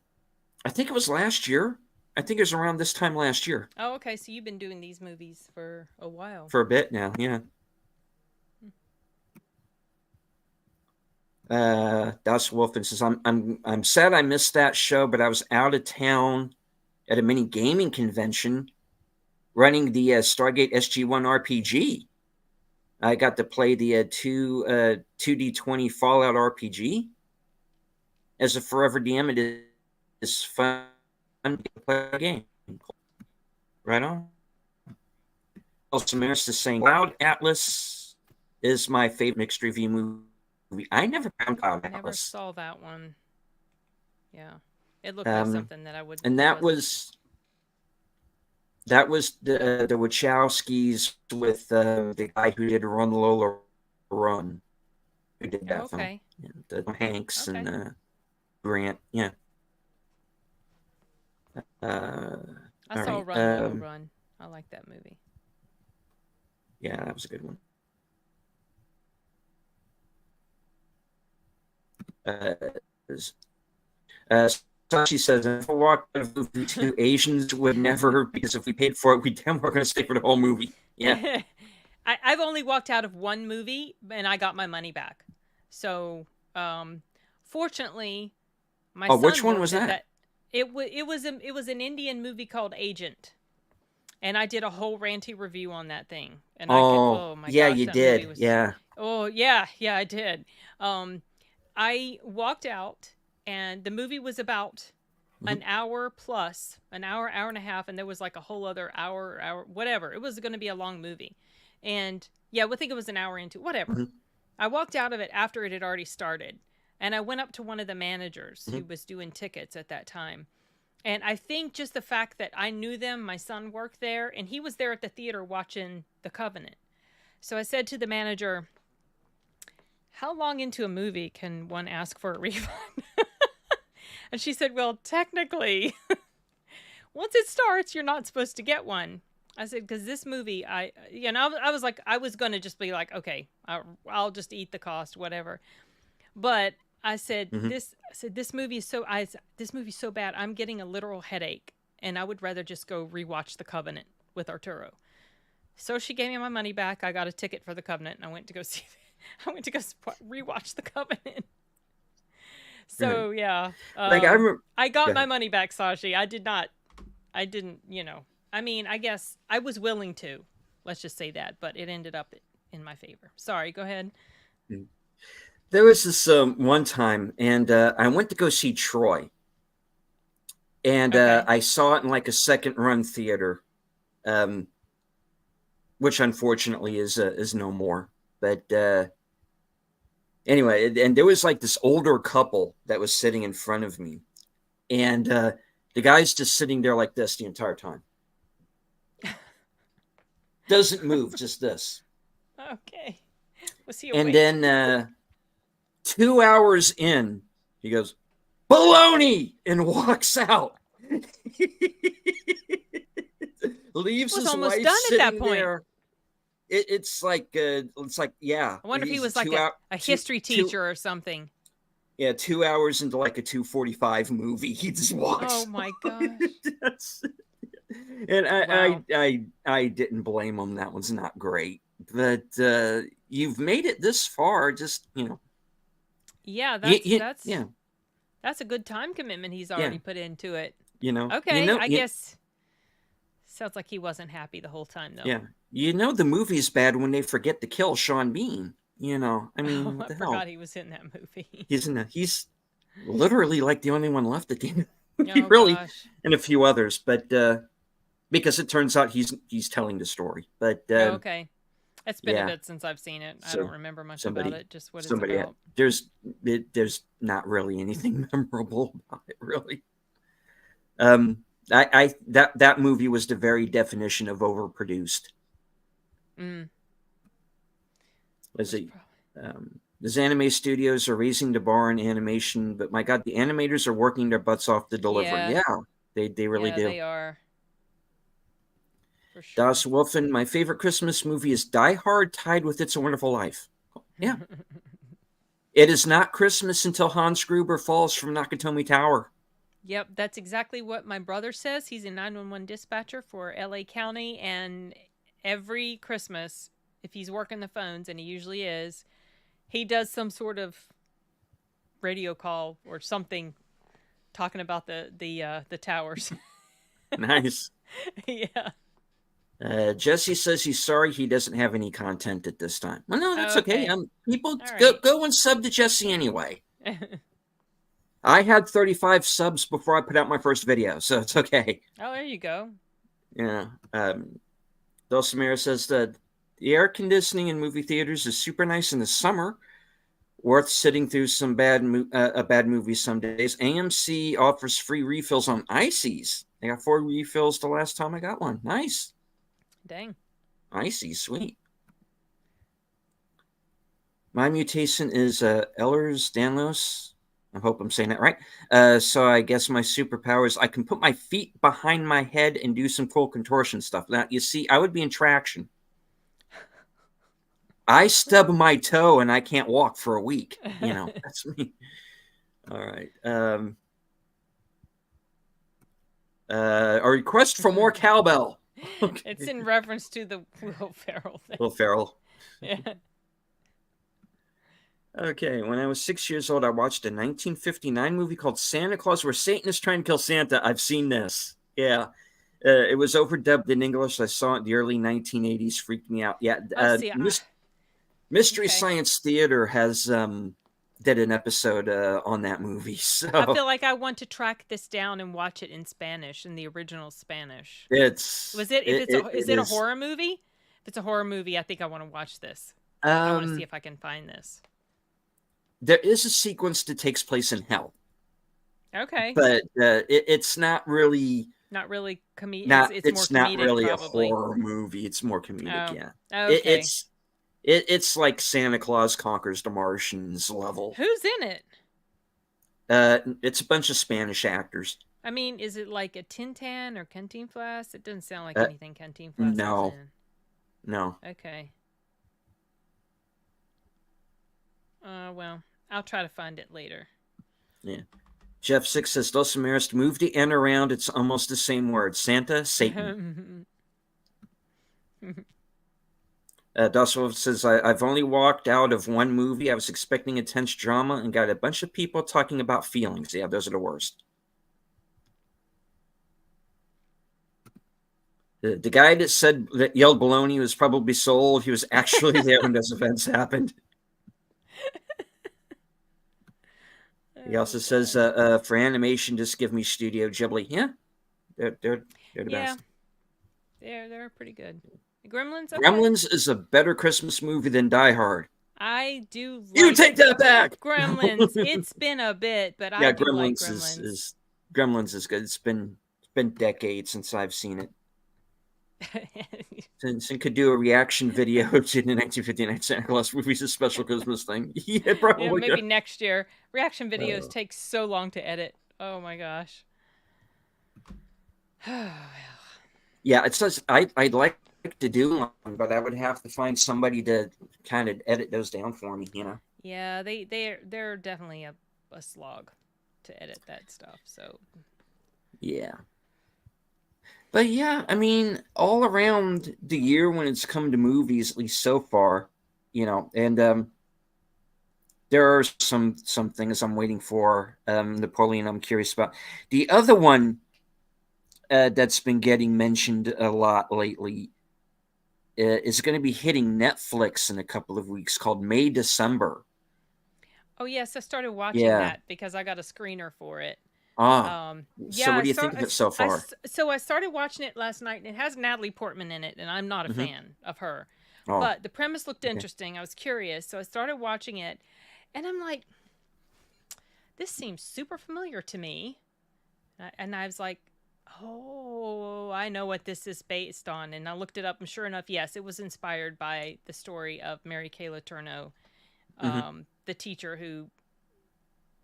think it was last year. I think it was around this time last year. Oh, okay. So you've been doing these movies for a while. For a bit now, yeah. Das Wolfen says, I'm sad I missed that show, but I was out of town at a mini gaming convention running the Stargate SG-1 RPG. I got to play the 2D20 Fallout RPG. As a forever DM, it is fun to play a game. Right on. Also, Maris is saying Cloud Atlas is my favorite mixed review movie. I never found Cloud Atlas. Never saw that one. Yeah, it looked like something that I would. And that was the Wachowskis with the guy who did Run Lola Run, who did that film. The Hanks and Grant. Yeah. I saw Run Lola Run. I like that movie. Yeah, that was a good one. Sashi says, if I walked out of the movie to Asians would never, because if we paid for it, we damn we're going to stay for the whole movie. Yeah. I've only walked out of one movie and I got my money back. So, fortunately, my son which one was that? It was an Indian movie called Agent. And I did a whole ranty review on that thing. And oh my yeah, gosh, you that did. Movie was, yeah. Oh yeah, I did. I walked out, and the movie was about an hour plus, an hour and a half, and there was like a whole other hour, whatever. It was going to be a long movie, and yeah, we think it was an hour into whatever. I walked out of it after it had already started, and I went up to one of the managers who was doing tickets at that time. And I think just the fact that I knew them, my son worked there, and he was there at the theater watching The Covenant. So I said to the manager, how long into a movie can one ask for a refund? And she said, well, technically, once it starts, you're not supposed to get one. I said, because this movie, I was like, I was going to just be like, okay, I'll just eat the cost, whatever. But I said, this movie is so bad. I'm getting a literal headache, and I would rather just go rewatch The Covenant with Arturo. So she gave me my money back. I got a ticket for The Covenant, and I went to go rewatch The Covenant. So yeah, I got my money back, Sashi. I didn't. I mean, I guess I was willing to. Let's just say that, but it ended up in my favor. Sorry, go ahead. There was this one time, and I went to go see Troy, and I saw it in like a second run theater, which unfortunately is no more. But anyway, and there was like this older couple that was sitting in front of me, and the guy's just sitting there like this the entire time. Doesn't move, just this. Okay. Was he awake? And then 2 hours in, he goes, baloney, and walks out. Leaves his wife sitting there. It's like, yeah. I wonder if he was like a history teacher or something. Yeah, 2 hours into like a 2:45 movie, he just walks. Oh my gosh. And I didn't blame him. That one's not great. But you've made it this far, just, Yeah, that's a good time commitment he's already put into it. Okay, I guess sounds like he wasn't happy the whole time though. Yeah. The movie's bad when they forget to kill Sean Bean. I mean, what the hell? I forgot he was in that movie. He's literally like the only one left at the end. Gosh. And a few others, but because it turns out he's telling the story. But okay. It's been a bit since I've seen it. I don't remember much about it, just what it's about. There's not really anything memorable about it, really. That movie was the very definition of overproduced. These anime studios are raising the bar in animation, but my God, the animators are working their butts off to deliver. Yeah, they really do. They are. For sure. Das Wolfen, my favorite Christmas movie is Die Hard, tied with It's a Wonderful Life. Yeah. It is not Christmas until Hans Gruber falls from Nakatomi Tower. Yep, that's exactly what my brother says. He's a 911 dispatcher for LA County, and every Christmas, if he's working the phones, and he usually is, he does some sort of radio call or something talking about the towers. Nice. Yeah. Jesse says he's sorry he doesn't have any content at this time. Well, no, that's okay. Okay. People All go right. go and sub to Jesse anyway. I had 35 subs before I put out my first video, so it's okay. Oh, there you go. Yeah. Dulcimera says that the air conditioning in movie theaters is super nice in the summer. Worth sitting through some a bad movie some days. AMC offers free refills on ices. I got 4 refills the last time I got one. Nice. Dang. Icy, sweet. My mutation is Ehlers-Danlos. I hope I'm saying that right. So I guess my superpower is I can put my feet behind my head and do some cool contortion stuff. Now, you see, I would be in traction. I stub my toe and I can't walk for a week. That's me. All right. A request for more cowbell. Okay. It's in reference to the Will Ferrell thing. Will Ferrell. Yeah. Okay, when I was 6 years old, I watched a 1959 movie called Santa Claus, where Satan is trying to kill Santa. I've seen this. Yeah. It was overdubbed in English. I saw it in the early 1980s. Freaked me out. Yeah. Mystery Science Theater has did an episode on that movie. So I feel like I want to track this down and watch it in Spanish, in the original Spanish. Is it a horror movie? If it's a horror movie, I think I want to watch this. I want to see if I can find this. There is a sequence that takes place in hell. Okay. But it's not really... Not really comedic. It's more not comedic, really probably. A horror movie. It's more comedic, oh. Yeah. Okay. It's like Santa Claus Conquers the Martians level. Who's in it? It's a bunch of Spanish actors. I mean, is it like a Tintin or Cantinflas? It doesn't sound like anything Cantinflas No. is in. No. Okay. Well, I'll try to find it later. Yeah. Jeff 6 says, Dulcimeris, move the N around. It's almost the same word. Santa, Satan. Dulcimeris says, I've only walked out of one movie. I was expecting intense drama and got a bunch of people talking about feelings. Yeah, those are the worst. The guy that yelled baloney was probably sold. He was actually there when those events happened. He also says, for animation, just give me Studio Ghibli. Yeah, they're the best. They're pretty good. Gremlins. Okay. Gremlins is a better Christmas movie than Die Hard. I do. You take that back. Gremlins. It's been a bit, but I do like Gremlins. Gremlins is good. It's been decades since I've seen it. Since it could do a reaction video to the 1959 Santa Claus movie's a special Christmas thing. Yeah, probably. Yeah, maybe next year. Reaction videos take so long to edit. Oh my gosh. Yeah, it says I'd like to do one, but I would have to find somebody to kind of edit those down for me, Yeah, they're definitely a slog to edit that stuff. So. Yeah. But yeah, I mean, all around the year when it's come to movies, at least so far, and there are some things I'm waiting for. Napoleon, I'm curious about. The other one that's been getting mentioned a lot lately is going to be hitting Netflix in a couple of weeks, called May December. Oh yes, I started watching that because I got a screener for it. So what do you think of it so far? I started watching it last night, and it has Natalie Portman in it, and I'm not a fan of her. But the premise looked interesting. I was curious, so I started watching it, and I'm like, this seems super familiar to me. And I was like, oh, I know what this is based on. And I looked it up, and sure enough, yes, it was inspired by the story of Mary Kay Letourneau, the teacher who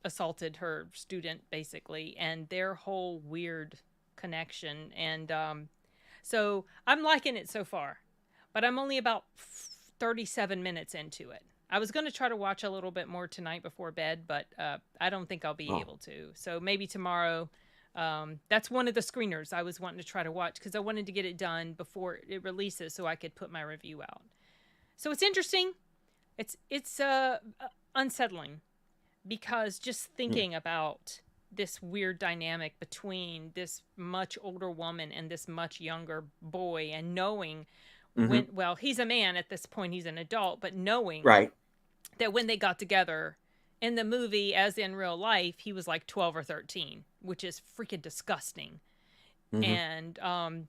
assaulted her student, basically, and their whole weird connection. And so I'm liking it so far, but I'm only about 37 minutes into it. I was going to try to watch a little bit more tonight before bed, but I don't think I'll be able to. So maybe tomorrow That's one of the screeners I was wanting to try to watch because I wanted to get it done before it releases so I could put my review out. So it's interesting. It's unsettling because just Yeah. thinking about this weird dynamic between this much older woman and this much younger boy, and knowing Mm-hmm. when, well, he's a man at this point, he's an adult, but knowing Right. that when they got together in the movie, as in real life, he was like 12 or 13, which is freaking disgusting. Mm-hmm. And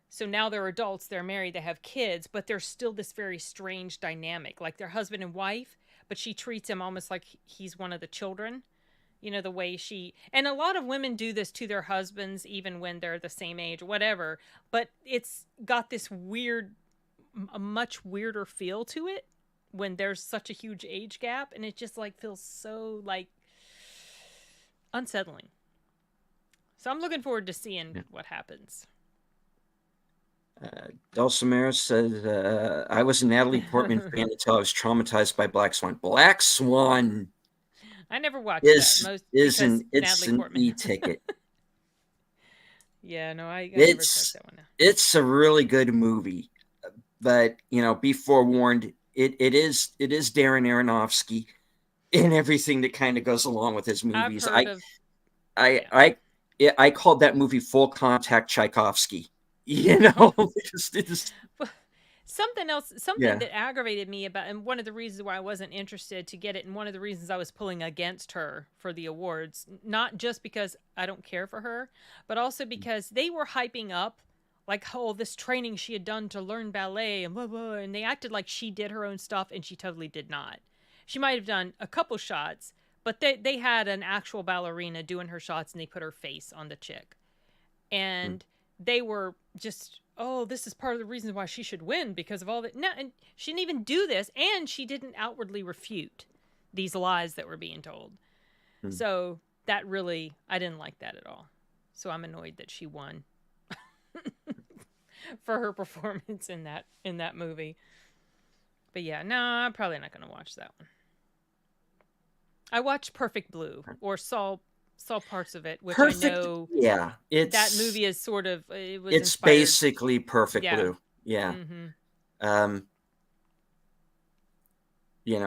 so now they're adults, they're married, they have kids, but there's still this very strange dynamic. Like they're husband and wife, but she treats him almost like he's one of the children. You know, the way she, and a lot of women do this to their husbands, even when they're the same age or whatever, but it's got this weird, a much weirder feel to it when there's such a huge age gap, and it just like feels so like unsettling. So I'm looking forward to seeing Yeah. what happens. Dulcimer says, I was a Natalie Portman fan until I was traumatized by Black Swan. Black Swan I never watched that, is most is because an it's Natalie an Portman. e-ticket. Yeah, no, I never checked It's that one out. it's a really good movie, but be forewarned. It is Darren Aronofsky in everything that kind of goes along with his I've movies. heard of, I yeah. I I called that movie Full Contact Tchaikovsky. Because it is, Something else, something yeah. that aggravated me about, and one of the reasons why I wasn't interested to get it, and one of the reasons I was pulling against her for the awards, not just because I don't care for her, but also because they were hyping up like, oh, this training she had done to learn ballet and blah blah, and they acted like she did her own stuff, and she totally did not. She might have done a couple shots, but they had an actual ballerina doing her shots, and they put her face on the chick, and they were just, oh, this is part of the reason why she should win because of all that. No, and she didn't even do this, and she didn't outwardly refute these lies that were being told. Mm. So that really, I didn't like that at all. So I'm annoyed that she won for her performance in that movie. But yeah, no, I'm probably not going to watch that one. I watched Perfect Blue, or saw parts of it, which I Perfect. know Yeah, that movie is sort of, it was it's inspired. basically Perfect Yeah. Blue. Yeah. Mm-hmm. Um,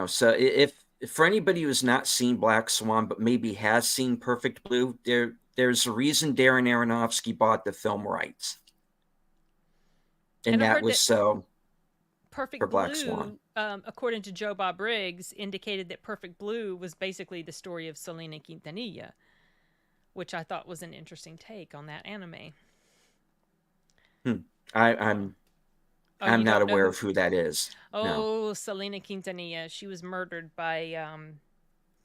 so if for anybody who's not seen Black Swan but maybe has seen Perfect Blue, there's a reason Darren Aronofsky bought the film rights, and And I that heard was that so for Perfect Black Swan. Blue, according to Joe Bob Briggs, indicated that Perfect Blue was basically the story of Selena Quintanilla, which I thought was an interesting take on that anime. Hmm. I'm Oh, I'm you not don't know aware who? of who that is. No. Oh, Selena Quintanilla. She was murdered by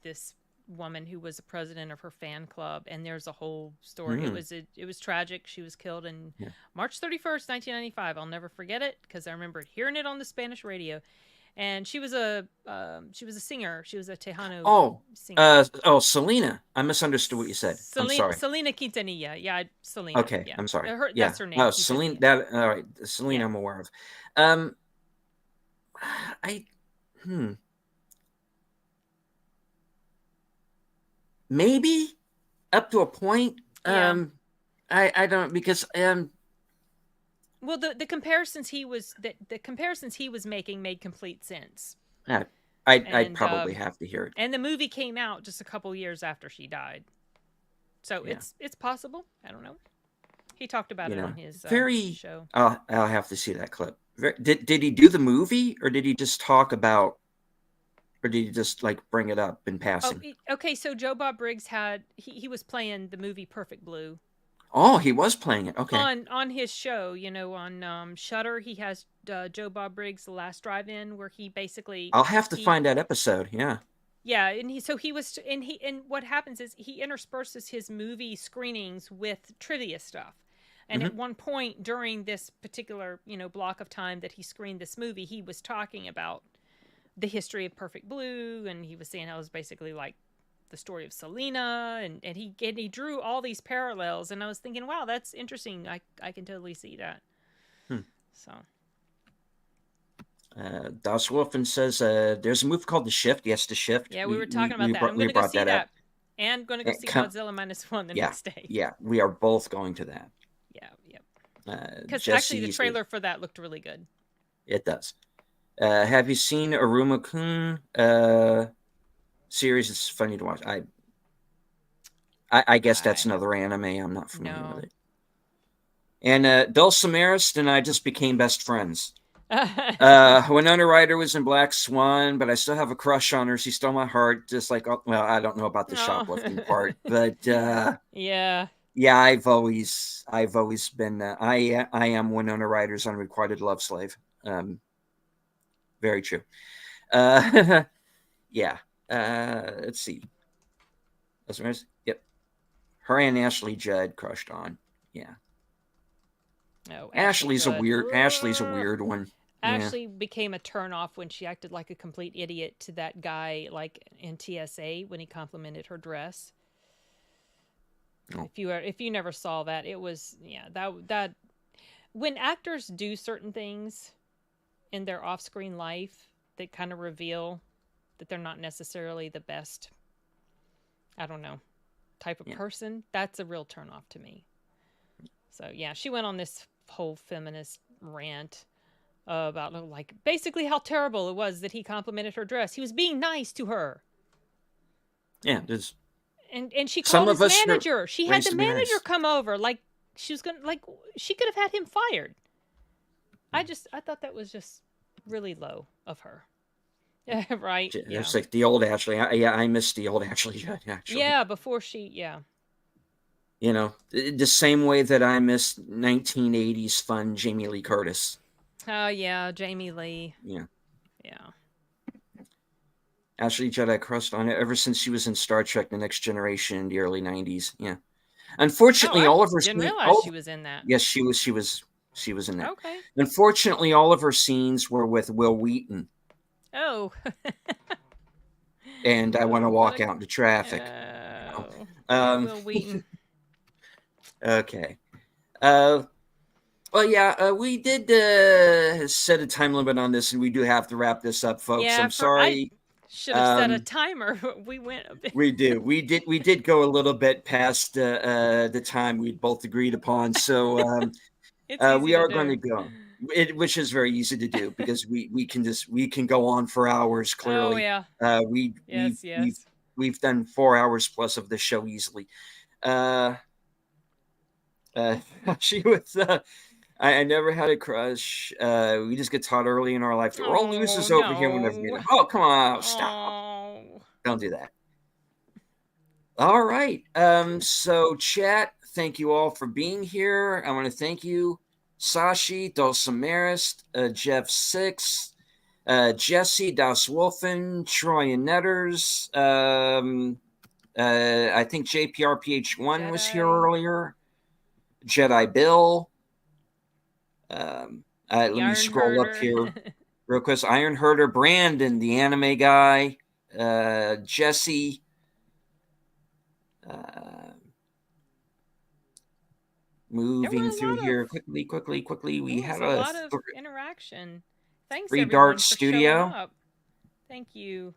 this woman who was the president of her fan club, and there's a whole story. Hmm. It was tragic. She was killed in Yeah. March 31st, 1995. I'll never forget it because I remember hearing it on the Spanish radio. And she was a singer. She was a Tejano Oh, singer. Selena. I misunderstood what you said. I'm sorry. Selena Quintanilla. Yeah, Selena. Okay, Yeah, I'm sorry. her, Yeah. that's her name, Oh, Celine. Quintanilla. That all right. Celine, Yeah. I'm aware of. Um, I hmm. Maybe up to a point. Yeah. I don't because Well, the comparisons he was the comparisons he was making made complete sense, I I'd and probably have to hear it. and the movie came out just a couple years after she died, so Yeah. it's possible. I don't know. He talked about it on his Very. show. I'll have to see that clip. Did he do the movie or did he just talk about or did he just like bring it up in Oh, passing? okay. So Joe Bob Briggs had he was playing the movie Perfect Blue Oh, he was playing it. Okay. on his show. You know, on Shutter, he has Joe Bob Briggs' The Last Drive-In, where he basically I'll have to he find that episode. Yeah. yeah, and he was, and what happens is he intersperses his movie screenings with trivia stuff. And at Hmm. one point during this particular, block of time that he screened this movie, he was talking about the history of Perfect Blue, and he was saying how it was basically like the story of Selena, and he drew all these parallels, and I was thinking, wow, that's interesting. I can totally see that. Hmm. So Das Wolfen says there's a movie called The Shift. Yes, The Shift. yeah, we were talking We about we that. brought, I'm we gonna go brought see that up. that. And going to go see Come, Godzilla -1 the yeah, next day. yeah, we are both going to that. Yeah, yep. Because actually, the Jesse's, trailer for that looked really good. it does. Have you seen Aruma-kun series? It's funny to watch. I guess that's I another anime. I'm not familiar with no. it. And Dulcimerist and I just became best friends. Winona Ryder was in Black Swan, but I still have a crush on her. She stole my heart, just like, well, I don't know about the No. shoplifting part, but Yeah. yeah, I've always been. I am Winona Ryder's unrequited love slave. Very true. Yeah. Let's see. Yep. Her and Ashley Judd crushed on. Yeah. No, Ashley Judd. Ashley's a weird one. Yeah. Ashley became a turnoff when she acted like a complete idiot to that guy, like in TSA when he complimented her dress. Oh. If you never saw that, it was that when actors do certain things in their off-screen life that kind of reveal that they're not necessarily the best, I don't know, type of person, that's a real turnoff to me. So yeah, she went on this whole feminist rant about like basically how terrible it was that he complimented her dress. He was being nice to her. Yeah, there's and she some called of his us manager. She had raised the to be manager nice. come over. Like she was gonna like she could have had him fired. I thought that was just really low of her. Yeah, right. Yeah. It's like the old Ashley. I miss the old Ashley Judd, actually. Yeah, before she You know, the same way that I miss 1980s fun Jamie Lee Curtis. Oh yeah, Jamie Lee. Yeah. Yeah. Ashley Judd, I crushed on it ever since she was in Star Trek: The Next Generation in the early '90s. Yeah. Oh, Unfortunately, I all of her didn't scenes. realize she was in that. Yes, she was. She was in that. Okay. Unfortunately, all of her scenes were with Will Wheaton. Oh. And I want to walk out into traffic. Oh. Um, Will Wheaton. Okay. Well, yeah, we did set a time limit on this, and we do have to wrap this up, folks. Yeah, I'm I sorry. should have set a timer. We went a bit. We do. We did go a little bit past the time we'd both agreed upon. So It's easy we to are going to do. go. Which is very easy to do because we can go on for hours. Oh Clearly, yeah. uh, we Yes, yes. we've done 4 hours plus of the show easily. Uh, she was. I never had a crush. We just get taught early in our life that we're all Oh losers over here whenever no. you. Oh, come on, stop! Oh. Don't do that. All right. So chat, thank you all for being here. I want to thank you, Sashi, Dulcimerist, Jeff Six, Jesse, Das Wolfen, Troy and Netters. I think JPRPH1 was here Jedi. earlier. Jedi Bill. Let The me Iron scroll up Herder. here real quick. Iron Herder, Brandon, the anime guy, Jesse. There Moving were a through lot of here quickly. there We was had a a lot of interaction. Thanks three dart everyone for showing studio. up. Thank you.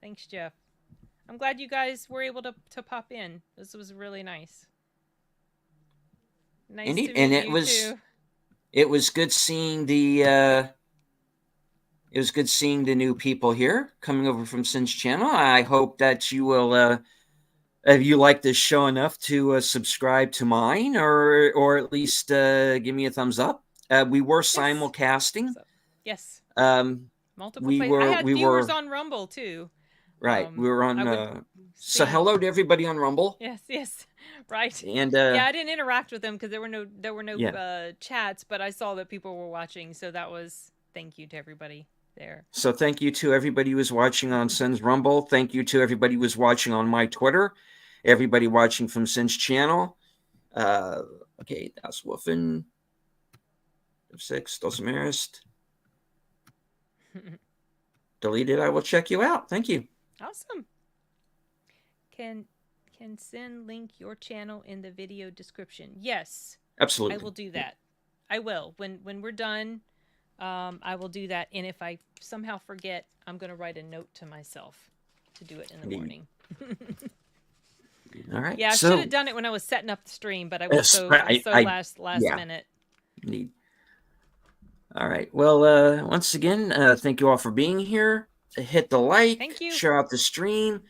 Thanks, Jeff. I'm glad you guys were able to pop in. This was really nice. Nice Indeed, to and meet you too. it was good seeing the new people here coming over from Sin's channel. I hope that you will if you like this show enough to subscribe to mine or at least give me a thumbs up. We were simulcasting. Yes. Multiple We places. I were had viewers on Rumble too. Right. We were on so see. hello to everybody on Rumble. Yes. Right. And yeah, I didn't interact with them because there were no chats, but I saw that people were watching, so that was thank you to everybody there. So thank you to everybody who was watching on Sin's Rumble. Thank you to everybody who was watching on my Twitter. Everybody watching from Sin's channel. Okay, that's Wolfen. 6, Dulcimerist. Deleted. I will check you out. Thank you. Awesome. Can Sin link your channel in the video description? Yes. Absolutely. I will do that. I will. When we're done, I will do that. And if I somehow forget, I'm going to write a note to myself to do it in the morning. All right. Yeah, I should have So, done it when I was setting up the stream, but I was so I last yeah, minute. indeed. All right. Well, once again, thank you all for being here. Hit the like, Thank you. share out the stream,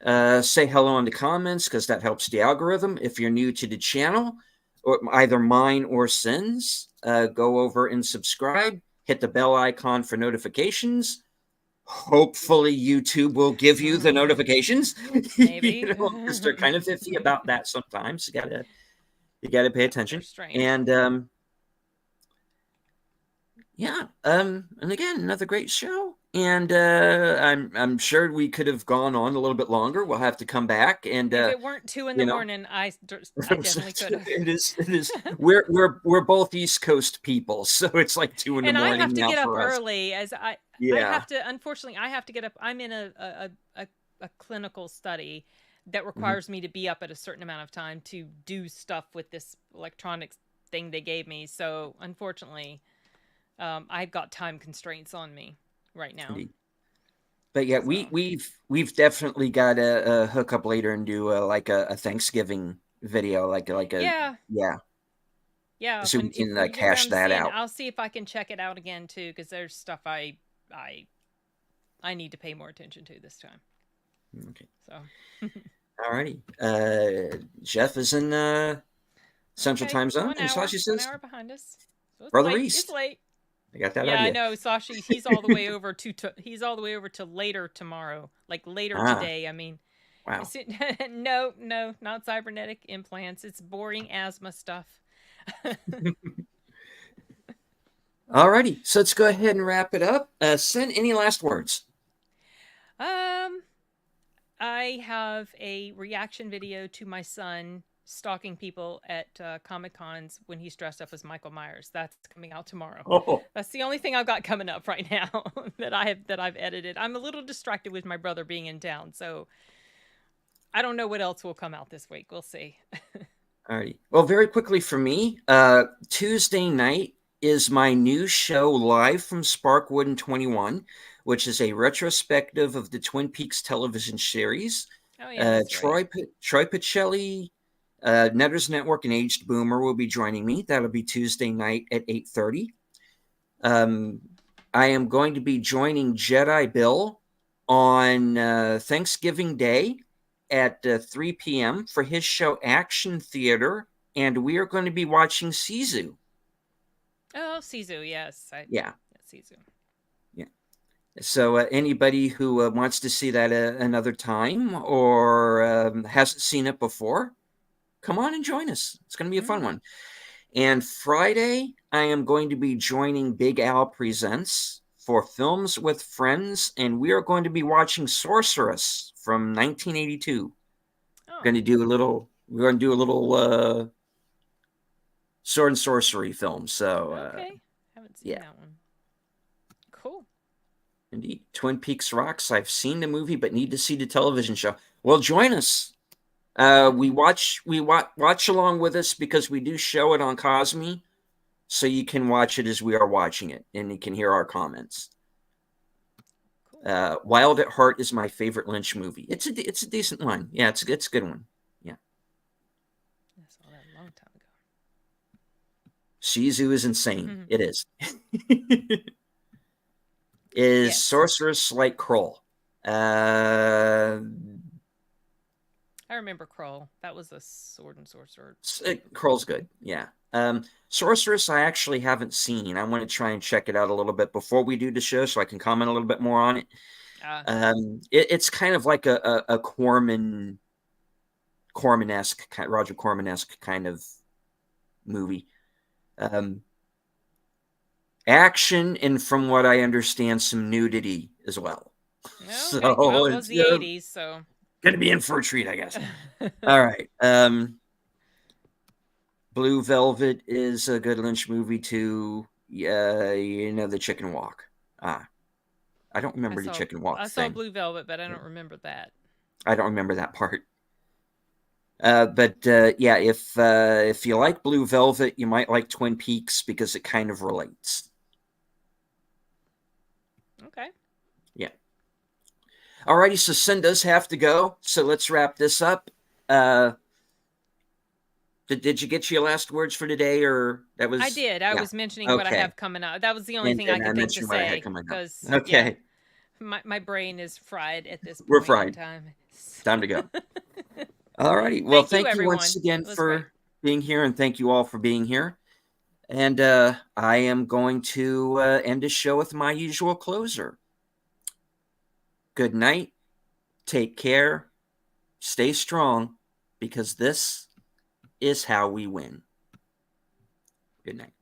say hello in the comments because that helps the algorithm. If you're new to the channel, or either mine or Sin's, go over and subscribe. Hit the bell icon for notifications. Hopefully, YouTube will give you the notifications. Maybe. Because they're kind of iffy about that sometimes. You gotta pay attention. They're strange. And yeah, and again, another great show. And I'm sure we could have gone on a little bit longer. We'll have to come back and If it weren't 2 in the morning, I definitely could have. it is. We're both East Coast people, so it's like 2 in the And I morning have to now get up for us. early, as I Yeah. have to. Unfortunately, I have to get up. I'm in a clinical study that requires me to be up at a certain amount of time to do stuff with this electronics thing they gave me. So unfortunately, I've got time constraints on me right now. Indeed. But yeah, So. we've definitely got to hook up later and do like a Thanksgiving video, like a Yeah, so we if can we get hash around to that seeing, out. I'll see if I can check it out again too, because there's stuff I need to pay more attention to this time. Okay. So. Alrighty. Jeff is in Central Time Zone, and Sashi says 1 hour behind us. So it's Brother late. East. It's late. I got that Yeah, idea. I know. Sashi, he's all the way over to later tomorrow, like later today. I mean, wow. No, not cybernetic implants. It's boring asthma stuff. Alrighty, so let's go ahead and wrap it up. Sin, any last words? I have a reaction video to my son stalking people at Comic Cons when he's dressed up as Michael Myers. That's coming out tomorrow. Oh. That's the only thing I've got coming up right now that I've edited. I'm a little distracted with my brother being in town, so I don't know what else will come out this week. We'll see. Alrighty. Well, very quickly for me, Tuesday night is my new show live from Sparkwood in 21, which is a retrospective of the Twin Peaks television series. Oh yeah, that's Troy Pacelli, Netters Network, and Aged Boomer will be joining me. That'll be Tuesday night at 8:30. I am going to be joining Jedi Bill on Thanksgiving Day at 3 p.m. for his show Action Theater, and we are going to be watching Sisu. Oh, Sisu, yes. Yeah. Sisu. Yeah. So anybody who wants to see that another time or hasn't seen it before, come on and join us. It's going to be a fun one. And Friday, I am going to be joining Big Al Presents for Films with Friends, and we are going to be watching Sorceress from 1982. Oh. We're going to do a little sword and sorcery film. So okay, haven't seen that one. Cool. Indeed, Twin Peaks rocks. I've seen the movie, but need to see the television show. Well, join us. We watch along with us because we do show it on Cosme, so you can watch it as we are watching it, and you can hear our comments. Cool. Wild at Heart is my favorite Lynch movie. It's a decent one. Yeah, it's a good one. Yeah. I saw that a long time ago. Sisu is insane. It is. Is Sorceress like Kroll? I remember Kroll. That was a sword and sorcerer. Kroll's good, yeah. Sorceress, I actually haven't seen. I want to try and check it out a little bit before we do the show, so I can comment a little bit more on it. It's kind of like a Corman-esque, Roger Corman-esque kind of movie. Action, and from what I understand, some nudity as well. Okay. So well, it was the 80s, so gonna be in for a treat, I guess. All right. Blue Velvet is a good Lynch movie too. Yeah, the chicken walk. I don't remember the chicken walk. I saw Blue Velvet, but I don't remember that. I don't remember that part. But yeah, if you like Blue Velvet, you might like Twin Peaks because it kind of relates. Okay. Yeah. Alrighty, so Sin does have to go, so let's wrap this up. Did you get your last words for today, or that I was did. I yeah? was mentioning what I Okay, have coming up. That was the only thing I and I could think to mentioned what I had say coming up. because, yeah, Okay, my brain is fried at this we're point in fried. time. Time to go. All righty. Well, Thank you, thank you once everyone. again It was great. for being here, and thank you all for being here. And I am going to end the show with my usual closer. Good night. Take care. Stay strong, because this is how we win. Good night.